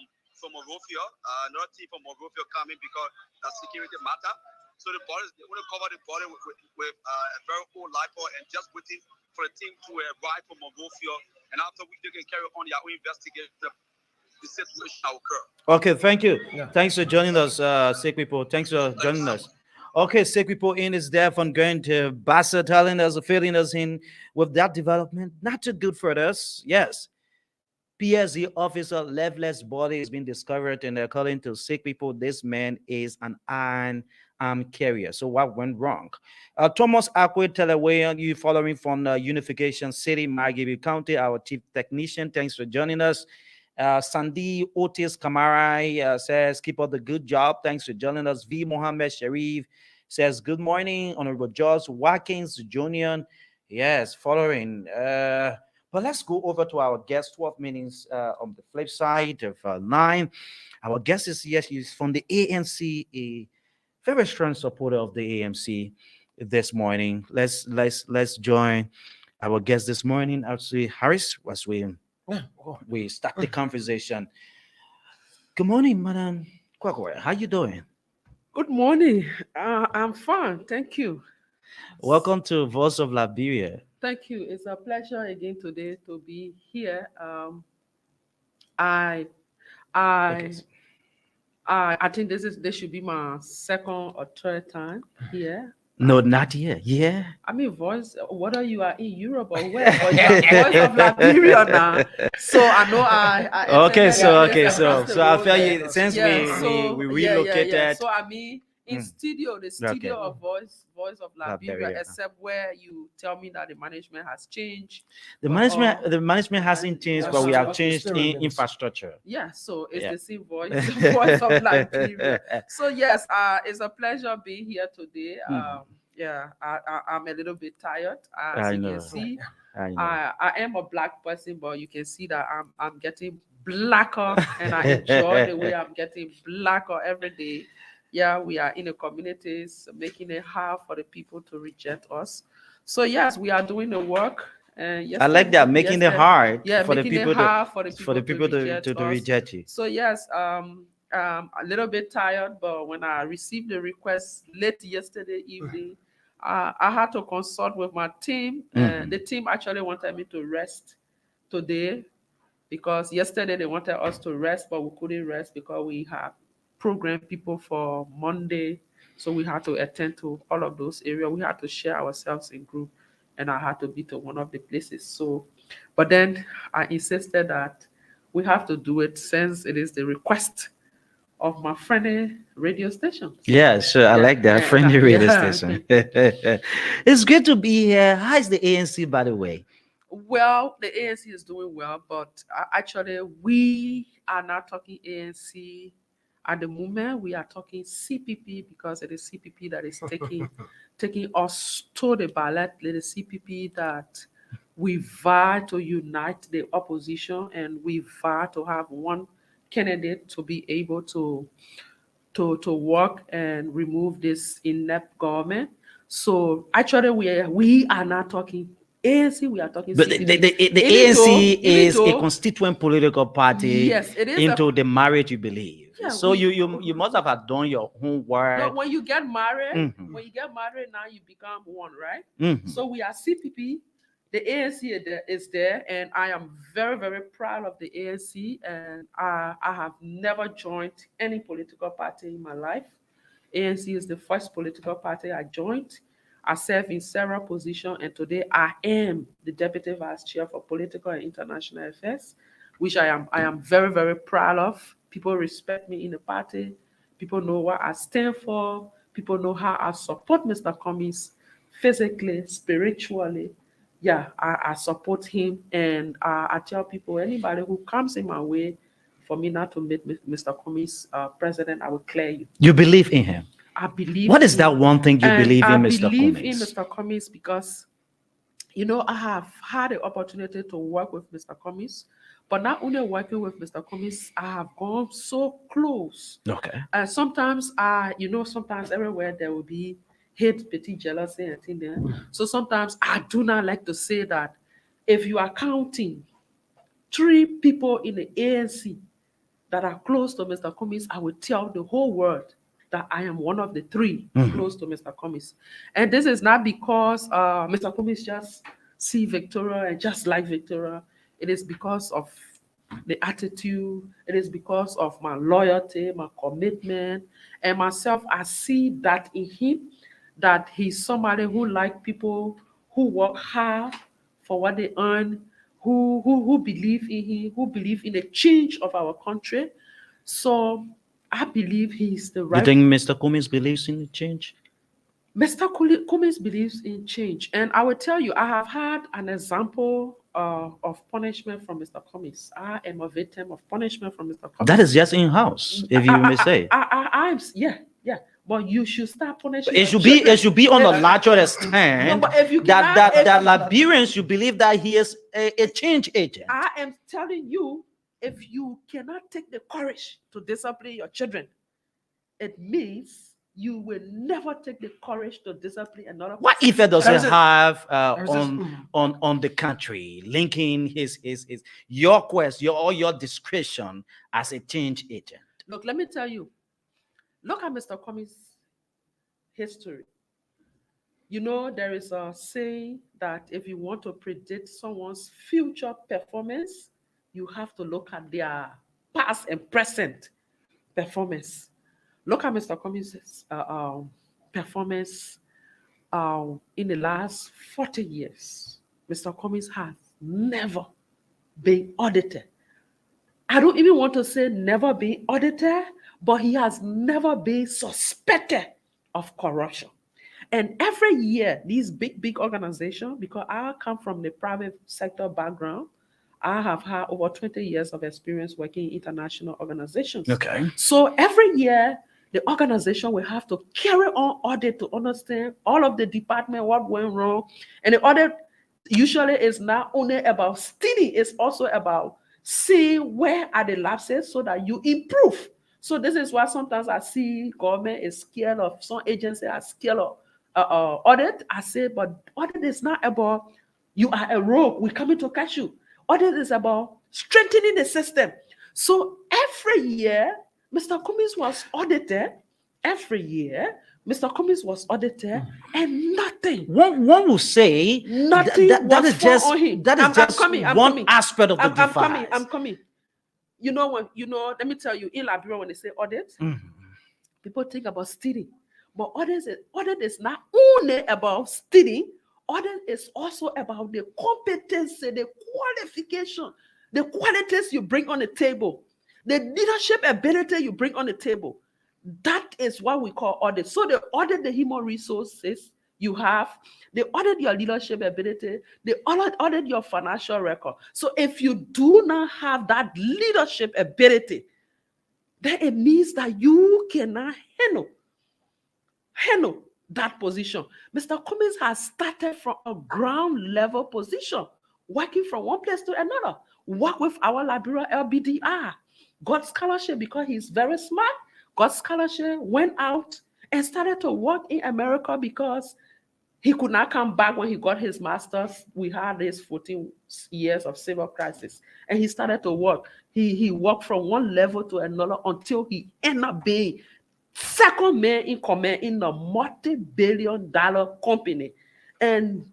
Monrovia, another team from Monrovia coming because that's security matter. So the body, they want to cover the body with a very old lipo and just waiting for the team to arrive from Monrovia. And after we can carry on their own investigation, the situation will occur. Okay, thank you. Yeah. Thanks for joining us, Sick people. Thanks for joining us. Okay, Sick people in is there from going to Bassa, telling us, filling us in with that development. Not too good for us. Yes. PSC officer leftless body has been discovered, and according to Sick people, this man is an iron carrier. So what went wrong? Thomas Akwe Telewayan, you following from Unification City, Margibi County, our chief technician. Thanks for joining us. Sandy Otis Kamarai says, keep up the good job. Thanks for joining us. V. Mohammed Sharif says, good morning, Honorable George Watkins Jr. Yes, following. But let's go over to our guest, 12 minutes on the flip side of 9. Our guest is, yes, he's from the ANC, a very strong supporter of the ANC this morning. Let's join our guest this morning, actually Harris, as Yeah. Oh. we start the conversation. Good morning, Madam Kwakwa. How you doing? Good morning. I'm fine. Thank you. Welcome to Voice of Liberia. Thank you. It's a pleasure again today to be here. I, I, I think this should be my second or third time here. No, not yet. Yeah. I mean, voice. Whether you are in Europe or where, but you are Voice of Liberia now. So I know I Okay, attended so the place across the I road feel there. you since Yeah. So we yeah. relocated. So I mean, in Mm. the studio Okay. of Voice of Liberia, Liberia. except where you tell me that the management has changed. The but, management hasn't changed, but we have changed in infrastructure. Yeah, so it's Yeah. the same voice of Liberia. So yes, it's a pleasure being here today. Yeah, I'm a little bit tired, as I you know. can see. I know. I am a black person, but you can see that I'm getting blacker, and I enjoy the way I'm getting blacker every day. Yeah, we are in the communities making it hard for the people to reject us. So yes, we are doing the work. I like that, making it hard Yeah, for the making it people hard for the people to to reject us. reject you. So yes, a little bit tired, but when I received the request late yesterday evening, I had to consult with my team. Mhm. The team actually wanted me to rest today because yesterday they wanted us to rest, but we couldn't rest because we had programmed people for Monday. So we had to attend to all of those areas. We had to share ourselves in group, and I had to be to one of the places. So, but then I insisted that we have to do it since it is the request of my friendly radio station. Yeah, sure. I like that. Friendly radio station. It's good to be here. How is the ANC, by the way? Well, the ANC is doing well, but actually, we are not talking ANC at the moment. We are talking CPP because it is CPP that is taking us to the ballot. It is CPP that we vow to unite the opposition, and we vow to have one candidate to be able to work and remove this inept government. So actually, we are not talking ANC. We are talking But CPP. the Even ANC is a though- constituent political party. Yes, it is into the marriage you believe. Yeah, So you must have done your homework. No, when you get married, Mhm. now you become one, right? Mhm. So we are CPP. The ANC is there, and I am very, very proud of the ANC. And I have never joined any political party in my life. ANC is the first political party I joined. I serve in several positions, and today I am the deputy vice chair for political and international affairs, which I am very, very proud of. People respect me in the party. People know what I stand for. People know how I support Mr. Cummings physically, spiritually. Yeah, I support him, and I tell people anybody who comes in my way for me not to make Mr. Cummings president, I will clear you. You believe in him. I believe. What is that one thing you and believe in, I Mr. believe Cummings? in Mr. Cummings because, I have had the opportunity to work with Mr. Cummings, but not only working with Mr. Cummings, I have gone so close. Okay. And sometimes sometimes everywhere there will be hate, pity, jealousy, and thing there. So sometimes I do not like to say that if you are counting 3 people in the ANC that are close to Mr. Cummings, I will tell the whole world that I am one of the 3 close to Mr. Cummings. And this is not because Mr. Cummings just see Victoria and just like Victoria. It is because of the attitude. It is because of my loyalty, my commitment, and myself. I see that in him, that he's somebody who like people who work hard for what they earn, who believe in him, who believe in the change of our country. So I believe he's the You right. think Mr. Cummings believes in change? Mr. Cummings believes in change. And I will tell you, I have had an example of punishment from Mr. Cummings. I am a victim of punishment from Mr. Cummings. That is just in house, if you may say. Yeah. But you should start punishing. It should be on a larger extent No, but if you that Liberians should believe that he is a change agent. I am telling you, if you cannot take the courage to discipline your children, it means you will never take the courage to discipline another person. What if it doesn't have there's on the country linking his your quest, your discretion as a change agent? Look, let me tell you. Look at Mr. Cummings' history. You know, there is a saying that if you want to predict someone's future performance, you have to look at their past and present performance. Look at Mr. Cummings' performance in the last 40 years. Mr. Cummings has never been audited. I don't even want to say never been audited, but he has never been suspected of corruption. And every year, these big organizations, because I come from the private sector background, I have had over 20 years of experience working in international organizations. Okay. So every year, the organization will have to carry on audit to understand all of the department, what went wrong. And the audit usually is not only about stealing, it's also about seeing where are the lapses so that you improve. So this is why sometimes I see government is scared of, some agencies are scared of audit. I say, but audit is not about you are a rogue, we're coming to catch you. Audit is about strengthening the system. So every year, Mr. Cummings was audited. Every year, Mr. Cummings was audited, and nothing. One will say nothing that is just I'm one coming. aspect of the I'm coming. You know, let me tell you, in Liberia, when they say audit, people think about stealing. But audit is not only about stealing, audit is also about the competency, the qualification, the qualities you bring on the table, the leadership ability you bring on the table. That is what we call audit. So they audit the human resources you have, they audit your leadership ability, they audit your financial record. So if you do not have that leadership ability, then it means that you cannot handle that position. Mr. Cummings has started from a ground level position, working from one place to another. Work with our Liberia LBDR. Got scholarship because he's very smart. Got scholarship, went out and started to work in America because he could not come back when he got his master's. We had this 14 years of civil crisis. And he started to work. He worked from one level to another until he ended up being second man in command in a multi-billion-dollar company. And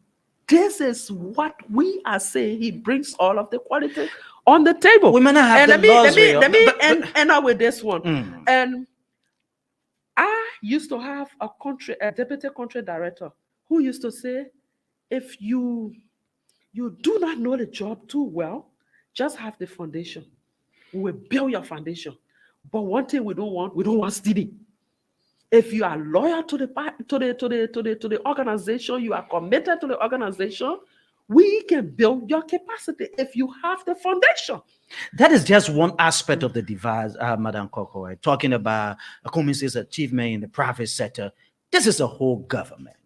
this is what we are saying. He brings all of the quality on the table. We may not have and the let me end up with this one. And I used to have a deputy country director who used to say, if you do not know the job too well, just have the foundation. We will build your foundation. But one thing we don't want stealing. If you are loyal to the organization, you are committed to the organization, we can build your capacity if you have the foundation. That is just one aspect of the device, Madam Koko, talking about Cummings' achievement in the private sector. This is a whole government.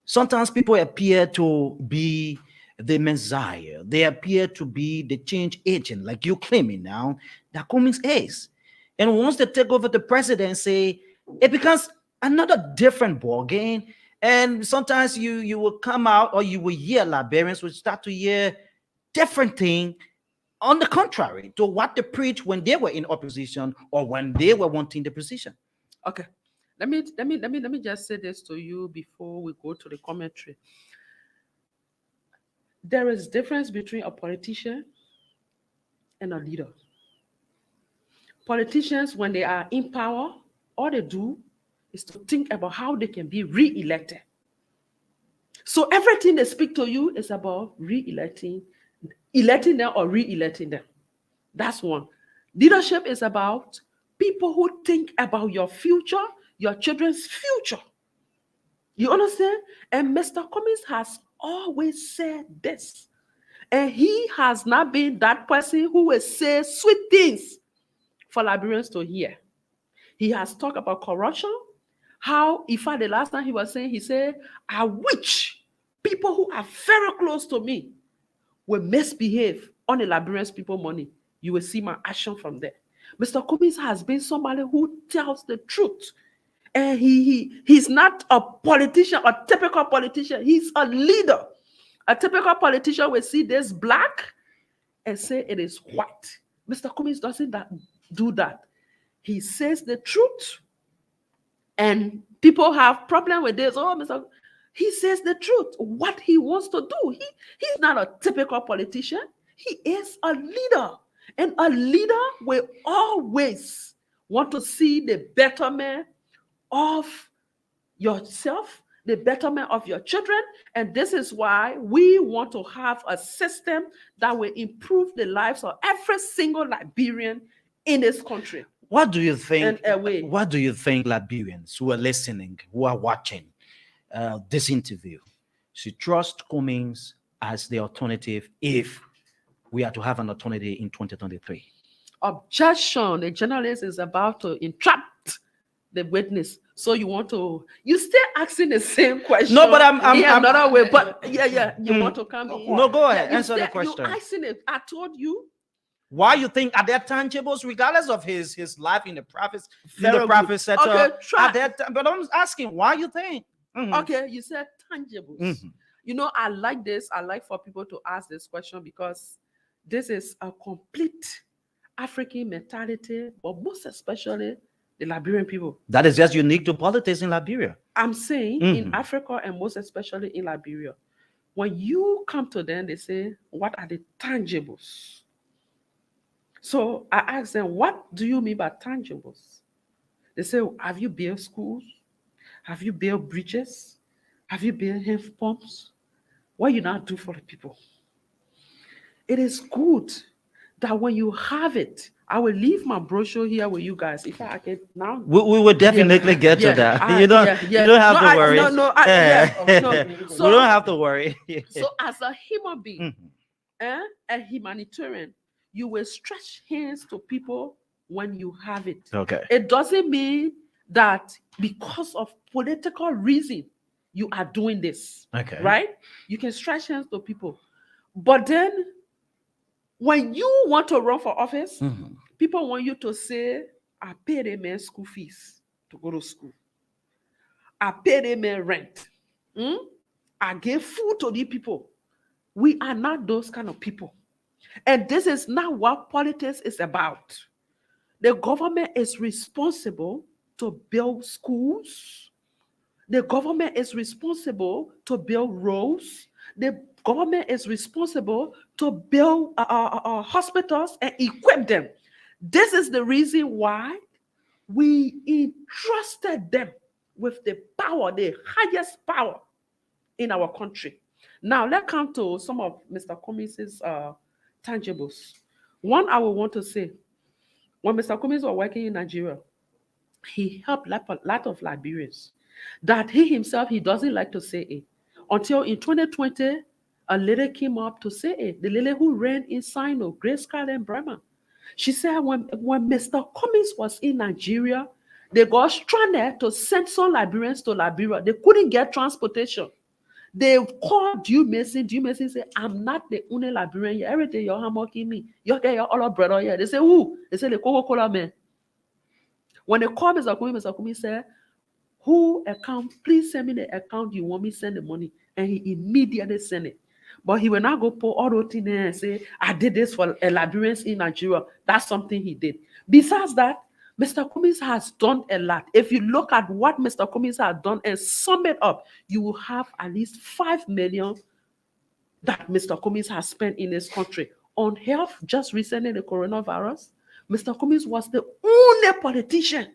Sometimes people appear to be the messiah. They appear to be the change agent, like you claiming now that Cummings is. And once they take over the presidency, it becomes another different ball game. And sometimes you will come out, or you will hear Liberians will start to hear different thing on the contrary to what they preached when they were in opposition or when they were wanting the position. Okay. Let me just say this to you before we go to the commentary. There is difference between a politician and a leader. Politicians, when they are in power, all they do is to think about how they can be re-elected. So everything they speak to you is about electing them or re-electing them. That's one. Leadership is about people who think about your future, your children's future. You understand? And Mr. Cummings has always said this. And he has not been that person who will say sweet things for Liberians to hear. He has talked about corruption. How, in fact, the last time he said, I wish people who are very close to me will misbehave on the Liberians' people money. You will see my action from there. Mr. Cummings has been somebody who tells the truth. And he's not a politician, a typical politician. He's a leader. A typical politician will see this black and say it is white. Mr. Cummings doesn't do that. He says the truth. And people have problem with this. Oh, Mr. He says the truth, what he wants to do. He's not a typical politician. He is a leader. And a leader will always want to see the betterment of yourself, the betterment of your children. And this is why we want to have a system that will improve the lives of every single Liberian in this country. What do you think? What do you think Liberians who are listening, who are watching this interview, should trust Cummings as the alternative if we are to have an alternative in 2023? Objection. The journalist is about to entrap the witness. So you still asking the same question. No, but I'm another way. But you want to come in? No, go ahead. Answer the question. You asking it. I told you. Why you think are there tangibles, regardless of his life in the private sector? Okay, try. But I'm asking why you think. Okay, you said tangibles. You know, I like this. I like for people to ask this question because this is a complete African mentality, but most especially the Liberian people. That is just unique to politics in Liberia. I'm saying in Africa and most especially in Liberia, when you come to them, they say, what are the tangibles? So I asked them, what do you mean by tangibles? They say, have you built schools? Have you built bridges? Have you built hand pumps? What you not do for the people? It is good that when you have it, I will leave my brochure here with you guys. If I can now, we will definitely get to that. You don't have to worry. So, we don't have to worry. So as a human being, a humanitarian, you will stretch hands to people when you have it. Okay. It doesn't mean that because of political reason you are doing this. Okay. Right? You can stretch hands to people. But then when you want to run for office, people want you to say, I pay them my school fees to go to school. I pay them my rent. I give food to these people. We are not those kind of people. And this is not what politics is about. The government is responsible to build schools. The government is responsible to build roads. The government is responsible to build hospitals and equip them. This is the reason why we entrusted them with the power, the highest power in our country. Now, let's come to some of Mr. Cummings' tangibles. One, I would want to say, when Mr. Cummings was working in Nigeria, he helped a lot of Liberians that he himself, he doesn't like to say it. Until in 2020, a lady came up to say it. The lady who ran in Sino, Grace Carlin Bremer. She said when Mr. Cummings was in Nigeria, they got stranded to send some Liberians to Liberia. They couldn't get transportation. They called Due Mason. Due Mason said, I'm not the only Liberian here. Every day you're mocking me. You're all our brother here. They say, who? They say, the Coca-Cola man. When they called Mr. Cummings said, who account? Please send me the account you want me to send the money. And he immediately sent it. But he will not go put all those things there and say, I did this for Liberians in Nigeria. That's something he did. Besides that, Mr. Cummings has done a lot. If you look at what Mr. Cummings has done and sum it up, you will have at least 5 million that Mr. Cummings has spent in this country on health. Just recently, the coronavirus, Mr. Cummings was the only politician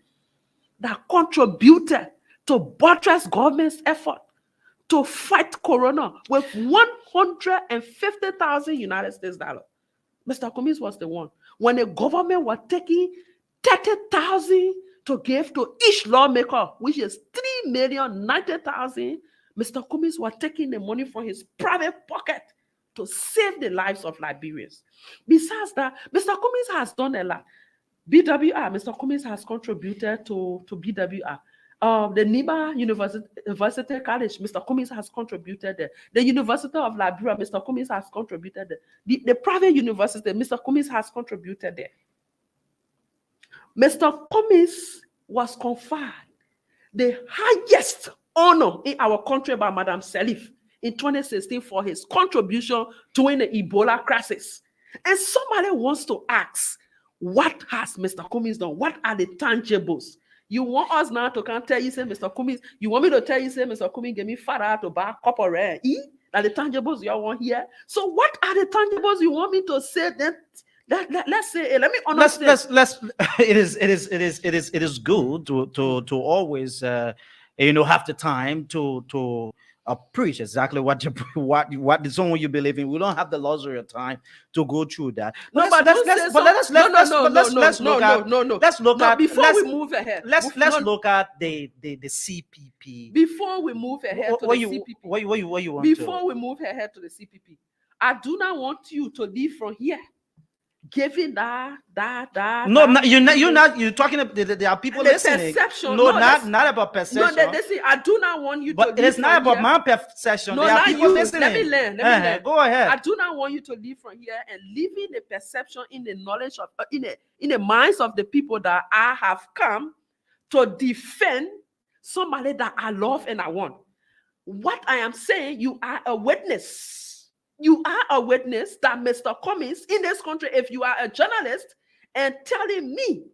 that contributed to buttress government's effort to fight corona with 150,000 United States dollars. Mr. Cummings was the one. When the government was taking 30,000 to give to each lawmaker, which is 3,090,000, Mr. Cummings was taking the money from his private pocket to save the lives of Liberians. Besides that, Mr. Cummings has done a lot. BWR, Mr. Cummings has contributed to BWR. The Niba University College, Mr. Cummings has contributed there. The University of Liberia, Mr. Cummings has contributed there. The private university, Mr. Cummings has contributed there. Mr. Cummings was conferred the highest honor in our country by Madam Salif in 2016 for his contribution during the Ebola crisis. And somebody wants to ask, what has Mr. Cummings done? What are the tangibles? You want us now to come tell you, say, Mr. Cummings, you want me to tell you, say, Mr. Cummings, give me father to buy a cup of rare. Are the tangibles you all want here? So what are the tangibles you want me to say then? Let's say, let me understand. Let's it is good to always have the time to preach exactly what you what the someone you believe in. We don't have the luxury of time to go through that. No, but let's look at before we move ahead. Let's look at the CPP. Before we move ahead to the CPP. What you want before we move ahead to the CPP, I do not want you to leave from here giving that. No, you're talking about there are people listening. Perception. No, not about perception. No, listen, I do not want you but to it is not about my perception. There are people listening. Let me learn. Go ahead. I do not want you to leave from here and leaving the perception in the knowledge of in the minds of the people that I have come to defend somebody that I love and I want. What I am saying, you are a witness. You are a witness that Mr. Cummings in this country, if you are a journalist and telling me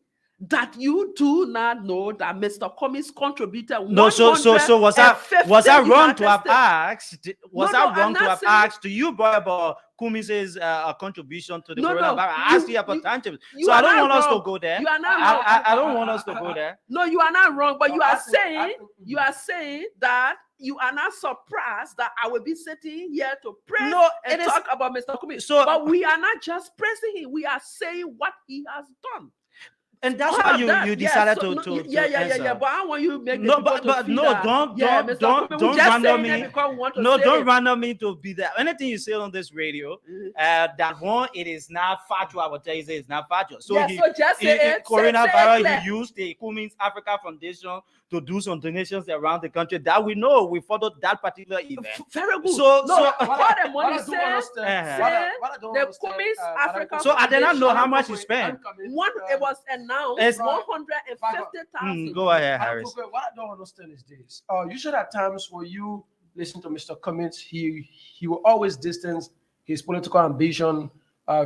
that you do not know that Mr. Cummings contributed. No, so was I wrong to have asked? Was I wrong to have asked to you, boy, about Cummings' contribution to the coronavirus? I asked you about tangibles. So I don't want us to go there. You are not wrong. I don't want us to go there. No, you are not wrong, but you are saying that you are not surprised that I will be sitting here to praise and talk about Mr. Cummings. But we are not just praising him; we are saying what he has done. And that's why you decided to answer. But I want you to make don't random me to be there. Anything you say on this radio, that one, it is not factual. I will tell you, it's not factual. So coronavirus, you used the Cummings Africa Foundation to do some donations around the country. That we know, we followed that particular event. Very good. So what the money said, the Cummings Africa. So I did not know how much you spent. It was announced 150,000. Go ahead, Harris. What I don't understand is this. Usually at times when you listen to Mr. Cummings, he will always distance his political ambition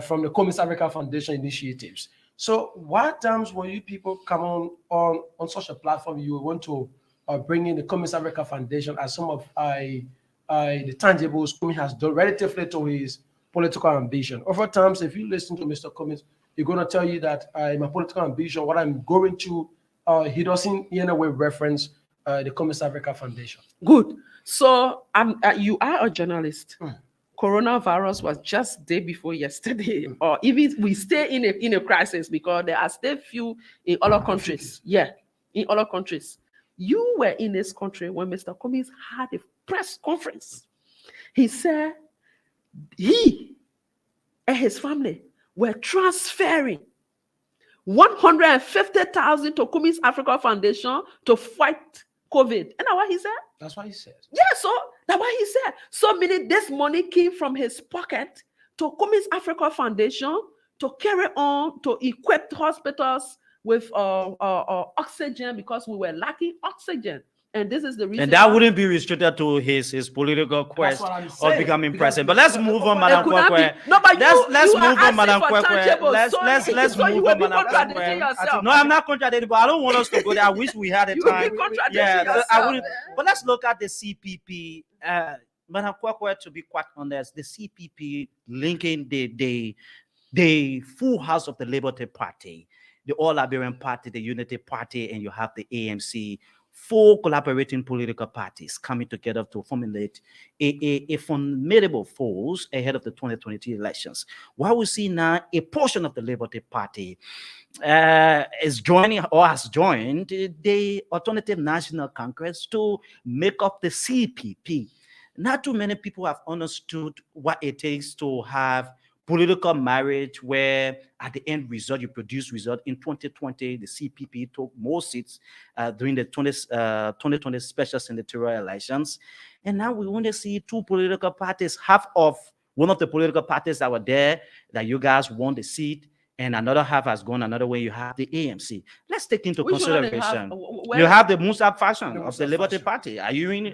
from the Cummings Africa Foundation initiatives. So what times when you people come on such a platform, you want to bring in the Cummings Africa Foundation as some of the tangibles Cummings has done relatively to his political ambition. Over times, if you listen to Mr. Cummings, he's going to tell you that in my political ambition, what I'm going to, he doesn't in any way reference the Cummings Africa Foundation. Good. So you are a journalist. Coronavirus was just day before yesterday, or even we stay in a crisis because there are still few in other countries. Yeah, in other countries. You were in this country when Mr. Cummings had a press conference. He said he and his family were transferring 150,000 to Cummings Africa Foundation to fight COVID. And that's what he said? That's what he says. Yeah, so that's what he said. So meaning this money came from his pocket to Cummings Africa Foundation to carry on to equip hospitals with oxygen because we were lacking oxygen. And this is the reason. And that wouldn't be restricted to his political quest of becoming president. But let's move on, Madam Kwekwe. No, but let's move on, Madam Kwekwe. Let's move on, Madam Kwekwe. No, I'm not contradicting, but I don't want us to go there. I wish we had a time. I wouldn't. But let's look at the CPP. Madam Kwekwe, to be quite honest, the CPP linking the full house of the Liberty Party, the All-Liberian Party, the Unity Party, and you have the AMC. 4 collaborating political parties coming together to formulate a formidable force ahead of the 2022 elections. While we see now a portion of the Liberty Party is joining or has joined the Alternative National Congress to make up the CPP. Not too many people have understood what it takes to have political marriage where at the end result you produce result. In 2020 the CPP took more seats during the 2020 special senatorial elections, and now we want to see 2 political parties, half of one of the political parties that were there that you guys won the seat, and another half has gone another way. You have the AMC. Let's take into Which one do they consideration. have? You have the Musa faction The of the Musa Liberty faction. Party. Are you in?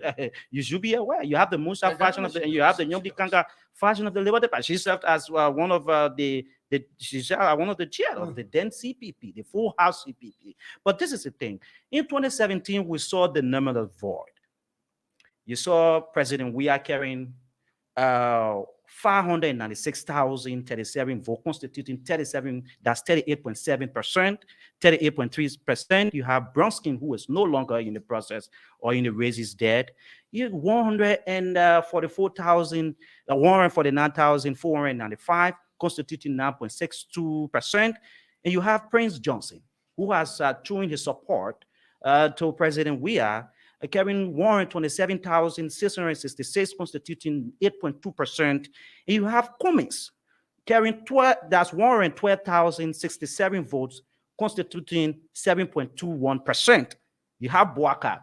You should be aware. You have the Musa Yeah, faction of the, definitely and she you have does. the She Nyomdi does. Kanga faction of the Liberty Party. She served as one of she's one of the chair of the then CPP, the full house CPP. But this is the thing. In 2017, we saw the nominal void. You saw President Weah carrying 596,037 votes, constituting 37, that's 38.7%, 38.3%. You have Bronskin, who is no longer in the process or in the race, is dead. You have 149,495, constituting 9.62%. And you have Prince Johnson, who has shown his support to President Weah, carrying 127,666, constituting 8.2%. And you have Cummings carrying 112,067 votes, constituting 7.21%. You have Bouaka,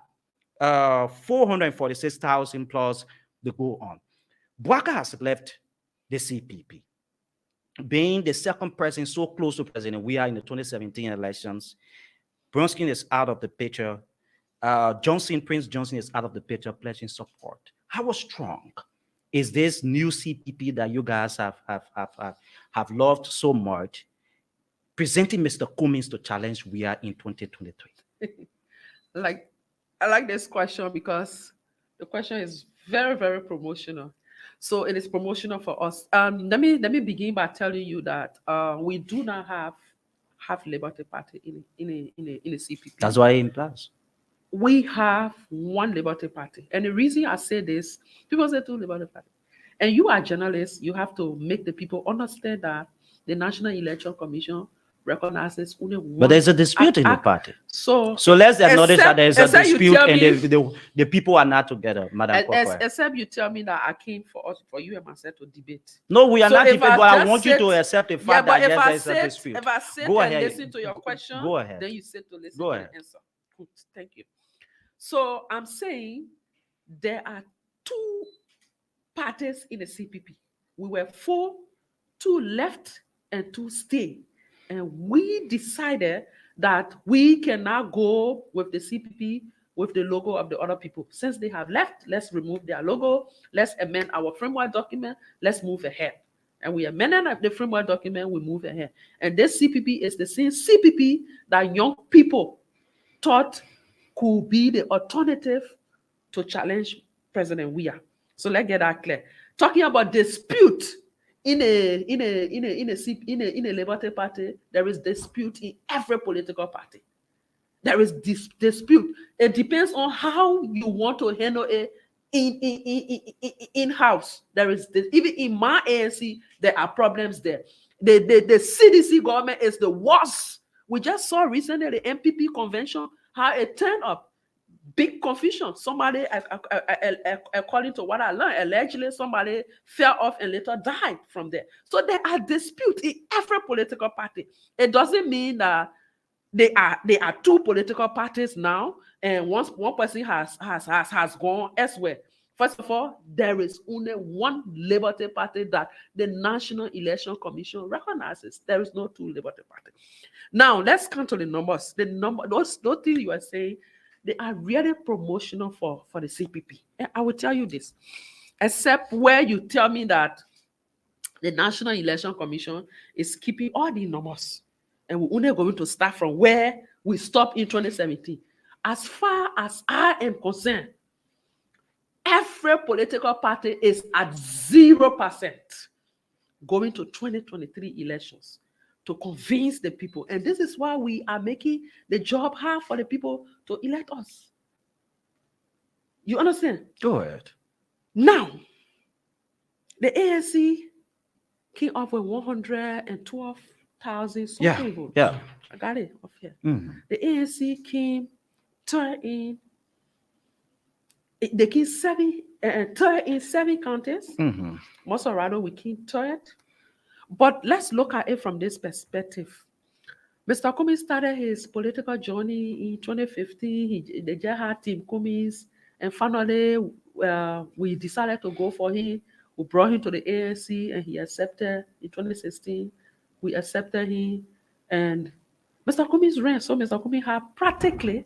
446,000 plus the go on. Bouaka has left the CPP. Being the second person so close to President Weah in the 2017 elections, Bronskin is out of the picture. Prince Johnson is out of the picture, pledging support. How strong is this new CPP that you guys have loved so much, presenting Mr. Cummings to challenge Weah in 2023? I like this question because the question is very, very promotional. So it is promotional for us. Let me begin by telling you that we do not have Liberty Party in a CPP. That's why it implies. We have one Liberty Party. And the reason I say this, people say two Liberty Party. And you are journalists, you have to make the people understand that the National Election Commission recognizes only one. But there's a dispute in the party. So let's acknowledge that there's a dispute and me, the people are not together, Madam Kwakwa. Except you tell me that I came for you and myself to debate. No, we are not debating, but I want you to accept the fact that yes, there's a dispute. If I sit Go and ahead. listen to your question, go ahead. Then you sit to listen go to ahead. the answer. Good, thank you. So I'm saying there are two parties in the CPP. We were 4, 2 left and 2 stay. And we decided that we cannot go with the CPP with the logo of the other people. Since they have left, let's remove their logo. Let's amend our framework document. Let's move ahead. And we amended the framework document, we move ahead. And this CPP is the same CPP that young people thought could be the alternative to challenge President Weah. So let's get that clear. Talking about dispute in a Liberty Party, there is dispute in every political party. There is dispute. It depends on how you want to handle it in-house. There is this, even in my ANC, there are problems there. The CDC government is the worst. We just saw recently the MPP convention, how it turned up. Big confusion. Somebody, according to what I learned, allegedly somebody fell off and later died from there. So there are disputes in every political party. It doesn't mean that they are two political parties now, and once one person has gone elsewhere. First of all, there is only one Liberty Party that the National Election Commission recognizes. There is no two Liberty Party. Now let's come to the numbers. Those things you are saying, they are really promotional for the CPP. And I will tell you this, except where you tell me that the National Election Commission is keeping all the numbers. And we're only going to start from where we stopped in 2017. As far as I am concerned, every political party is at 0% going to 2023 elections to convince the people. And this is why we are making the job hard for the people to elect us. You understand? Go ahead. Now, the ANC came up with 112,000 something votes. Yeah. I got it off here. Mm-hmm. The ANC came third in. They came third in 7 counties. Mm-hmm. Mosorado, we came third. But let's look at it from this perspective. Mr. Cummings started his political journey in 2015. They just had Team Cummings, and finally, we decided to go for him. We brought him to the ANC, and he accepted in 2016 we accepted him, and Mr. Kumi's ran. So Mr. Kumi had practically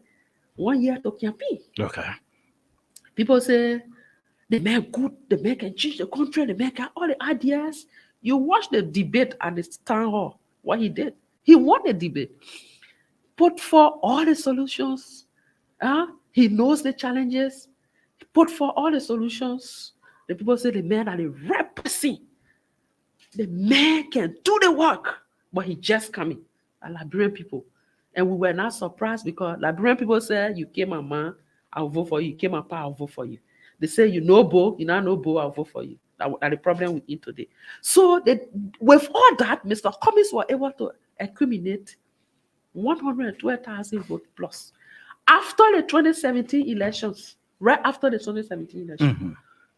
1 year to campaign. Okay. People say the man good, the man can change the country, the man can all the ideas. You watch the debate at the town hall, what he did. He won the debate. Put for all the solutions. He knows the challenges. He put for all the solutions. The people say the man are the right person. The man can do the work, but he just coming. Liberian people. And we were not surprised because Liberian people said, you came a man, I'll vote for you. You came a pa, I'll vote for you. They say, you know Bo, you now know Bo, I'll vote for you. That's the problem we in today. So with all that, Mr. Cummings were able to accumulate 112,000 votes plus. After the 2017 elections, right after the 2017 election,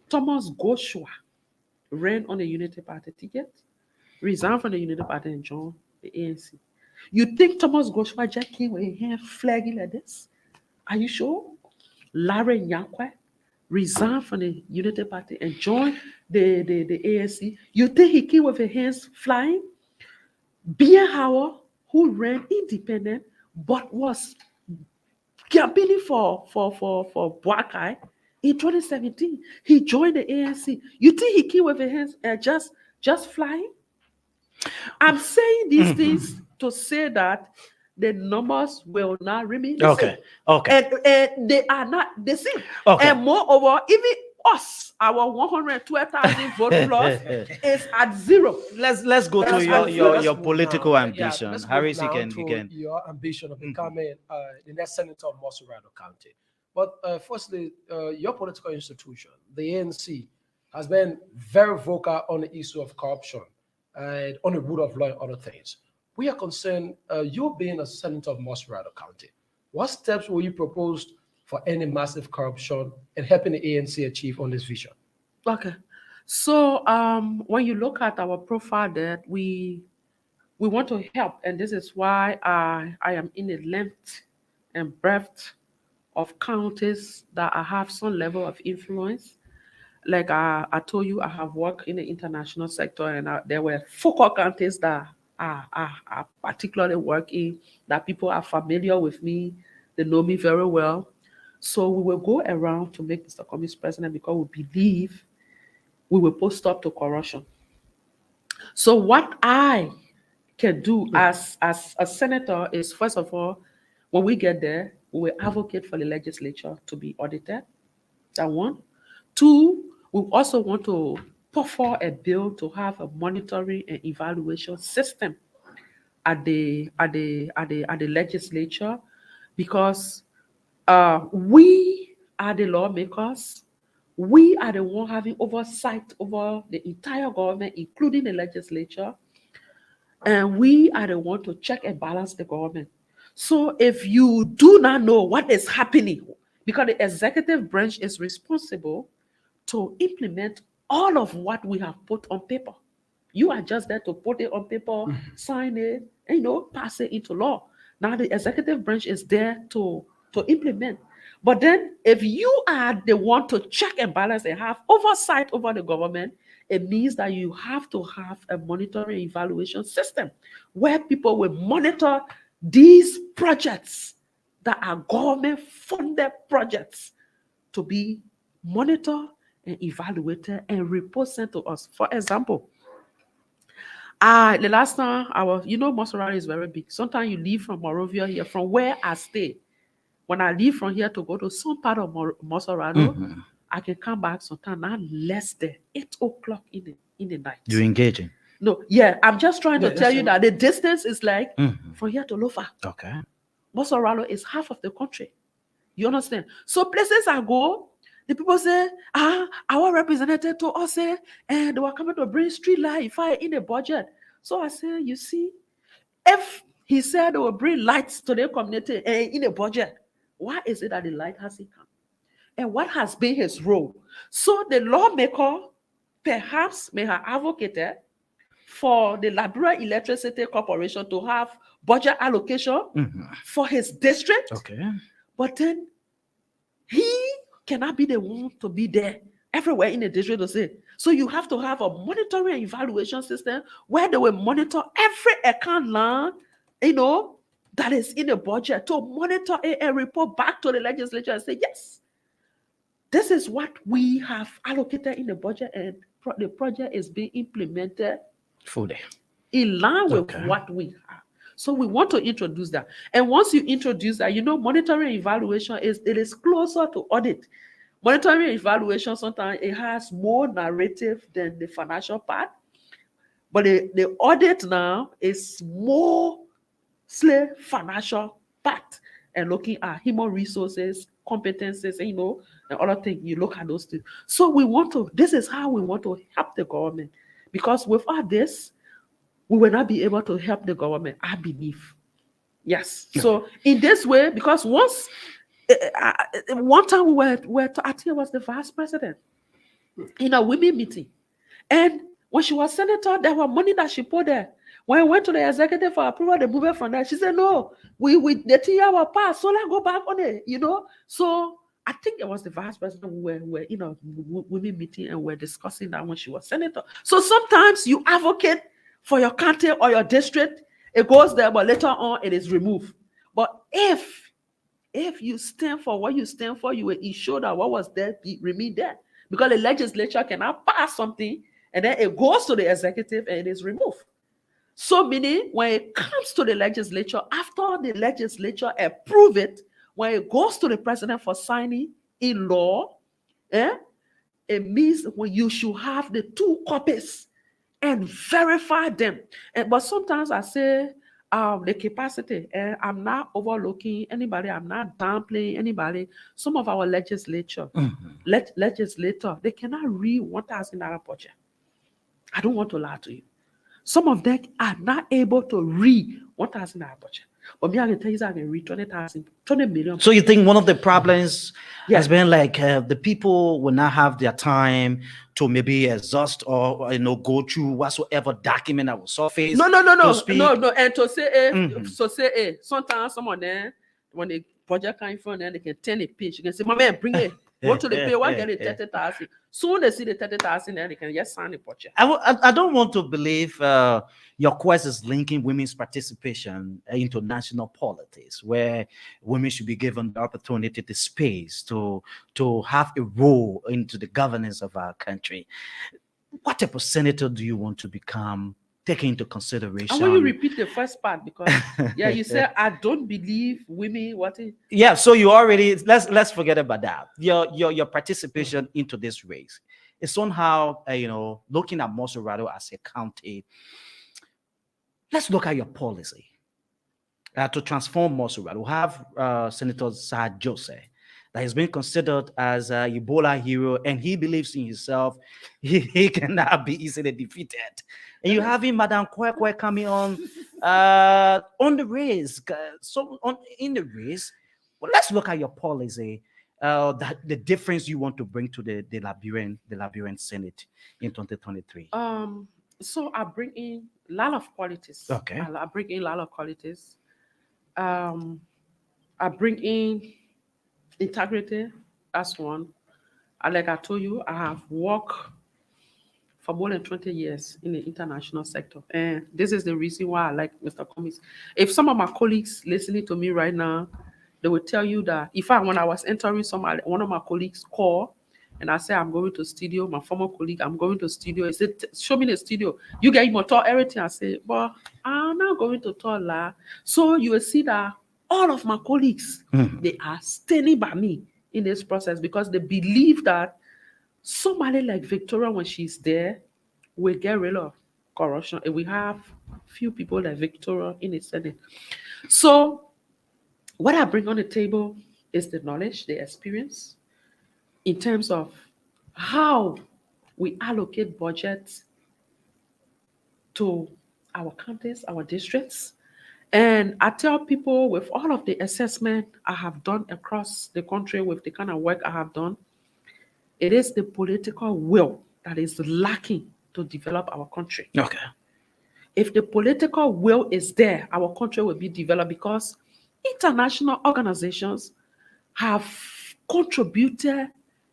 Thomas Goshua ran on the Unity Party ticket, resigned from the Unity Party and joined the ANC. You think Thomas Goshua just came with his hand flagging like this? Are you sure? Larry Nyakwe resigned from the Unity Party and joined the ANC. You think he came with his hands flying? Bia Howard, who ran independent but was campaigning for Boakai in 2017, he joined the ANC. You think he came with his hands just flying? I'm saying these things to say that the numbers will not remain the same. Okay. And they are not the same. Okay. And moreover, even us, our 112,000 vote plus is at zero. Let's go to your political ambition. Let's Harris, move you now can. to your ambition of becoming the next senator of Mosurado County. But firstly, your political institution, the ANC, has been very vocal on the issue of corruption and on the rule of law and other things. We are concerned, you being a senator of Mosurado County, what steps will you propose for any massive corruption and helping the ANC achieve on this vision? Okay. So when you look at our profile there, we want to help, and this is why I am in the length and breadth of counties that I have some level of influence. Like I told you, I have worked in the international sector, and there were focal counties that I particularly work in, that people are familiar with me, they know me very well. So we will go around to make Mr. Cummings president because we believe we will put stop to corruption. So what I can do as a senator is, first of all, when we get there, we will advocate for the legislature to be audited. That one. Two, we also want to put forward a bill to have a monitoring and evaluation system at the legislature, because we are the lawmakers. We are the one having oversight over the entire government, including the legislature. And we are the one to check and balance the government. So if you do not know what is happening, because the executive branch is responsible to implement all of what we have put on paper. You are just there to put it on paper, sign it, and pass it into law. Now the executive branch is there to implement. But then if you are the one to check and balance and have oversight over the government, it means that you have to have a monitoring evaluation system where people will monitor these projects that are government-funded projects to be monitored and evaluated and report sent to us. For example, the last time I was, Mosurado is very big. Sometimes you leave from Morovia here, from where I stay. When I leave from here to go to some part of Mosurado, I can come back sometimes not less than 8 o'clock in the night. You're engaging? No, yeah, I'm just trying to tell you that the distance is like from here to Lofa. Okay. Mosurado is half of the country. You understand? So places I go, the people say, our representative to us say, and they were coming to bring street light fire in the budget. So I say, you see, if he said they will bring lights to the community in the budget, why is it that the light hasn't come? And what has been his role? So the lawmaker perhaps may have advocated for the Liberia Electricity Corporation to have budget allocation for his district. Okay. But then he cannot be the one to be there everywhere in the district to say. So you have to have a monitoring and evaluation system where they will monitor every account line, that is in the budget to monitor and report back to the legislature and say, yes, this is what we have allocated in the budget and the project is being implemented fully in line with what we have. So we want to introduce that. And once you introduce that, monitoring and evaluation is closer to audit. Monitoring and evaluation, sometimes it has more narrative than the financial part. But the audit now is more financial part and looking at human resources, competences, and other things. You look at those things. So this is how we want to help the government. Because without this, we will not be able to help the government, I believe. Yes. So in this way, because one time we were I think it was the vice president in a women meeting. And when she was senator, there was money that she put there. When I went to the executive for approval, they moved it from there. She said, no, the 3 year passed, so let's go back on it, So I think it was the vice president we were in a women meeting and we're discussing that when she was senator. So sometimes you advocate for your county or your district, it goes there, but later on it is removed. But if you stand for what you stand for, you will ensure that what was there remain there. Because the legislature cannot pass something and then it goes to the executive and it is removed. So meaning when it comes to the legislature, after the legislature approve it, when it goes to the president for signing in law, it means when you should have the 2 copies and verify them. But sometimes I say the capacity, and I'm not overlooking anybody, I'm not downplaying anybody. Some of our legislature, legislator, they cannot read $1,000 budget. I don't want to lie to you. Some of them are not able to read $1,000 budget. But me, I can tell you that I can read 20 million. So you think one of the problems has been like the people will not have their time to maybe exhaust or go through whatsoever document that will surface? No. And to say, sometimes some of them, when the project comes from them, they can turn a page. You can say, my man, bring it. Go to the pay. Why get it 30,000? Soon they see the 30,000, then they can just sign the project. I don't want to believe your quest is linking women's participation into national politics, where women should be given the opportunity, the space to have a role into the governance of our country. What type of senator do you want to become? Take into consideration. I want you to repeat the first part because you said I don't believe women. Yeah, so you already let's forget about that. Your participation into this race is somehow looking at Montserrat as a county. Let's look at your policy to transform Montserrat. We have Senator Sir Joseph that has been considered as a Ebola hero, and he believes in himself. He cannot be easily defeated. And you have him, Madam Kwekwe, coming on the race. In the race, well, let's look at your policy. The difference you want to bring to the Liberian Senate in 2023. So I bring in a lot of qualities. Okay. I bring in a lot of qualities. I bring in integrity. That's one. Like I told you, I have worked for more than 20 years in the international sector. And this is the reason why I like Mr. Cummings. If some of my colleagues listening to me right now, they will tell you that when I was entering one of my colleagues called and I said, I'm going to studio, my former colleague, I'm going to studio. He said, show me the studio. You get him to talk everything. I said, but I'm not going to talk that. So you will see that all of my colleagues, they are standing by me in this process because they believe that somebody like Victoria, when she's there, will get rid of corruption. And we have few people like Victoria in the Senate. So what I bring on the table is the knowledge, the experience in terms of how we allocate budgets to our counties, our districts. And I tell people with all of the assessment I have done across the country with the kind of work I have done, it is the political will that is lacking to develop our country. Okay. If the political will is there, our country will be developed because international organizations have contributed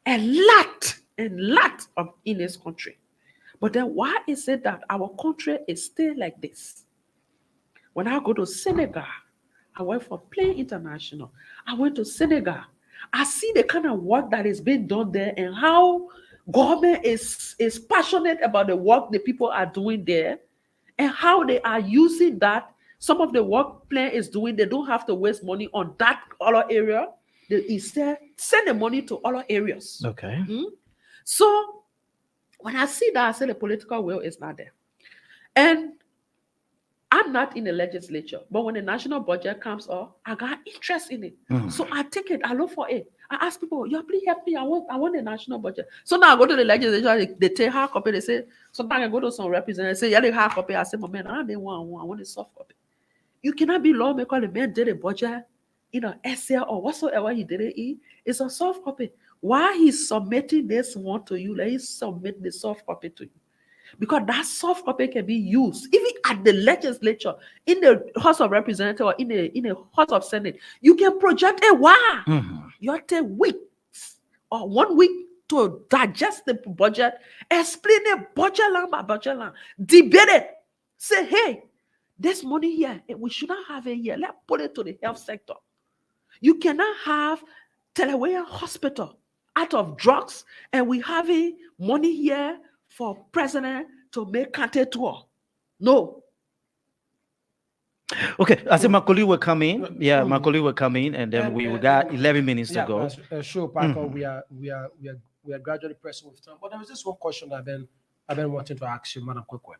a lot and lot of in this country. But then why is it that our country is still like this? When I go to Senegal, I went for Play International. I went to Senegal. I see the kind of work that is being done there and how government is passionate about the work the people are doing there and how they are using that. Some of the work Play is doing, they don't have to waste money on that other area. They instead send the money to other areas. Okay. So when I see that, I say the political will is not there. And I'm not in the legislature, but when the national budget comes up, I got interest in it. So I take it, I look for it. I ask people, "Yeah, please help me. I want the national budget." So now I go to the legislature, they take hard copy. They say, sometimes I go to some representatives, say, "Yeah, they hard copy." I say, "My man, I didn't want, I want a soft copy." You cannot be lawmaker. The man did a budget in an essay or whatsoever he did it in. It's a soft copy. Why he's submitting this one to you? Let him submit the soft copy to you. Because that soft copy can be used even at the legislature, in the House of Representatives, or in the House of Senate. You can project a why. You have to take weeks or 1 week to digest the budget, explain it budget line by budget line, debate it, say, "Hey, this money here, we should not have it here. Let's put it to the health sector." You cannot have Telewaya Hospital out of drugs, and we having money here for president to make country tour. No. Okay, I said my colleague will come in. Yeah, my colleague will come in, and then we got 11 minutes to go. Sure, Parker. We are gradually pressing with time. But there was this one question I've been wanting to ask you, Madam Kwekwe.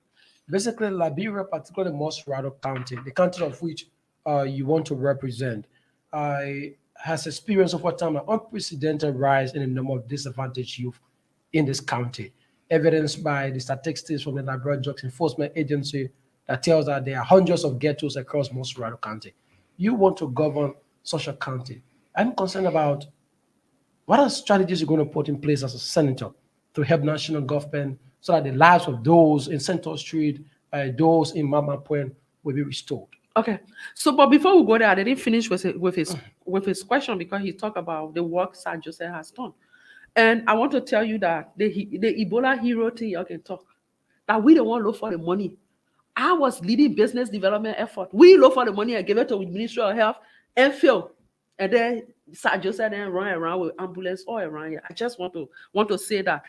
Basically, Liberia, particularly Mosrado County, the county of which you want to represent, has experienced over time an unprecedented rise in the number of disadvantaged youth in this county, evidenced by the statistics from the Liberia Drugs Enforcement Agency that tells that there are hundreds of ghettos across Mosrado County. You want to govern such a county. I'm concerned about what are strategies you're going to put in place as a senator to help national government so that the lives of those in Central Street, those in Mama Point will be restored. Okay. So, but before we go there, I didn't finish with his question because he talked about the work Sir Joseph has done. And I want to tell you that the Ebola hero thing, you can talk. That we don't want to look for the money. I was leading business development effort. We look for the money and give it to the Ministry of Health and fail. And then Sir Joseph then run around with ambulance all around here. I just want to say that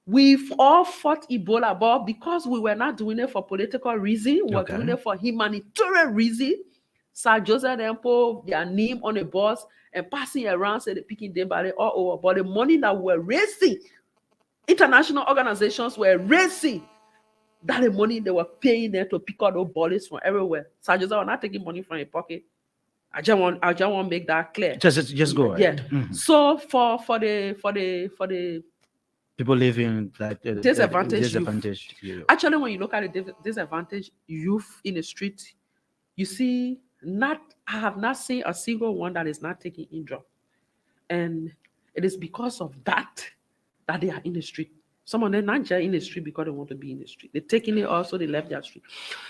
we've all fought Ebola, but because we were not doing it for political reason, we were doing it for humanitarian reason. Sir Joseph then put their name on the bus and passing around, say the picking them by all over. But the money that we're raising, international organizations were raising, that the money they were paying them to pick out those bodies from everywhere. Sir Joseph was not taking money from your pocket. I just want to make that clear. Just go ahead. Yeah. So for the people living like disadvantaged youth. Actually, when you look at the disadvantaged youth in the street, you see I have not seen a single one that is not taking in drug. And it is because of that they are in the street. Some of them not just in the street because they want to be in the street. They're taking it also, they left their street.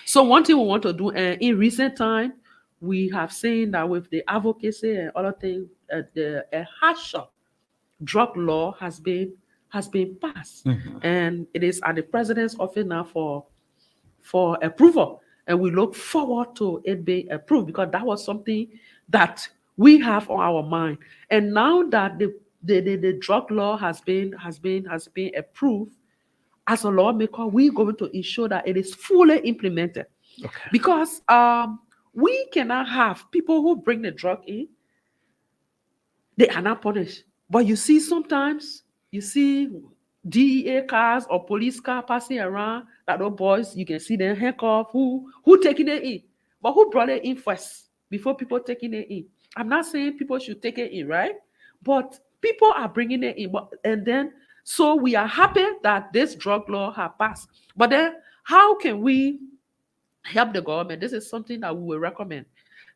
So one thing we want to do, and in recent time, we have seen that with the advocacy and other things, a harsher drug law has been passed. And it is at the president's office now for approval. And we look forward to it being approved because that was something that we have on our mind. And now that the drug law has been approved, as a lawmaker, we're going to ensure that it is fully implemented. Okay. Because we cannot have people who bring the drug in, they are not punished. But you see, sometimes you see DEA cars or police car passing around, that those boys, you can see them handcuffed, who taking it in, but who brought it in first before people taking it in. I'm not saying people should take it in, right? But people are bringing it in, and then so we are happy that this drug law has passed. But then how can we help the government? This is something that we will recommend,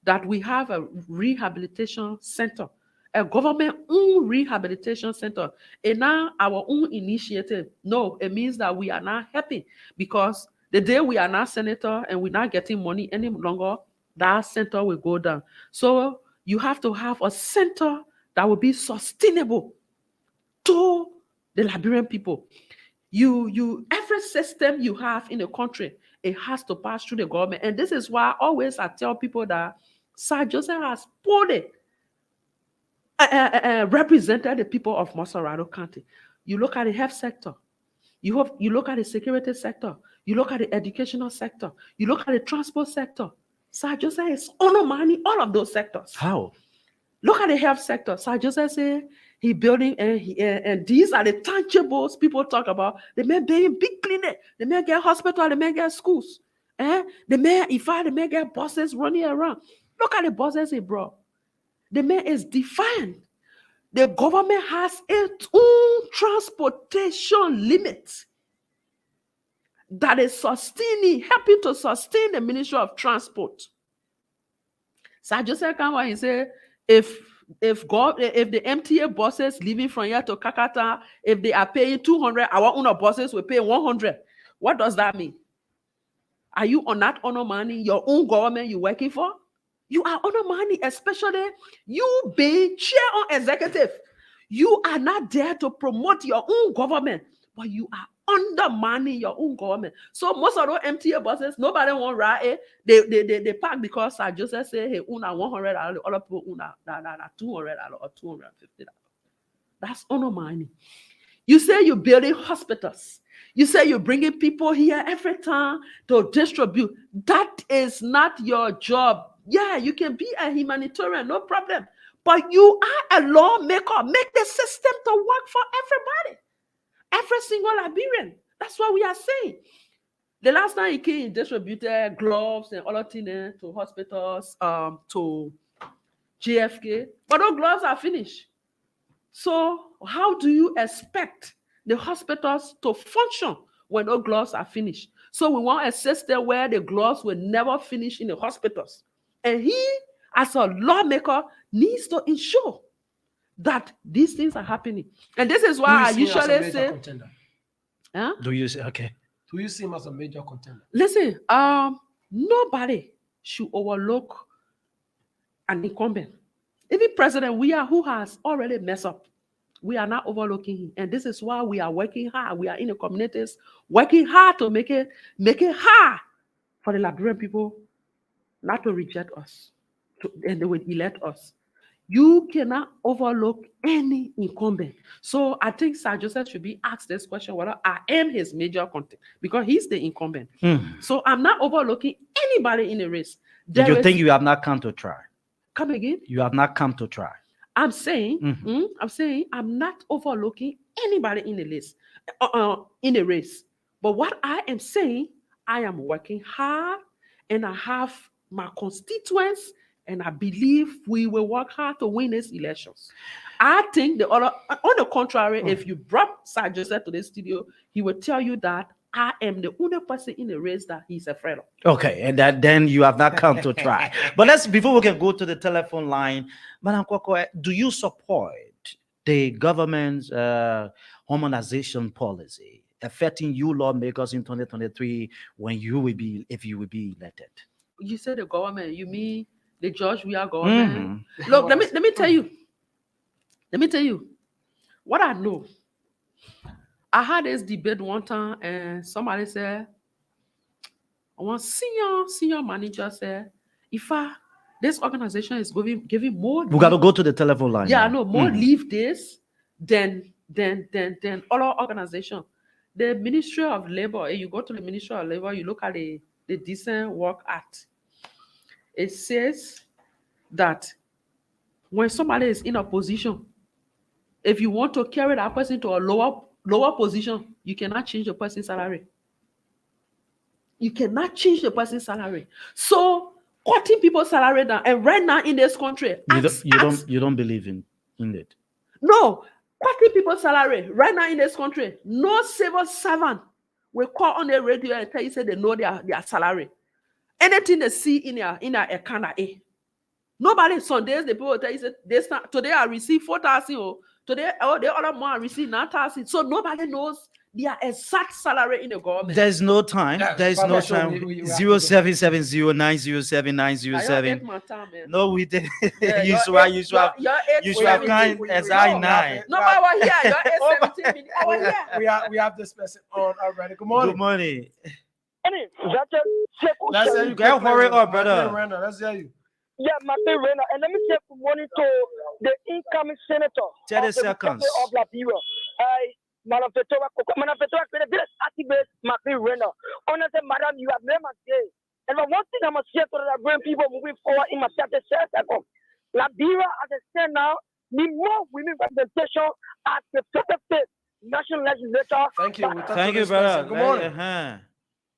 that we have a rehabilitation center, a government-owned rehabilitation center, and not our own initiative. No, it means that we are not happy because the day we are not senator and we're not getting money any longer, that center will go down. So you have to have a center that will be sustainable to the Liberian people. Every system you have in a country, it has to pass through the government. And this is why always I tell people that Sir Joseph has represented the people of Montserrat County. You look at the health sector, you look at the security sector, you look at the educational sector, you look at the transport sector. Sir Joseph is undermining all of those sectors. How? Look at the health sector. Sir Joseph said he building and these are the tangibles people talk about. The man building big clinic, the man get hospital, the man get schools. The man, the man get buses running around. Look at the buses he brought. The man is defiant. The government has its own transportation limits that is helping to sustain the Ministry of Transport. Sir Joseph Kanwa, he said, if the MTA buses leaving from here to Kakata, if they are paying 200, our own buses will pay 100. What does that mean? Are you not undermining your own government you're working for? You are undermining, especially you being chair or executive. You are not there to promote your own government, but you are undermining your own government. So most of those MTA buses, nobody want ride. They park because Sir Joseph say, hey, una $100, other people una $200 or $250. That's undermining. You say you're building hospitals. You say you're bringing people here every time to distribute. That is not your job. Yeah, you can be a humanitarian, no problem. But you are a lawmaker. Make the system to work for everybody. Every single Liberian. That's what we are saying. The last time he came, he distributed gloves and other things to hospitals, to JFK. But those gloves are finished. So how do you expect the hospitals to function when those gloves are finished? So we want a system where the gloves will never finish in the hospitals. And he, as a lawmaker, needs to ensure that these things are happening. And this is why I usually say, huh? Do you say, okay? Do you see him as a major contender? Listen, nobody should overlook an incumbent. Even President Weah, who has already messed up, we are not overlooking him. And this is why we are working hard. We are in the communities working hard to make it hard for the Liberian people not to reject us, and they will elect us. You cannot overlook any incumbent. So I think Sir Joseph should be asked this question, whether I am his major contender, because he's the incumbent. So I'm not overlooking anybody in the race. You think you have not come to try? Come again? You have not come to try. I'm saying, I'm not overlooking anybody in the list, in the race. But what I am saying, I am working hard, and I have my constituents, and I believe we will work hard to win these elections. I think on the contrary, if you brought Sir Joseph to the studio, he will tell you that I am the only person in the race that he's afraid of. Okay, and then you have not come to try. But before we can go to the telephone line, Madam Kwakwa, do you support the government's harmonization policy affecting you lawmakers in 2023 when if you will be elected? You say the government, you mean the George Weah government? Look, let me tell you. Let me tell you what I know. I had this debate one time, and somebody said, one senior manager said, if this organization is giving more, we got to go to the telephone line. Yeah, I know, more leave this than other organization. The Ministry of Labor, you go to the Ministry of Labor, you look at the Decent Work Act. It says that when somebody is in a position, if you want to carry that person to a lower position, you cannot change the person's salary. You cannot change the person's salary. So cutting people's salary down, and right now in this country, you don't believe in it. No, cutting people's salary right now in this country. No civil servant will call on the radio and tell you say they know their salary. Anything they see in their account, nobody. Some days the people will tell you say today I received 4,000. Today the other month I received 9,000. So nobody knows their exact salary in the government. There's no time. Yeah, There's Papa, no so time. we have to Zero go. seven seven zero 907 I y'all 907. ate my time, man. No, we didn't. Yeah, you y'all should have. ate- You should have. y'all ate You should have 17. kind as I 9. No, but I was here. Y'all ate Oh, 17 minutes. I was here. We have this person on already. Good morning. Good morning. Let's hear you. Get quickly, hurry up, my brother. friend Randall. Let's hear you. Yeah, Martin Renner. And let me say good morning to the incoming senator 30 of the seconds. Republic of Liberia. Manafetora activate Martin Renner. Honestly, madam, you have never day. And the one thing I must say to the Liberian people moving forward in my 30 seconds, Liberia as a stand now, need more women representation at the 55th national legislature. Thank you. We talked Thank to you, this brother. person. Good morning.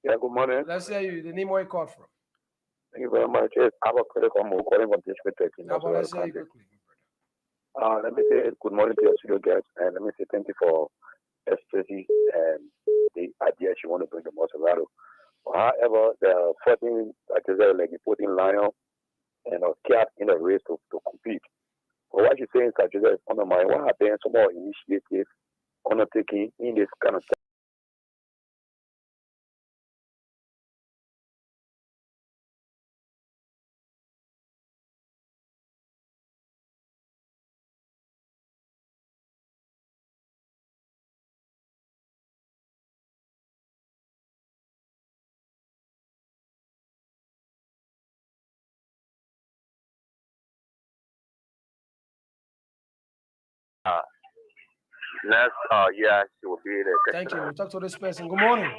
Yeah, good morning. Let's hear you. The name where you called from. Thank you very much. Yes, I'm a critic. I'm calling from District 13. How about let's hear you quickly. Let me say good morning to your studio guests, and let me say thank you for expressing the idea she want to bring to Monserrato. However, the 14, like I said, like the 14 lion and a cat in a race to compete. But what you're saying, Sajida, is under my what have been some more initiatives undertaking in this kind of next year she will be the Thank you. We talked to this person. Good morning.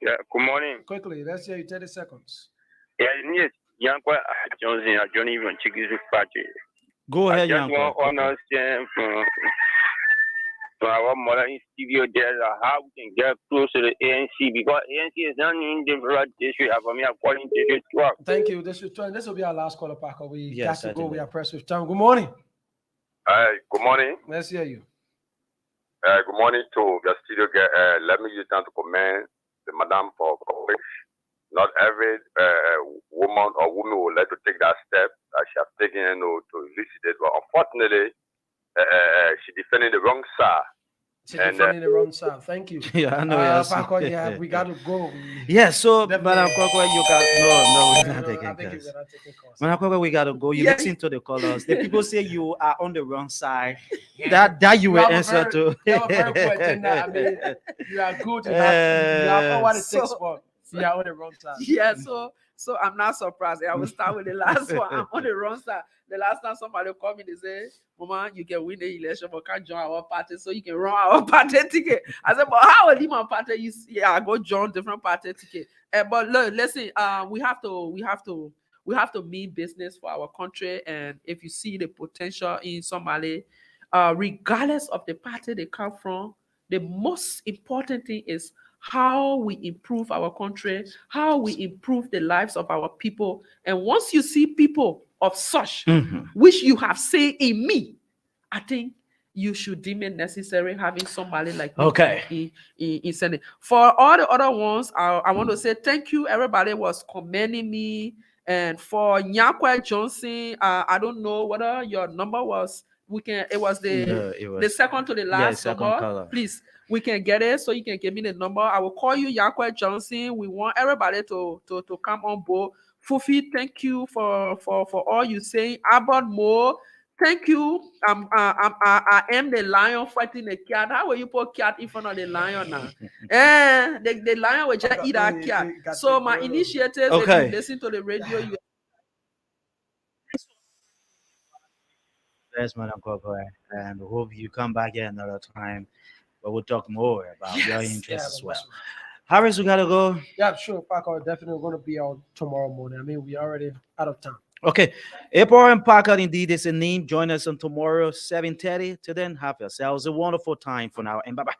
Yeah, good morning. Quickly, let's hear you. 30 seconds. Yeah, yes, Yankwa Johnson, I don't even check his party. Go ahead, I just Yanko. want to understand from our mother in studio there how we can get close to the ANC because ANC is not in the right district. For me, according to the 12. Thank you. This will be our last caller, Paco. We Yes, got to go. certainly. We are pressed with time. Good morning. Hi, good morning. Let's hear you. Good morning to the studio guest. Let me use time to commend the madam for coverage. Not every woman or woman would like to take that step that she has taken to elucidate. But unfortunately, she defended the wrong side. She's defending the wrong side. Thank you. Yeah, I know. Yes. Paco, yeah, we got to go. Yeah, so Definitely. Madam Kwakwa, you got no, we're not I taking think calls. we're not taking calls. Madam Kwakwa, we gotta go. You Yeah. listen to the callers. The people say you are on the wrong side. That you will have a answer very- to. You have a very good agenda. I mean, you are good. You have what it So- takes for. You are on the wrong side. Yeah, so I'm not surprised. I will start with the last one. I'm on the wrong side. The last time somebody called me, they say, Mama, you can win the election, but can't join our party, so you can run our party ticket. I said, but how will leave my party? I go join different party ticket. But look, listen, we have to mean business for our country. And if you see the potential in somebody, regardless of the party they come from, the most important thing is how we improve our country, how we improve the lives of our people. And once you see people of such, which you have seen in me, I think you should deem it necessary having somebody like me Okay. in Senate. For all the other ones, I want to say thank you. Everybody was commending me. And for Nyakwe Johnson, I don't know whether your number was, it was No, it was the second to the last second number. caller. Please, we can get it, so you can give me the number. I will call you Yakwe Johnson. We want everybody to come on board. Fufi, thank you for all you saying. Abbott Mo, thank you. I am the lion fighting the cat. How will you put cat in front of the lion now? The lion will just eat that cat. So my initiatives, if Okay. you listen to the radio, you Yes, Madam Kwakwa, and we hope you come back here another time, but we'll talk more about your Yes. interests as well. Harris, we gotta go. Yeah, sure. Paco, definitely going to be out tomorrow morning. I mean, we already out of time. Okay, April and Parker, indeed, is a name. Join us on tomorrow, 7:30. Till then, have yourselves a wonderful time for now, and bye bye.